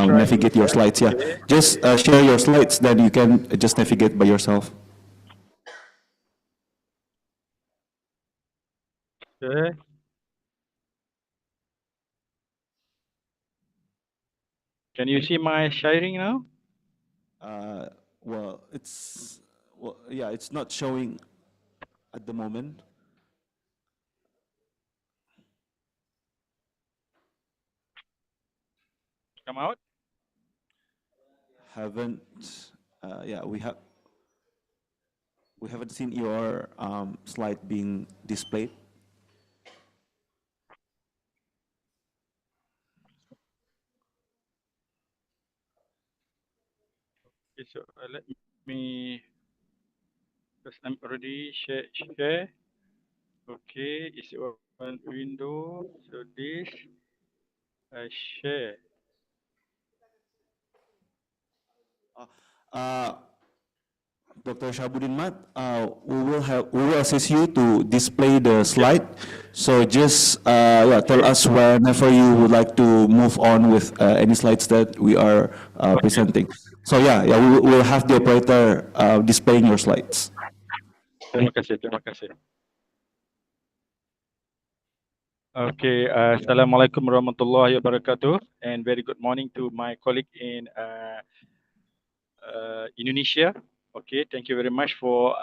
navigate your slides. Yeah, just share your slides, then you can just navigate by yourself. Okay. Can you see my sharing now? Yeah, it's not showing at the moment. Come out. Haven't. Yeah, we haven't seen your slide being displayed. Okay, so let me, because I'm already share. Okay, it's open window. So this I share. Dr. Shahabuddin Mat, we will assist you to display the slide. So just tell us whenever you would like to move on with any slides that we are presenting. So we will have the operator displaying your slides. Terima kasih. Okay, Assalamualaikum warahmatullahi wabarakatuh, and very good morning to my colleague in Indonesia. Okay, thank you very much for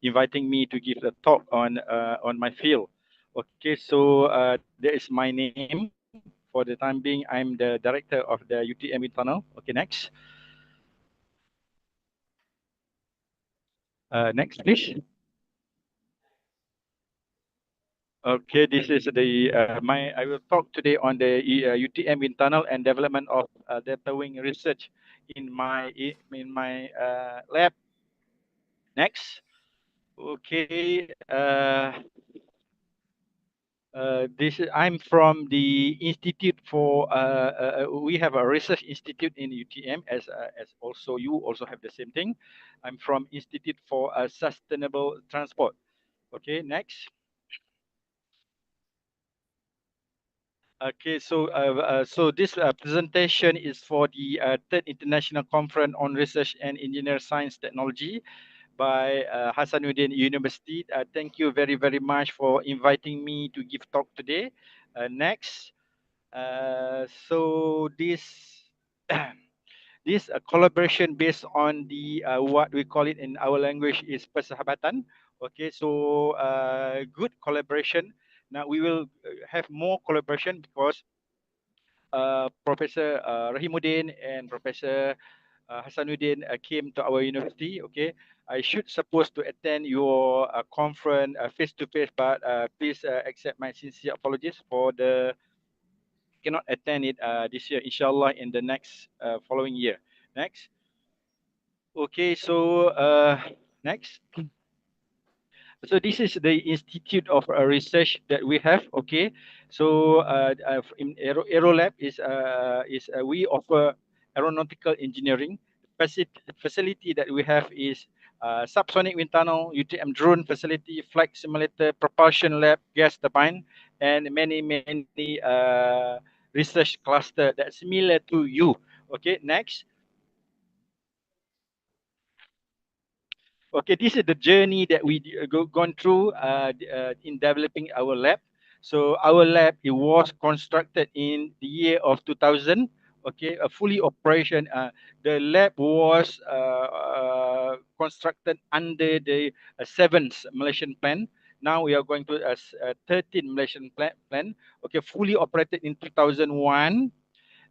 inviting me to give a talk on my field. Okay, so that is my name. For the time being, I'm the director of the UTM Wind Tunnel. Okay, next. Next, please. Okay, this is the I will talk today on the UTM Wind Tunnel and development of delta wing research in my lab. Next. Okay. I'm from the Institute for. We have a research institute in UTM, as also you also have the same thing. I'm from Institute for Sustainable Transport. Okay, next. Okay, so this presentation is for the third international conference on research and engineer science technology by Hasanuddin University. Thank you very much for inviting me to give talk today. Next. So this this collaboration based on the what we call it in our language is persahabatan. Okay, so good collaboration. Now we will have more collaboration because Professor Rahimuddin and Professor Hasanuddin came to our university. Okay, I should supposed to attend your conference face to face, but please accept my sincere apologies for the cannot attend it this year. Inshallah, in the next following year. Next. Okay, so next. So this is the Institute of Research that we have. Okay, so in Aerolab is we offer aeronautical engineering. Facility that we have is subsonic wind tunnel, UTM drone facility, flight simulator, propulsion lab, gas turbine, and many research cluster that's similar to you. Okay, next. Okay, this is the journey that we gone through in developing our lab. So our lab, it was constructed in the year of 2000. Okay, a fully operation. The lab was constructed under the 7th Malaysian plan. Now we are going to a 13th Malaysian plan. Okay, fully operated in 2001.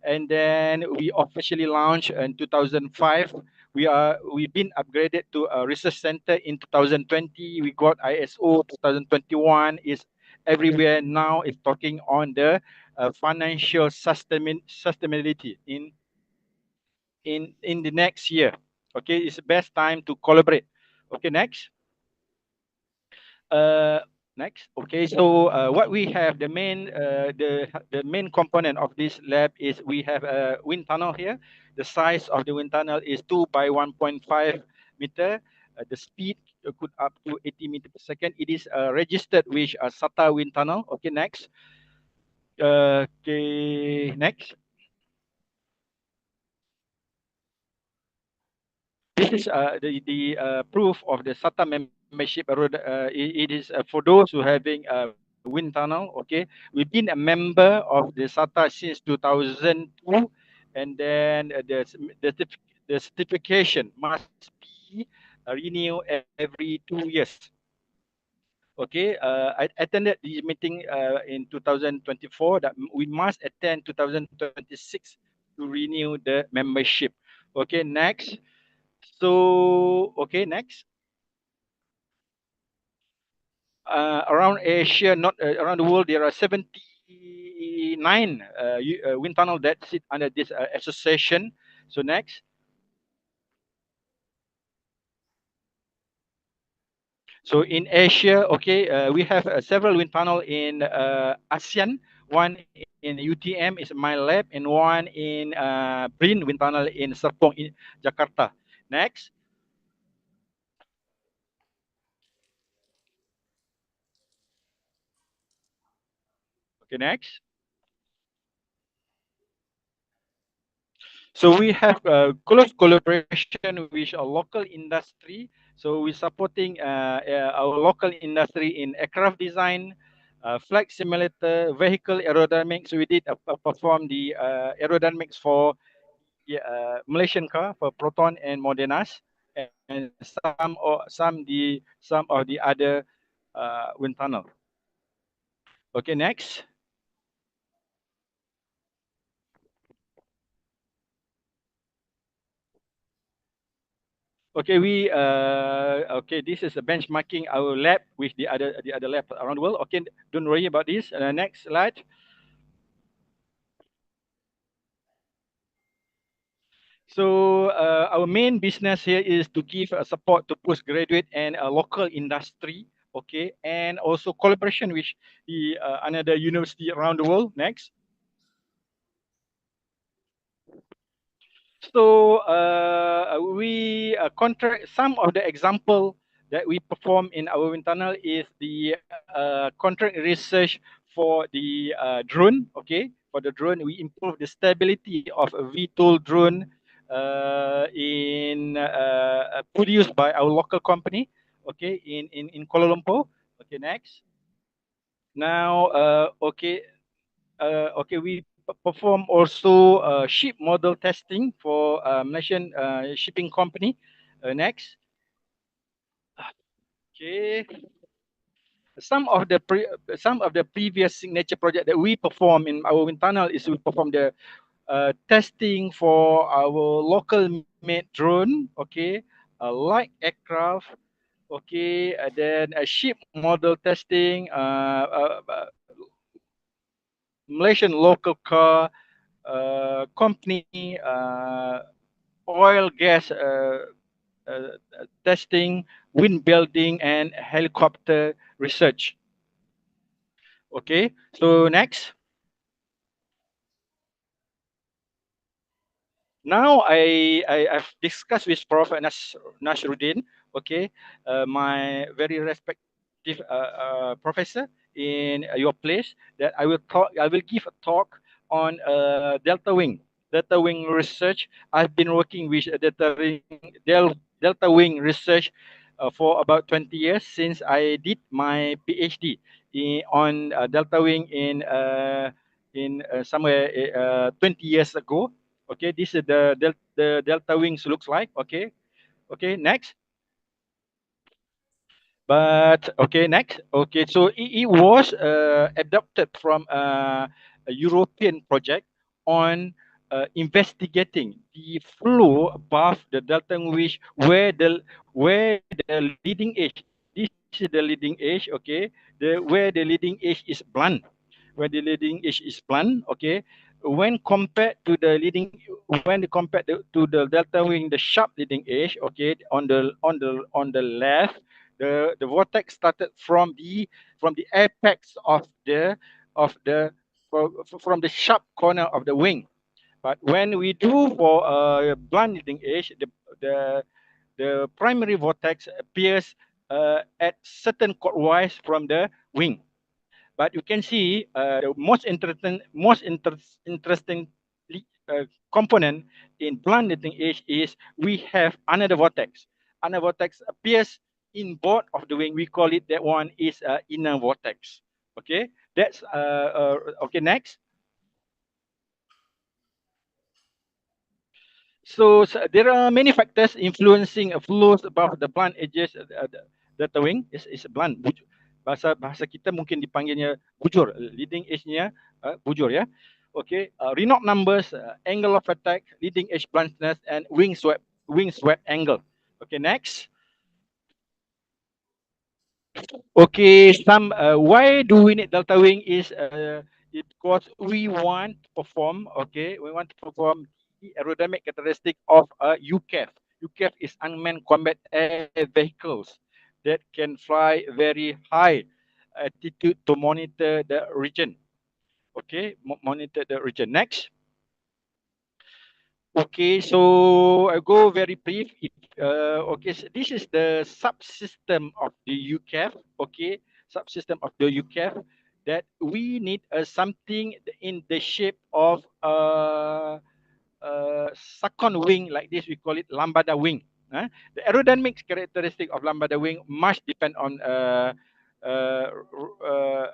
And then we officially launched in 2005. We've been upgraded to a research center in 2020. We got ISO 2021 is everywhere now. It's talking on the financial sustainability in the next year. Okay, it's the best time to collaborate. Okay, next. Next. Okay, so what we have, the main component of this lab is we have a wind tunnel here. The size of the wind tunnel is 2 by 1.5 meter. The speed could up to 80 meters per second. It is registered with a SATA wind tunnel. Okay, next. Okay, next. This is the proof of the SATA membership. It is for those who having a wind tunnel. Okay, we've been a member of the SATA since 2002, and then the certification must be renewed every 2 years. Okay, I attended the meeting in 2024 that we must attend 2026 to renew the membership. Okay, next. So, okay, next. Around Asia, not around the world, there are 79 wind tunnel that sit under this association. So next. So in Asia, okay, we have several wind tunnel in ASEAN. One in UTM is my lab, and one in BRIN wind tunnel in Serpong, in Jakarta. Next. Okay, next. So we have close collaboration with a local industry. So we're supporting our local industry in aircraft design, flight simulator, vehicle aerodynamics. We did perform the aerodynamics for Malaysian car for Proton and Modenas. and some of the other wind tunnel. Okay, next. Okay, this is a benchmarking our lab with the other lab around the world. Okay, don't worry about this. Next slide. So our main business here is to give support to postgraduate and local industry, okay, and also collaboration with the another university around the world. Next. So we contract some of the example that we perform in our wind tunnel is the contract research for the drone. Okay, for the drone, we improve the stability of a VTOL drone produced by our local company. Okay, in Kuala Lumpur. Okay, next. Now, we perform also ship model testing for Malaysian shipping company. Next. Okay. Some of the previous signature project that we perform in our wind tunnel is we perform the testing for our local made drone, okay, a light aircraft, okay, and then a ship model testing, Malaysian local car company, oil gas testing, wind building, and helicopter research. Okay, so next. Now I've discussed with Prof. Nasruddin, okay, my very respected professor in your place, that I will give a talk on delta wing research. I've been working with delta wing research for about 20 years since I did my PhD on delta wing in somewhere 20 years ago. Okay, this is the delta wings looks like. Okay, next. But okay, next. Okay, so it was adopted from a European project on investigating the flow above the delta wing, where the leading edge. This is the leading edge. Okay, where the leading edge is blunt. Where the leading edge is blunt. Okay, when compared to the delta wing, the sharp leading edge. Okay, on the left, the vortex started from the apex of the from the sharp corner of the wing. But when we do for blunt leading edge, the primary vortex appears at certain clockwise from the wing. But you can see the most interesting component in blunt leading edge is we have another vortex. Another vortex appears in board of the wing. We call it, that one is inner vortex. Okay, that's okay. Next. So there are many factors influencing flows above the blunt edges. The wing is blunt. Bahasa kita mungkin dipanggilnya bujur. Leading edge-nya bujur, ya. Okay, Reynolds numbers, angle of attack, leading edge bluntness, and wing swept angle. Okay, next. Okay, why do we need delta wing is because we want to perform. Okay, we want to perform the aerodynamic characteristic of a UCAV. UCAV is unmanned combat air vehicles that can fly very high altitude to monitor the region. Okay, monitor the region. Next. Okay, so I go very brief. Okay, so this is the subsystem of the UCAV. Okay, subsystem of the UCAV that we need something in the shape of Sakon wing like this. We call it lambada wing. The aerodynamic characteristic of lambada wing must depend on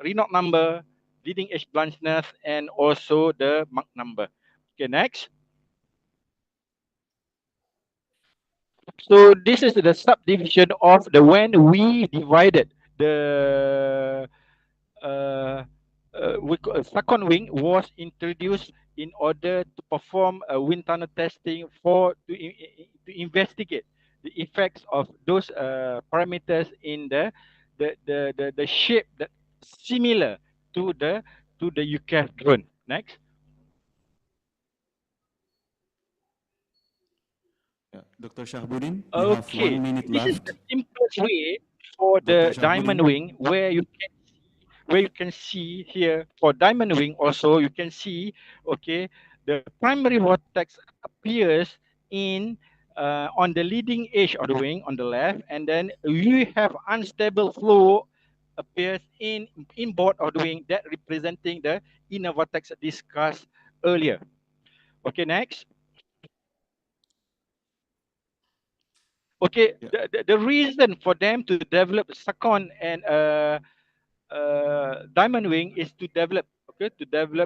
Reynolds number, leading edge bluntness, and also the Mach number. Okay, next. So this is the subdivision of the when we divided the second wing was introduced in order to perform a wind tunnel testing to investigate the effects of those parameters in the shape that similar to the UCAF drone. Next. Dr. Shahbudin, you have Okay, 1 minute this is left. the simplest way for Dr. the diamond wing where you can see here for diamond wing also you can see, okay, the primary vortex appears in on the leading edge of the wing on the left, and then you have unstable flow appears in inboard of the wing that representing the inner vortex discussed earlier. Okay, next. Okay, the reason for them to develop Sakon and Diamond Wing is to develop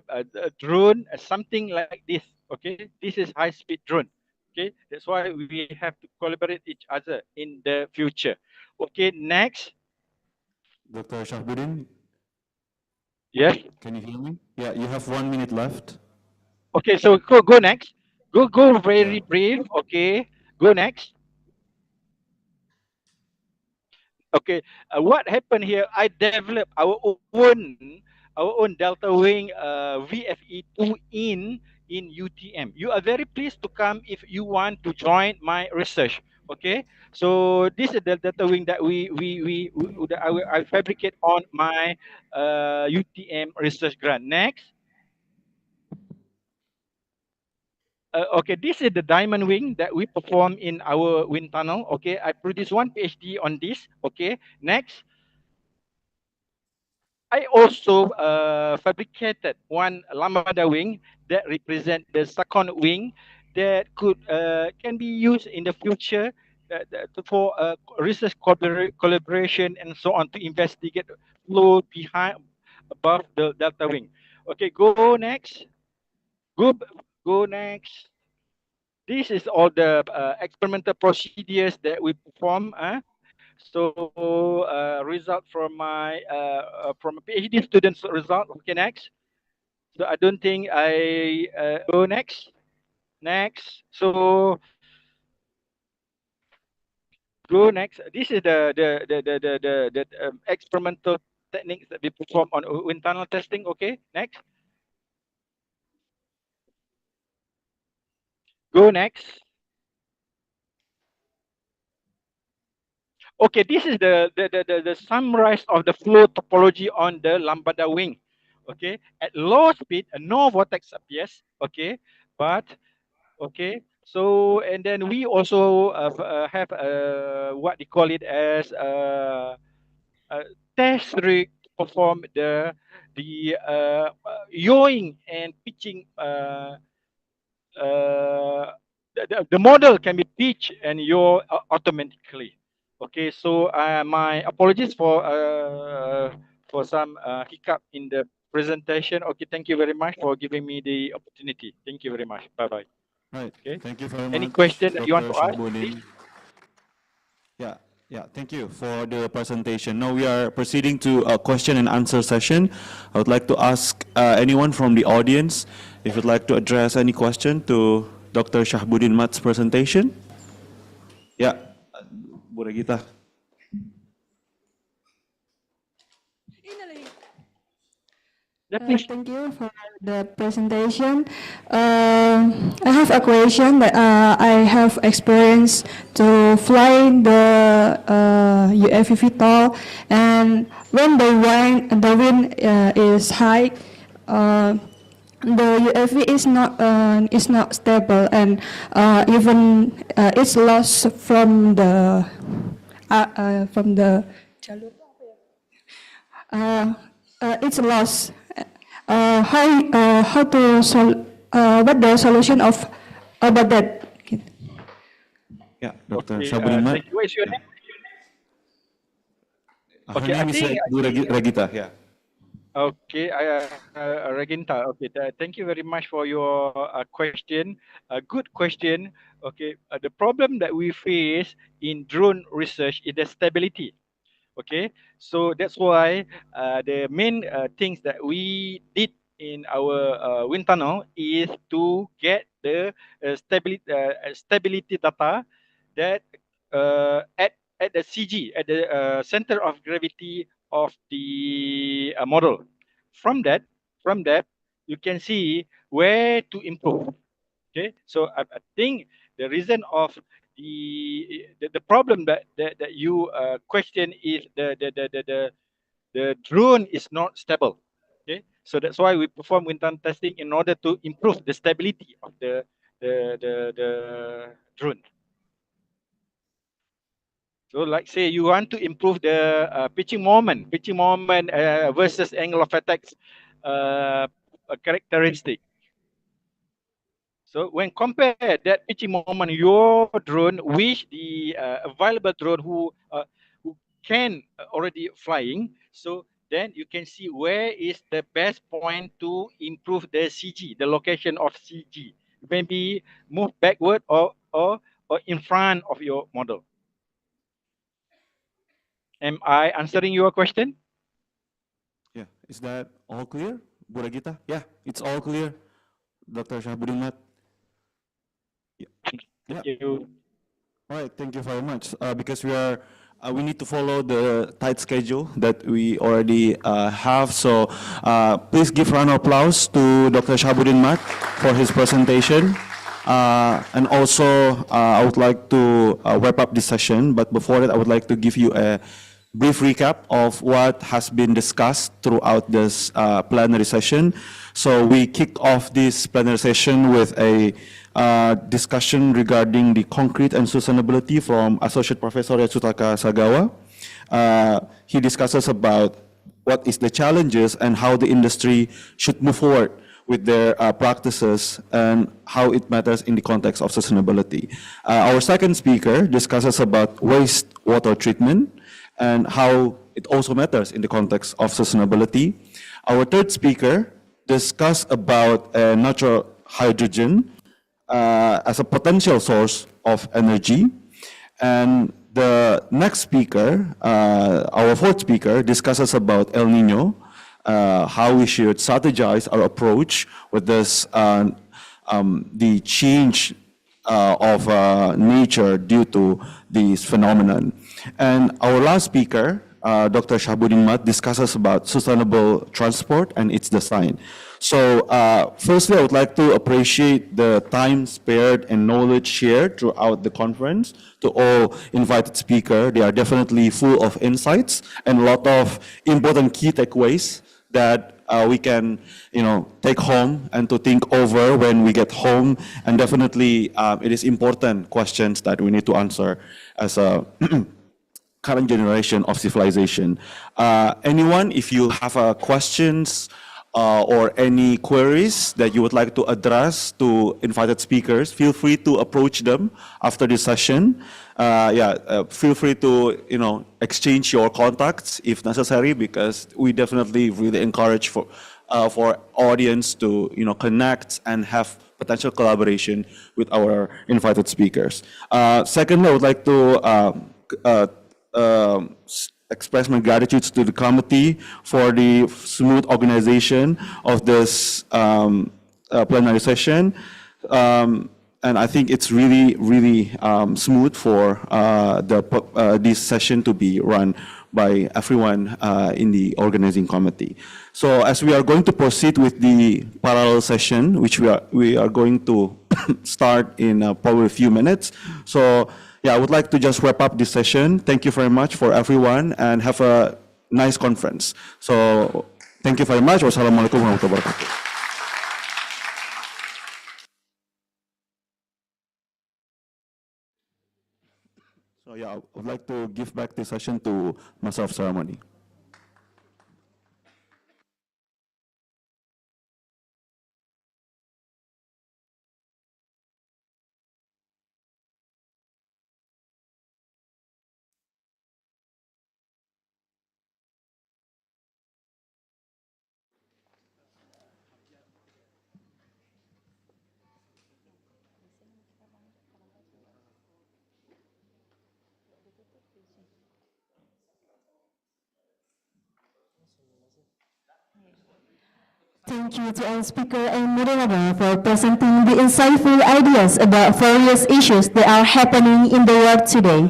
a drone, something like this. Okay, this is high speed drone. Okay, that's why we have to collaborate each other in the future. Okay, next. Dr. Shahbudin? Yes. Can you hear me? Yeah, you have 1 minute left. Okay, so go next. Go very brief. Okay, go next. Okay, what happened here? I developed our own Delta Wing VFE2 in UTM. You are very pleased to come if you want to join my research. Okay, so this is the Delta Wing that that I fabricate on my UTM research grant. Next. Okay, this is the diamond wing that we perform in our wind tunnel. Okay, I produced one PhD on this. Okay, next. I also fabricated one lambda wing that represent the second wing that can be used in the future for research collaboration and so on to investigate flow behind above the delta wing. Okay, go next. Go next. This is all the experimental procedures that we perform. So result from a PhD student's result. Okay, next. So I don't think I go next. Next. So go next. This is the experimental techniques that we perform on wind tunnel testing. Okay, next. Go next. Okay, this is the summarize of the flow topology on the lambda wing. Okay, at low speed, no vortex appears. Okay, but okay, so and then we also have what they call it as a test rig to perform the yawing and pitching. The model can be pitched and yaw automatically. Okay, so my apologies for some hiccup in the presentation. Okay, thank you very much for giving me the opportunity. Thank you very much. Bye bye. Right. Okay. Thank you very much. Any question that you want to Dr. ask? Shahbudin. Yeah, thank you for the presentation. Now we are proceeding to a question and answer session. I would like to ask anyone from the audience if you'd like to address any question to Dr. Shahbudin Mat's presentation. Yeah, Bu Regita. Thank you for the presentation. I have a question that I have experience to fly the UAV VTOL, and when the wind is high, the UAV is not stable, and even it's lost from the it's lost. How to what the solution of about that? Yeah, Dr. Okay, Shahbudin Mat. thank you. What is your name? Her Okay, I name is think Bu Regita. Yeah. Okay, Reginta. Okay, thank you very much for your question. A good question. Okay, the problem that we face in drone research is the stability. Okay, so that's why the main things that we did in our wind tunnel is to get the stability data that at the CG, at the center of gravity of the model. From that, from that, you can see where to improve. Okay, so I think the reason of the problem that you question is the drone is not stable. Okay, so that's why we perform wind tunnel testing in order to improve the stability of the drone. So like say you want to improve the pitching moment versus angle of attack characteristic. So when compare that pitching moment, your drone with the available drone who can already flying, so then you can see where is the best point to improve the CG, the location of CG. Maybe move backward or in front of your model. Am I answering your question? Yeah, is that all clear, Bu Regita? Yeah, it's all clear, Dr. Shahabudin Mat. Thank you. All right, thank you very much. Because we need to follow the tight schedule that we already have. So please give round of applause to Dr. Shahabudin Mat for his presentation. And also, I would like to wrap up this session. But before that, I would like to give you a brief recap of what has been discussed throughout this plenary session. So we kicked off this plenary session with a discussion regarding the concrete and sustainability from Associate Professor Yatsutaka Sagawa. He discusses about what is the challenges and how the industry should move forward with their practices and how it matters in the context of sustainability. Our second speaker discusses about wastewater treatment and how it also matters in the context of sustainability. Our third speaker discussed about natural hydrogen as a potential source of energy. And the next speaker, our fourth speaker, discusses about El Nino, how we should strategize our approach with this, the change of nature due to this phenomenon. And our last speaker, Dr. Shahabudin Mat, discusses about sustainable transport and its design. So firstly, I would like to appreciate the time spared and knowledge shared throughout the conference to all invited speakers. They are definitely full of insights and a lot of important key takeaways that we can, take home and to think over when we get home. And definitely, it is important questions that we need to answer as a current generation of civilization. Anyone, if you have questions or any queries that you would like to address to invited speakers, feel free to approach them after this session. Feel free to exchange your contacts if necessary, because we definitely really encourage for audience to connect and have potential collaboration with our invited speakers. Secondly, I would like to express my gratitude to the committee for the smooth organization of this plenary session. And I think it's really, really smooth for this session to be run by everyone in the organizing committee. So as we are going to proceed with the parallel session, which we are going to start in probably a few minutes. So I would like to just wrap up this session. Thank you very much for everyone and have a nice conference. So thank you very much. Wassalamualaikum warahmatullahi wabarakatuh. So I would like to give back the session to Master of Ceremony. Thank you to our speaker and moderator for presenting the insightful ideas about various issues that are happening in the world today.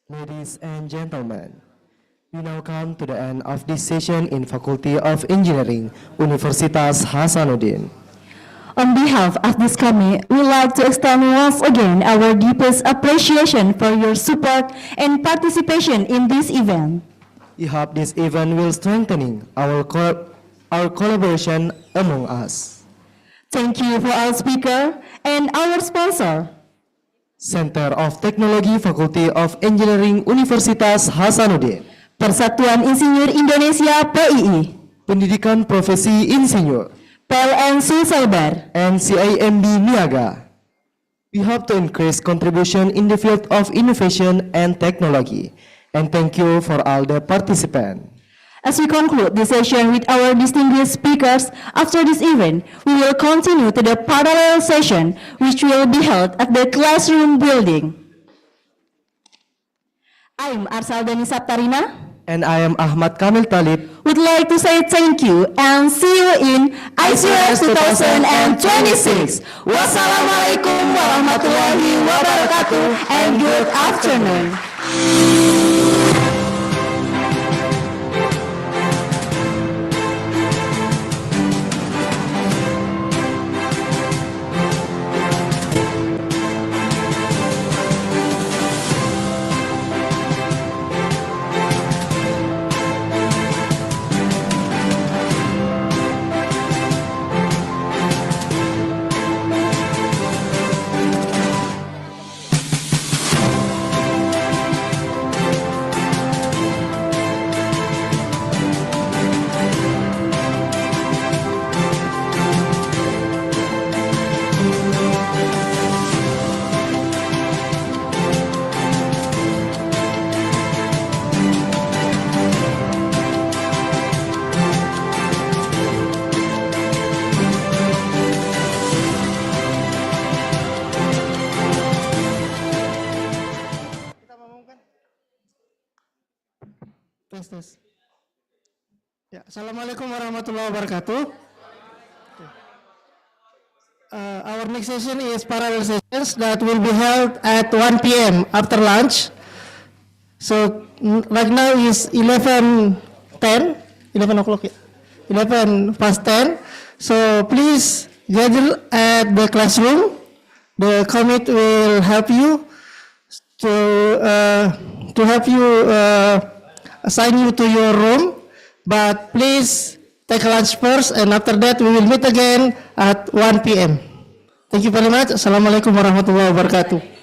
Ladies and gentlemen, we now come to the end of this session in Faculty of Engineering, Universitas Hasanuddin. On behalf of this committee, we would like to extend once again our deepest appreciation for your support and participation in this event. We hope this event will strengthening our collaboration among us. Thank you for our speaker and our sponsor. Center of Technology Faculty of Engineering Universitas Hasanuddin. Persatuan Insinyur Indonesia PII. Pendidikan Profesi Insinyur. PLN Sulselbar. And CIMB Niaga. We hope to increase contribution in the field of innovation and technology. And thank you for all the participants. As we conclude this session with our distinguished speakers, after this event, we will continue to the parallel session, which will be held at the classroom building. I am Arsaldani Saptarina. And I am Ahmad Kamil Talib. Would like to say thank you and see you in ICUS 2026. Wassalamualaikum warahmatullahi wabarakatuh and good afternoon. Tes. Ya, Assalamualaikum warahmatullahi wabarakatuh. Our next session is parallel sessions that will be held at 1 p.m. after lunch. So right now is 11 o'clock. 11 past 10. So please gather at the classroom. The committee will help you to help you assign you to your room, but please take lunch first, and after that we will meet again at 1 p.m. Thank you very much. Assalamualaikum warahmatullahi wabarakatuh.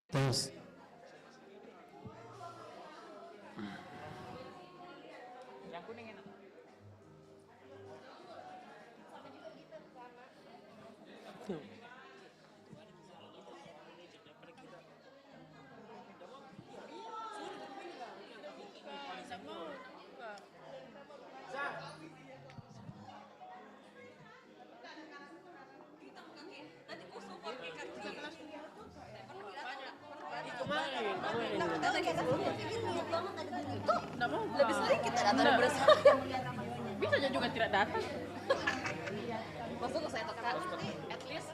Terus. Lebih sering kita datang bersama. Bisa juga tidak datang. Masuk saya tekan, at least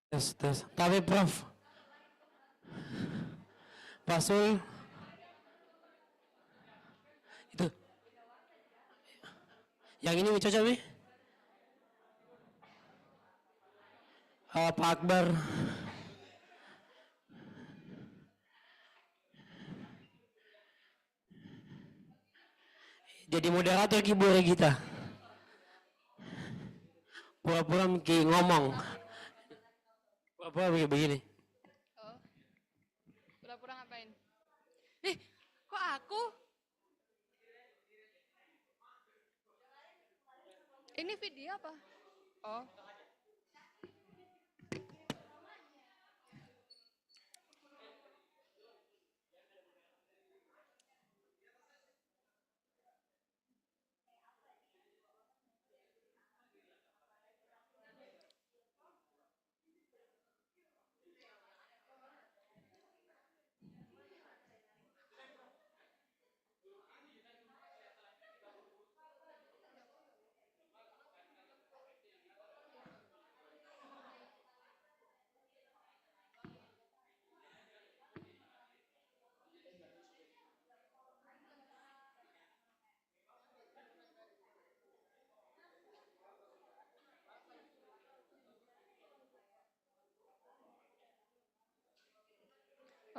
Tes. Tapi Prof. Pasul. Itu. Yang ini cocok, Mi? Pak Akbar. Jadi moderator Ki Bu Regita. Pura-pura Ki ngomong. Pura-pura begini. Oh. Pura-pura ngapain? Kok aku? Ini video apa? Oh.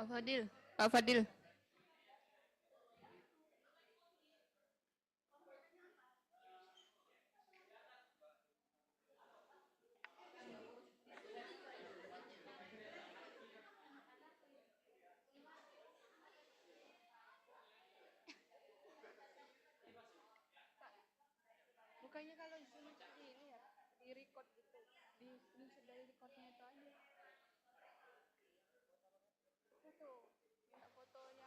Pak Fadil. Pak Fadil. Bukannya kalau Zoom itu ini ya, di record gitu, di screenshot dari recordnya itu aja. Itu tuh, minta fotonya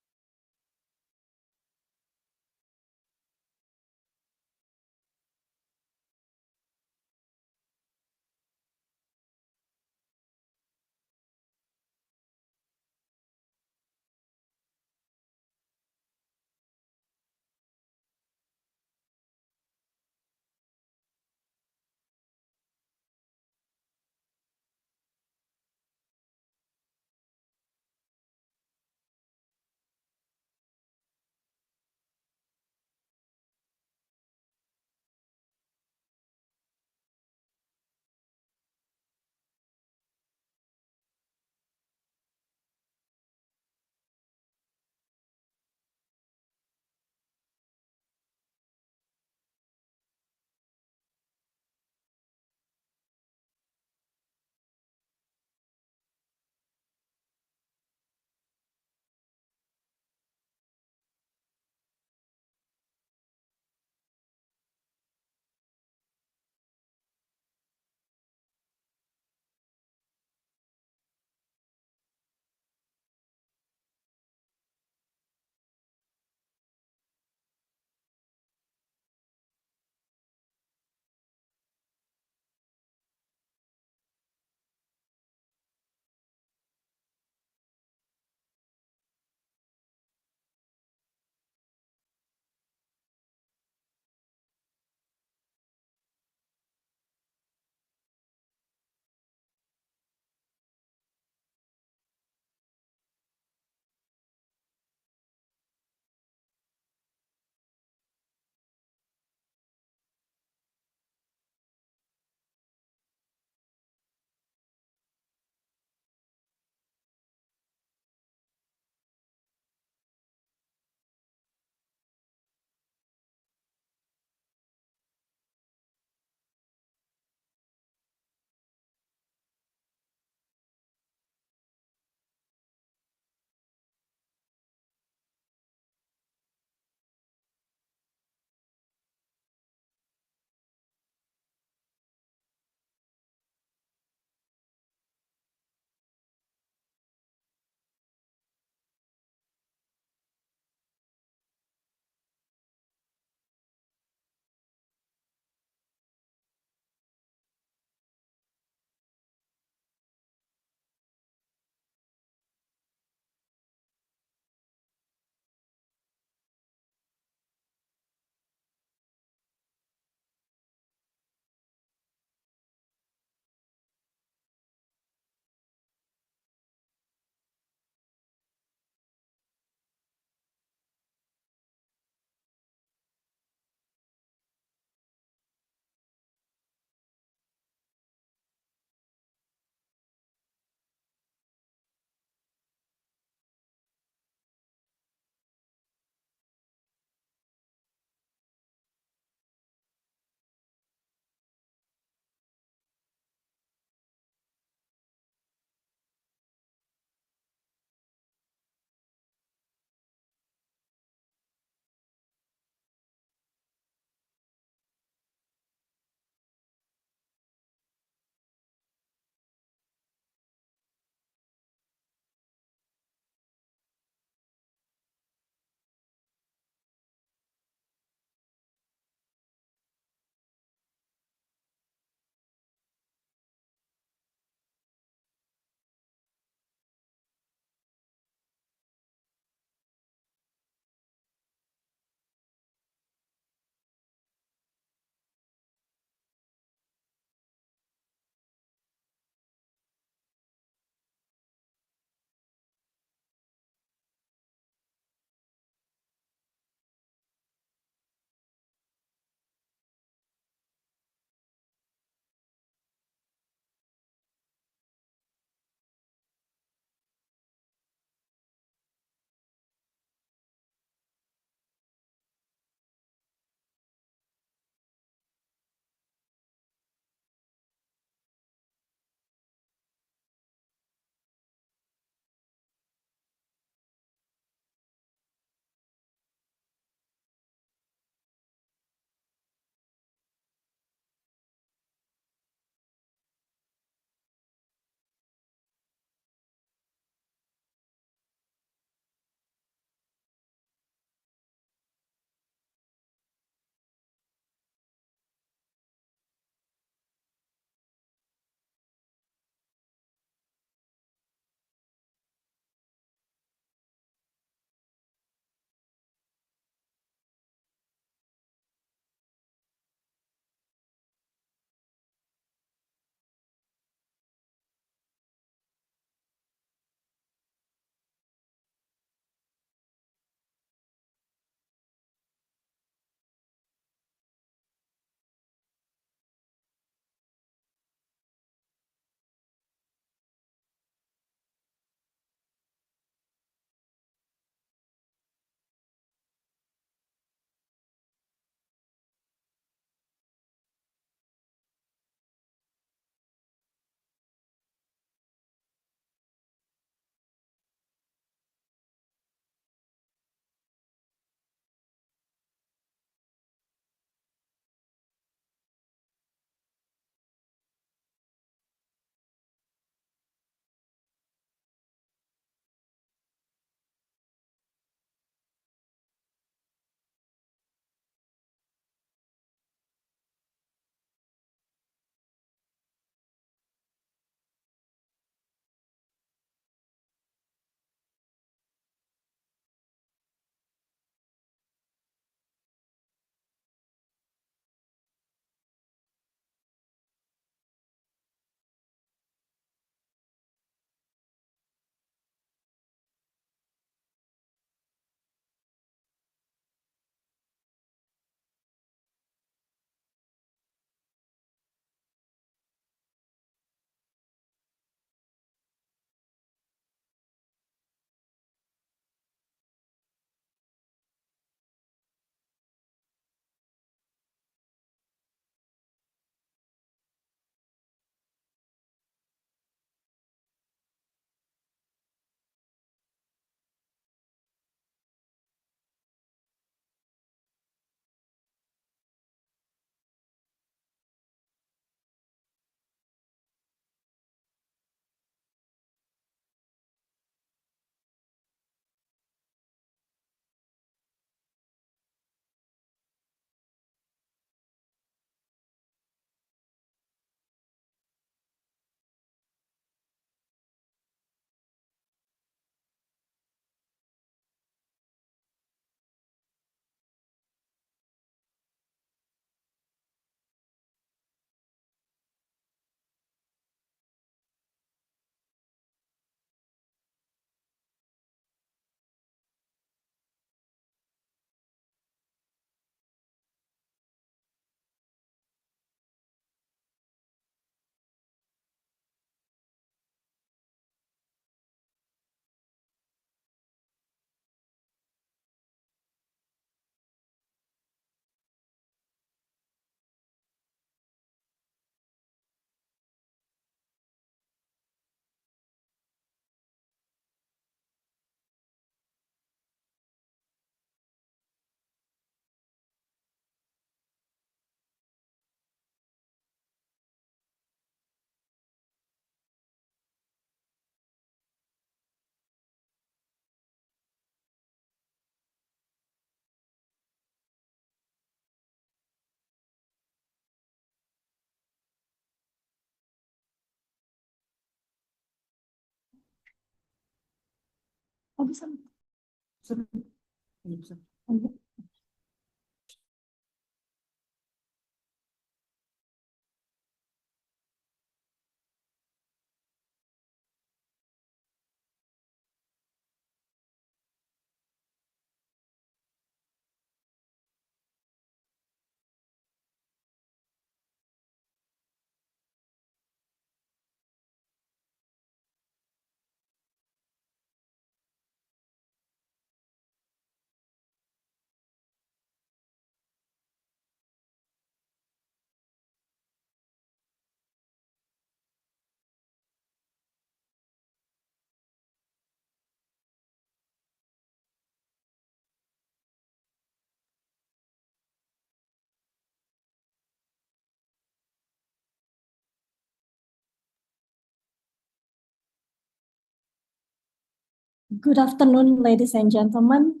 Good afternoon, ladies and gentlemen.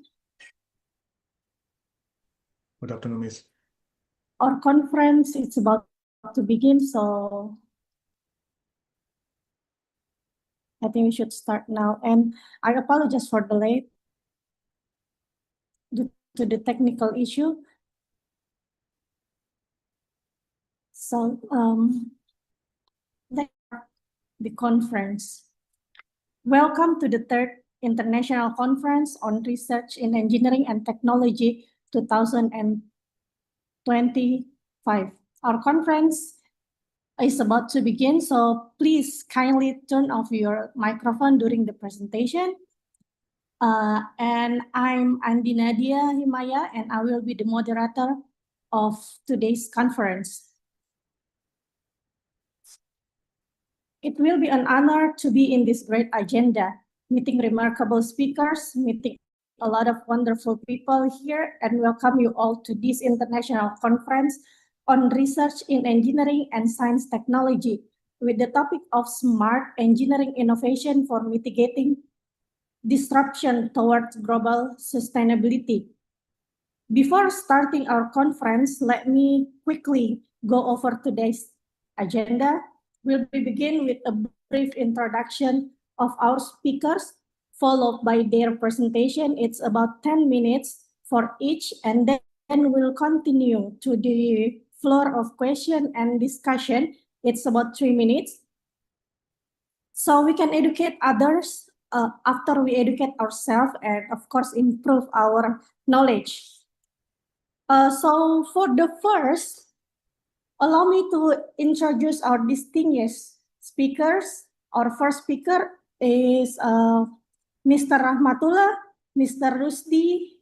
Good afternoon, Miss. Our conference is about to begin, so I think we should start now. And I apologize for the late due to the technical issue. So let's start the conference. Welcome to the third International Conference on Research in Engineering and Technology 2025. Our conference is about to begin, so please kindly turn off your microphone during the presentation. And I'm Andi Nadia Himaya, and I will be the moderator of today's conference. It will be an honor to be in this great agenda, meeting remarkable speakers, meeting a lot of wonderful people here, and welcome you all to this international conference on research in engineering and science technology with the topic of smart engineering innovation for mitigating disruption towards global sustainability. Before starting our conference, let me quickly go over today's agenda. We'll begin with a brief introduction of our speakers, followed by their presentation. It's about 10 minutes for each, and then we'll continue to the floor of question and discussion. It's about 3 minutes. So we can educate others after we educate ourselves and, of course, improve our knowledge. So for the first, allow me to introduce our distinguished speakers. Our first speaker is Mr. Rahmatullah, Mr. Rusdi,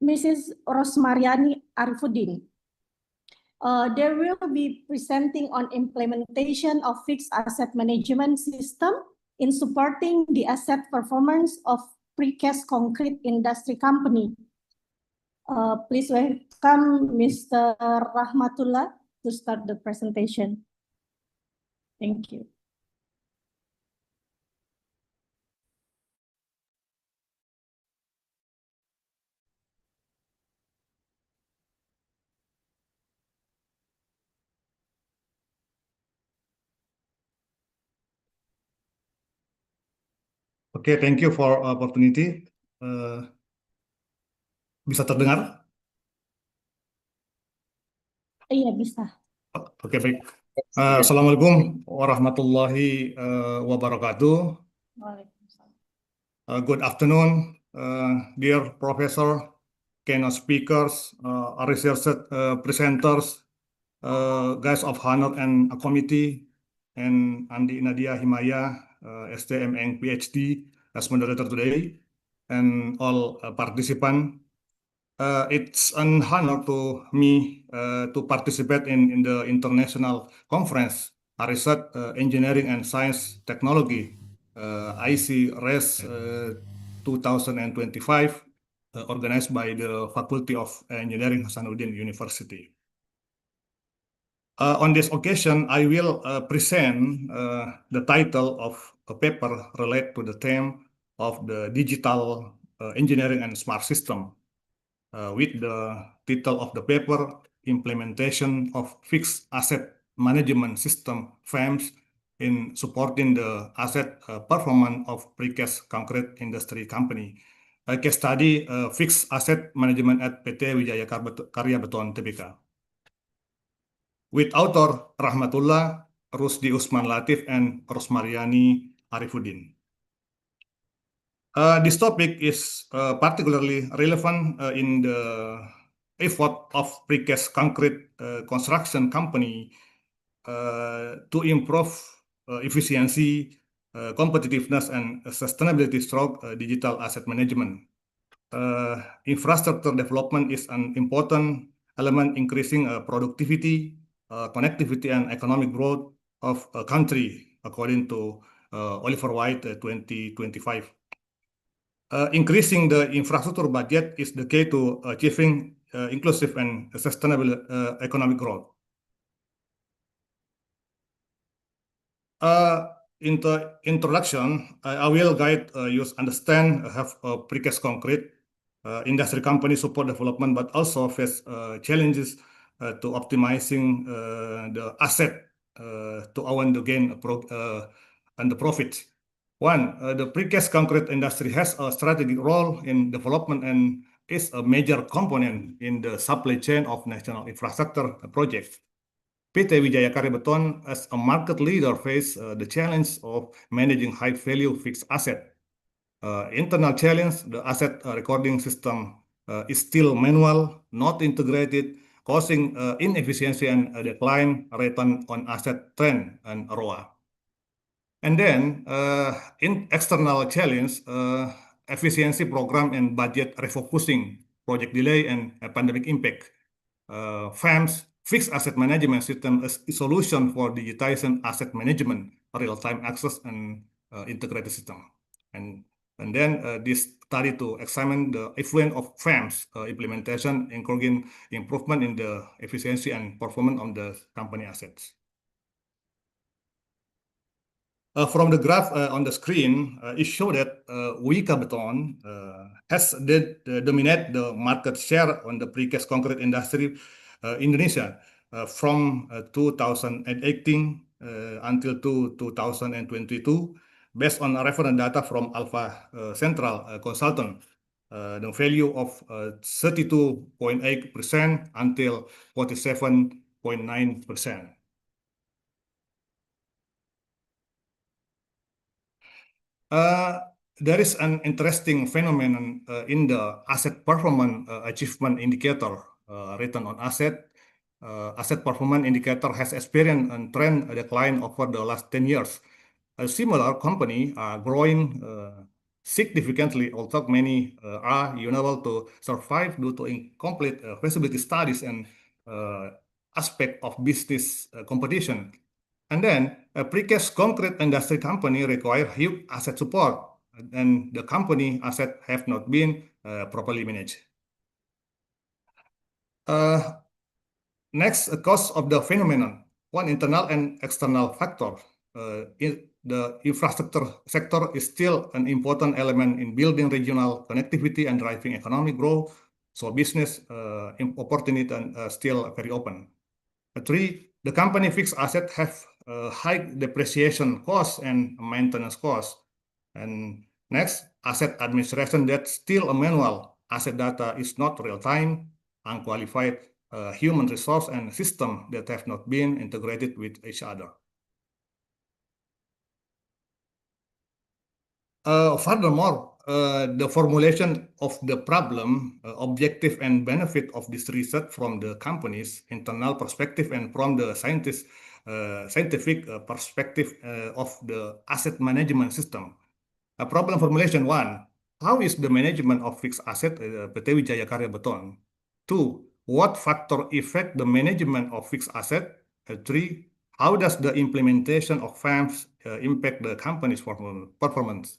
Mrs. Rosmariani Arifuddin. They will be presenting on implementation of fixed asset management system in supporting the asset performance of precast concrete industry company. Please welcome Mr. Rahmatullah to start the presentation. Thank you. Okay, thank you for opportunity. Bisa terdengar? Iya, bisa. Oke, baik. Assalamualaikum warahmatullahi wabarakatuh. Good afternoon, dear professor, keynote speakers, research presenters, guys of honor and committee, and Andi Nadia Himaya, STM and PhD as moderator today, and all participants. It's an honor to me to participate in the international conference, Research, Engineering and Science Technology, IC RES 2025, organized by the Faculty of Engineering Hasanuddin University. On this occasion, I will present the title of a paper related to the theme of the digital engineering and smart system, with the title of the paper, Implementation of Fixed Asset Management System, FAMS, in supporting the asset performance of precast concrete industry company. A case study, fixed asset management at PT Wijaya Karya Beton Tbk. With author Rahmatullah, Rusdi Usman Latif, and Rosmariani Arifuddin. This topic is particularly relevant in the effort of precast concrete construction company to improve efficiency, competitiveness, and sustainability through digital asset management. Infrastructure development is an important element increasing productivity, connectivity, and economic growth of a country, according to Oliver White 2025. Increasing the infrastructure budget is the key to achieving inclusive and sustainable economic growth. In the introduction, I will guide you understand have precast concrete industry company support development, but also face challenges to optimizing the asset to own the gain and the profit. One, the precast concrete industry has a strategic role in development and is a major component in the supply chain of national infrastructure projects. PT Wijaya Karya Beton, as a market leader, face the challenge of managing high-value fixed asset. Internal challenge, the asset recording system is still manual, not integrated, causing inefficiency and a decline return on asset trend and ROA. And then, in external challenge, efficiency program and budget refocusing, project delay, and pandemic impact. FAMS, fixed asset management system, is a solution for digitizing asset management, real-time access, and integrated system. And then this study to examine the influence of FAMS implementation, including improvement in the efficiency and performance of the company assets. From the graph on the screen, it shows that Wika Beton has dominate the market share on the precast concrete industry Indonesia from 2018 until 2022, based on reference data from Alpha Central Consultant. The value of 32.8% until 47.9%. There is an interesting phenomenon in the asset performance achievement indicator, return on asset. Asset performance indicator has experienced a trend decline over the last 10 years. A similar company are growing significantly, although many are unable to survive due to incomplete feasibility studies and aspect of business competition. And then a precast concrete industry company require huge asset support, and the company asset have not been properly managed. Next, cause of the phenomenon. One, internal and external factor. The infrastructure sector is still an important element in building regional connectivity and driving economic growth. So business opportunity are still very open. Three, the company fixed asset have high depreciation costs and maintenance costs. And next, asset administration that's still a manual. Asset data is not real time, unqualified human resource and system that have not been integrated with each other. Furthermore, the formulation of the problem, objective and benefit of this research from the company's internal perspective and from the scientific perspective of the asset management system. Problem formulation one, how is the management of fixed asset PT Wijaya Karya Beton? Two, what factor affect the management of fixed asset? Three, how does the implementation of FAMS impact the company's performance?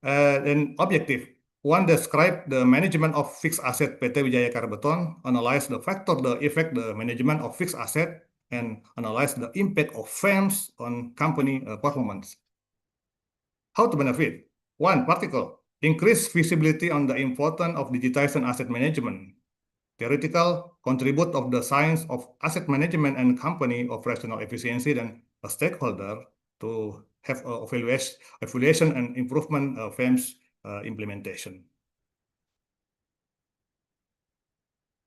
And objective, one, describe the management of fixed asset PT Wijaya Karya Beton, analyze the factor that affect the management of fixed asset, and analyze the impact of FAMS on company performance. How to benefit? One, practical, increase visibility on the importance of digitizing asset management. Theoretical, contribute of the science of asset management and company operational efficiency, and stakeholder to have evaluation and improvement of FAM's implementation.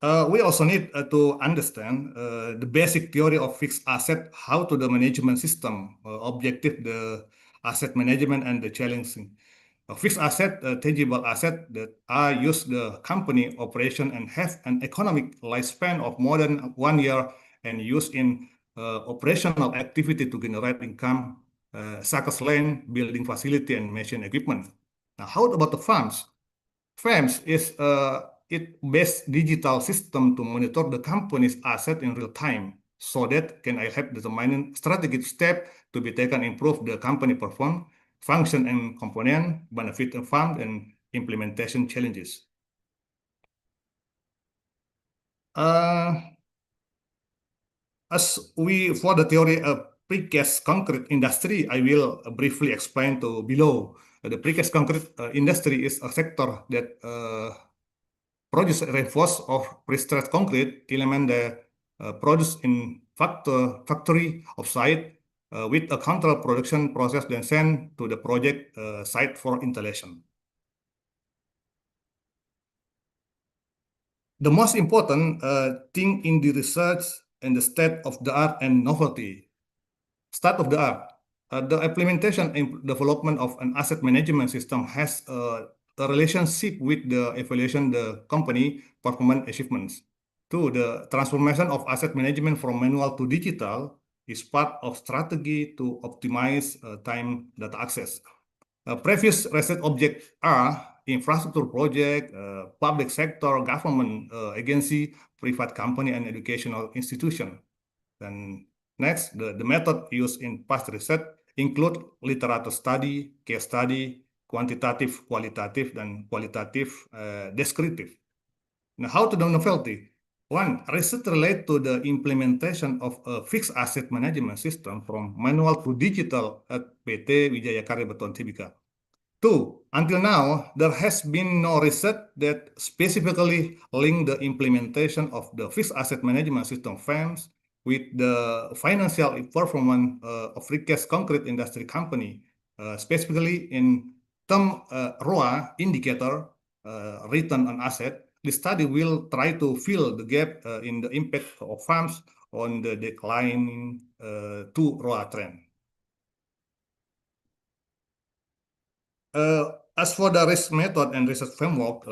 We also need to understand the basic theory of fixed asset, how to the management system, objective, the asset management and the challenging. A fixed asset, a tangible asset that are used the company operation and have an economic lifespan of more than 1 year and used in operational activity to generate income, such as land, building facility, and machine equipment. Now, how about the farms? FAMS is it-based digital system to monitor the company's asset in real time, so that can help determine strategic step to be taken improve the company perform, function and component, benefit and fund, and implementation challenges. For the theory of precast concrete industry, I will briefly explain to below. The precast concrete industry is a sector that produce reinforced or pre-stressed concrete element that produced in factory offsite with a control production process then sent to the project site for installation. The most important thing in the research and the state of the art and novelty. State of the art. The implementation and development of an asset management system has a relationship with the evaluation the company performance achievements. Two, the transformation of asset management from manual to digital is part of strategy to optimize time data access. Previous research objects are infrastructure project, public sector, government agency, private company, and educational institution. And next, the method used in past research include literature study, case study, quantitative, qualitative, and qualitative descriptive. Now, how to do novelty? One, research relate to the implementation of a fixed asset management system from manual to digital at PT Wijaya Karya Beton Tbk. Two, until now, there has been no research that specifically link the implementation of the fixed asset management system FAMS with the financial performance of precast concrete industry company, specifically in term ROA indicator, return on asset. The study will try to fill the gap in the impact of FAMS on the declining to ROA trend. As for the risk method and research framework,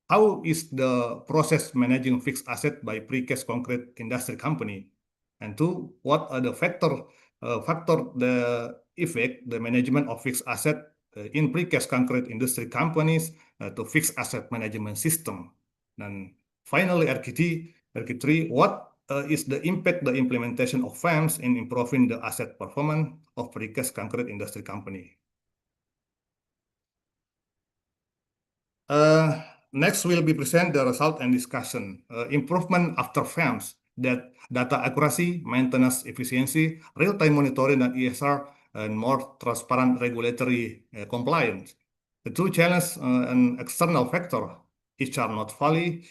how is the process managing fixed asset by precast concrete industry company? And two, what are the factor the effect the management of fixed asset in precast concrete industry companies to fixed asset management system? And finally, RK3, what is the impact the implementation of FAMS in improving the asset performance of precast concrete industry company? Next will be present the result and discussion. Improvement after FAMS, that data accuracy, maintenance efficiency, real-time monitoring and ESR, and more transparent regulatory compliance. The two challenges an external factor, each are not fully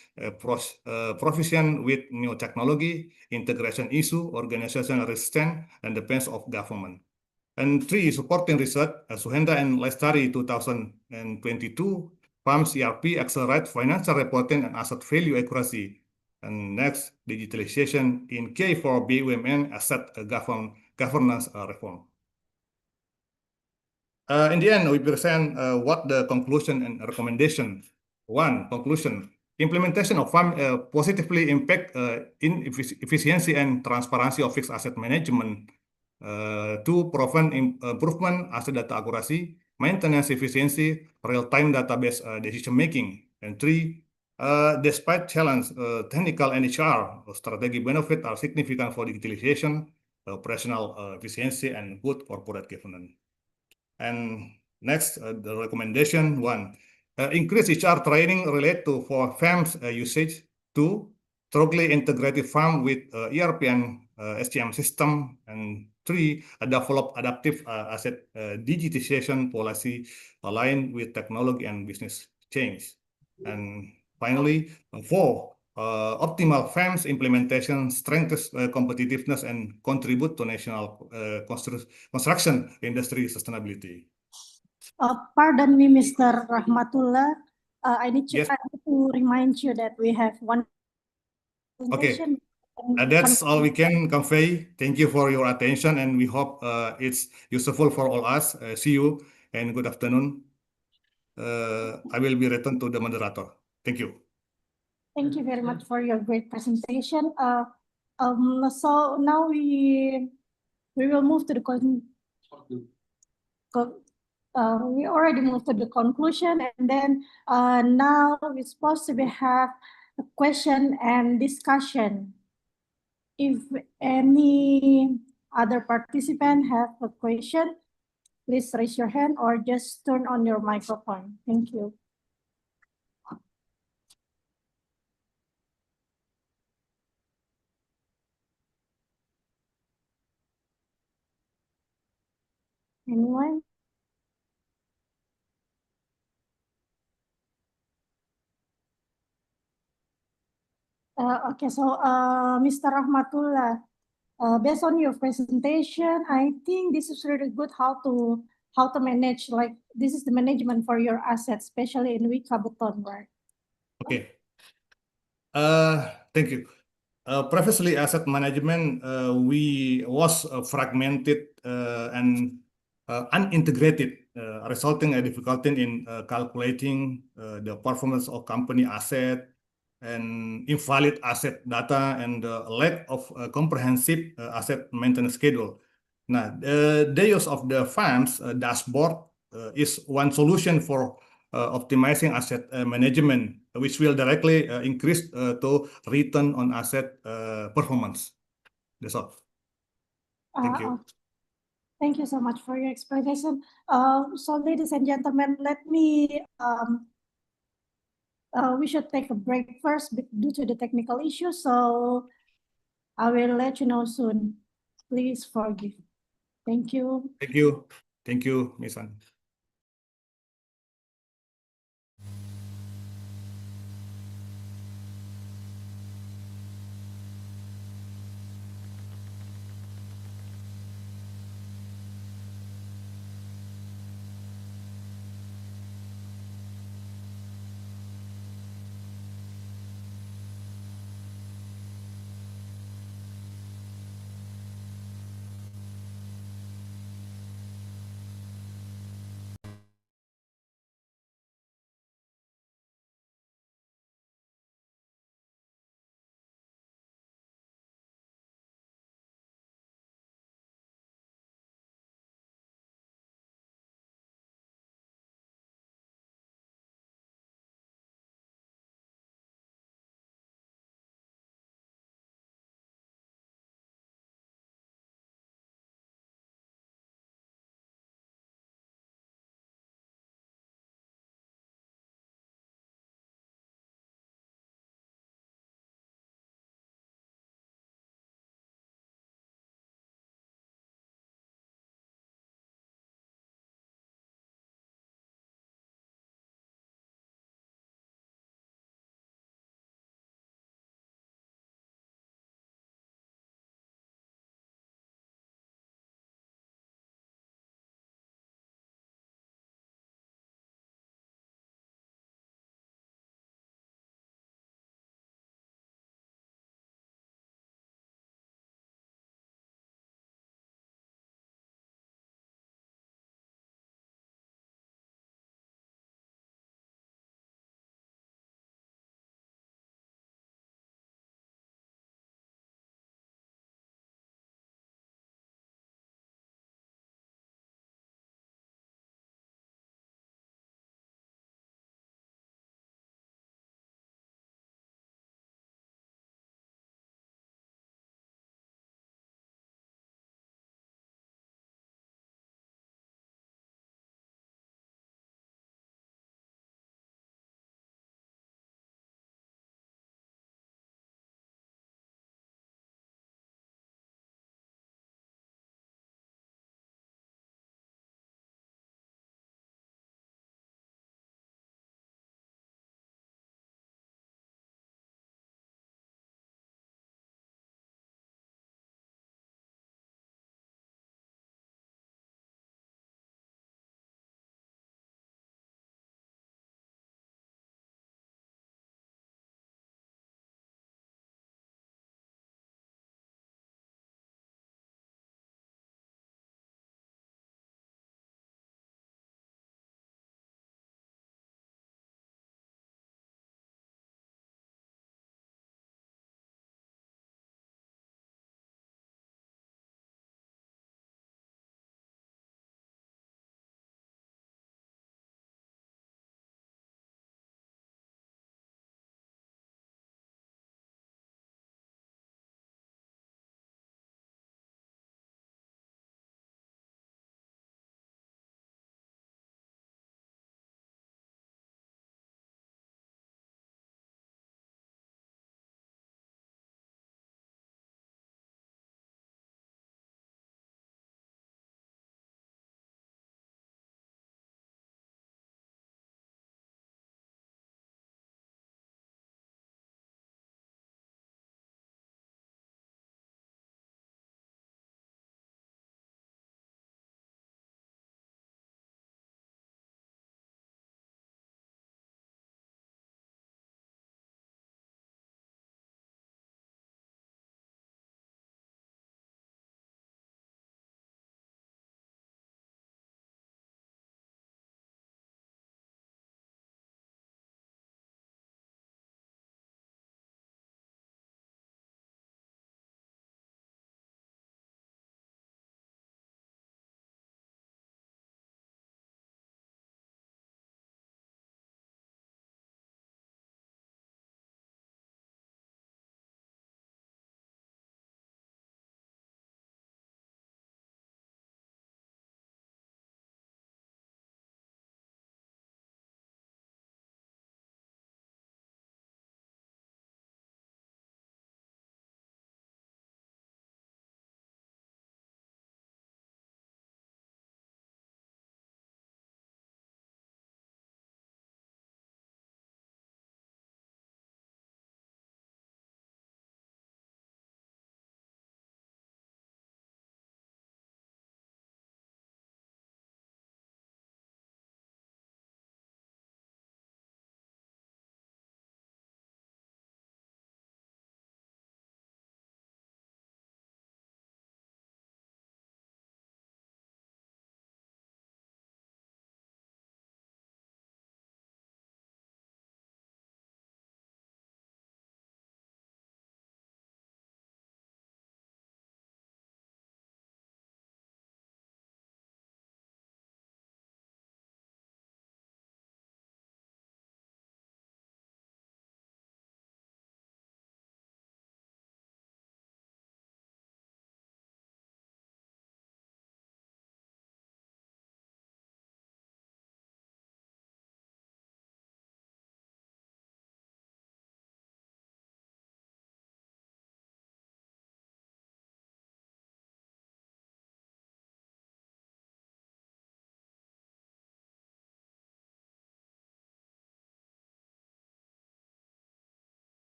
proficient with new technology, integration issue, organizational resistance, and depends of government. And three, supporting research, Suhendra and Lestari 2022, FAMS ERP accelerate financial reporting and asset value accuracy. And next, digitalization in K for BUMN asset governance reform. In the end, we present what the conclusion and recommendation. One, conclusion. Implementation of FAM positively impact in efficiency and transparency of fixed asset management. Two, prevent improvement asset data accuracy, maintenance efficiency, real-time database decision making. And three, despite challenge, technical and HR strategic benefit are significant for digitalization, operational efficiency, and good corporate governance. And next, the recommendation one, increase HR training related to for FAMS usage. Two, strongly integrated FAM with ERP and SCM system. And three, develop adaptive asset digitization policy aligned with technology and business change. And finally, four, optimal FAMS implementation strengthens competitiveness and contribute to national construction industry sustainability. Pardon me, Mr. Rahmatullah. I need Yes. to remind you that we have one Okay. presentation. That's all we can convey. Thank you for your attention, and we hope it's useful for all us. See you and good afternoon. I will be returned to the moderator. Thank you. Thank you very much for your great presentation. So now we will move to the we already moved to the conclusion, and then now we're supposed to have a question and discussion. If any other participant have a question, please raise your hand or just turn on your microphone. Thank you. Anyone? Okay, so Mr. Rahmatullah, based on your presentation, I think this is really good how to manage, like this is the management for your assets, especially in Wikabuton, right? Okay. Thank you. Previously, asset management we was fragmented and unintegrated, resulting in difficulty in calculating the performance of company asset and invalid asset data and lack of comprehensive asset maintenance schedule. Now, the use of the FAMS dashboard is one solution for optimizing asset management, which will directly increase to return on asset performance. That's all. Thank you. Thank you so much for your explanation. So, ladies and gentlemen, let me we should take a break first due to the technical issue. So I will let you know soon. Please forgive. Thank you. Thank you. Thank you, Ms. An.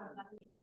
wabarakatuh.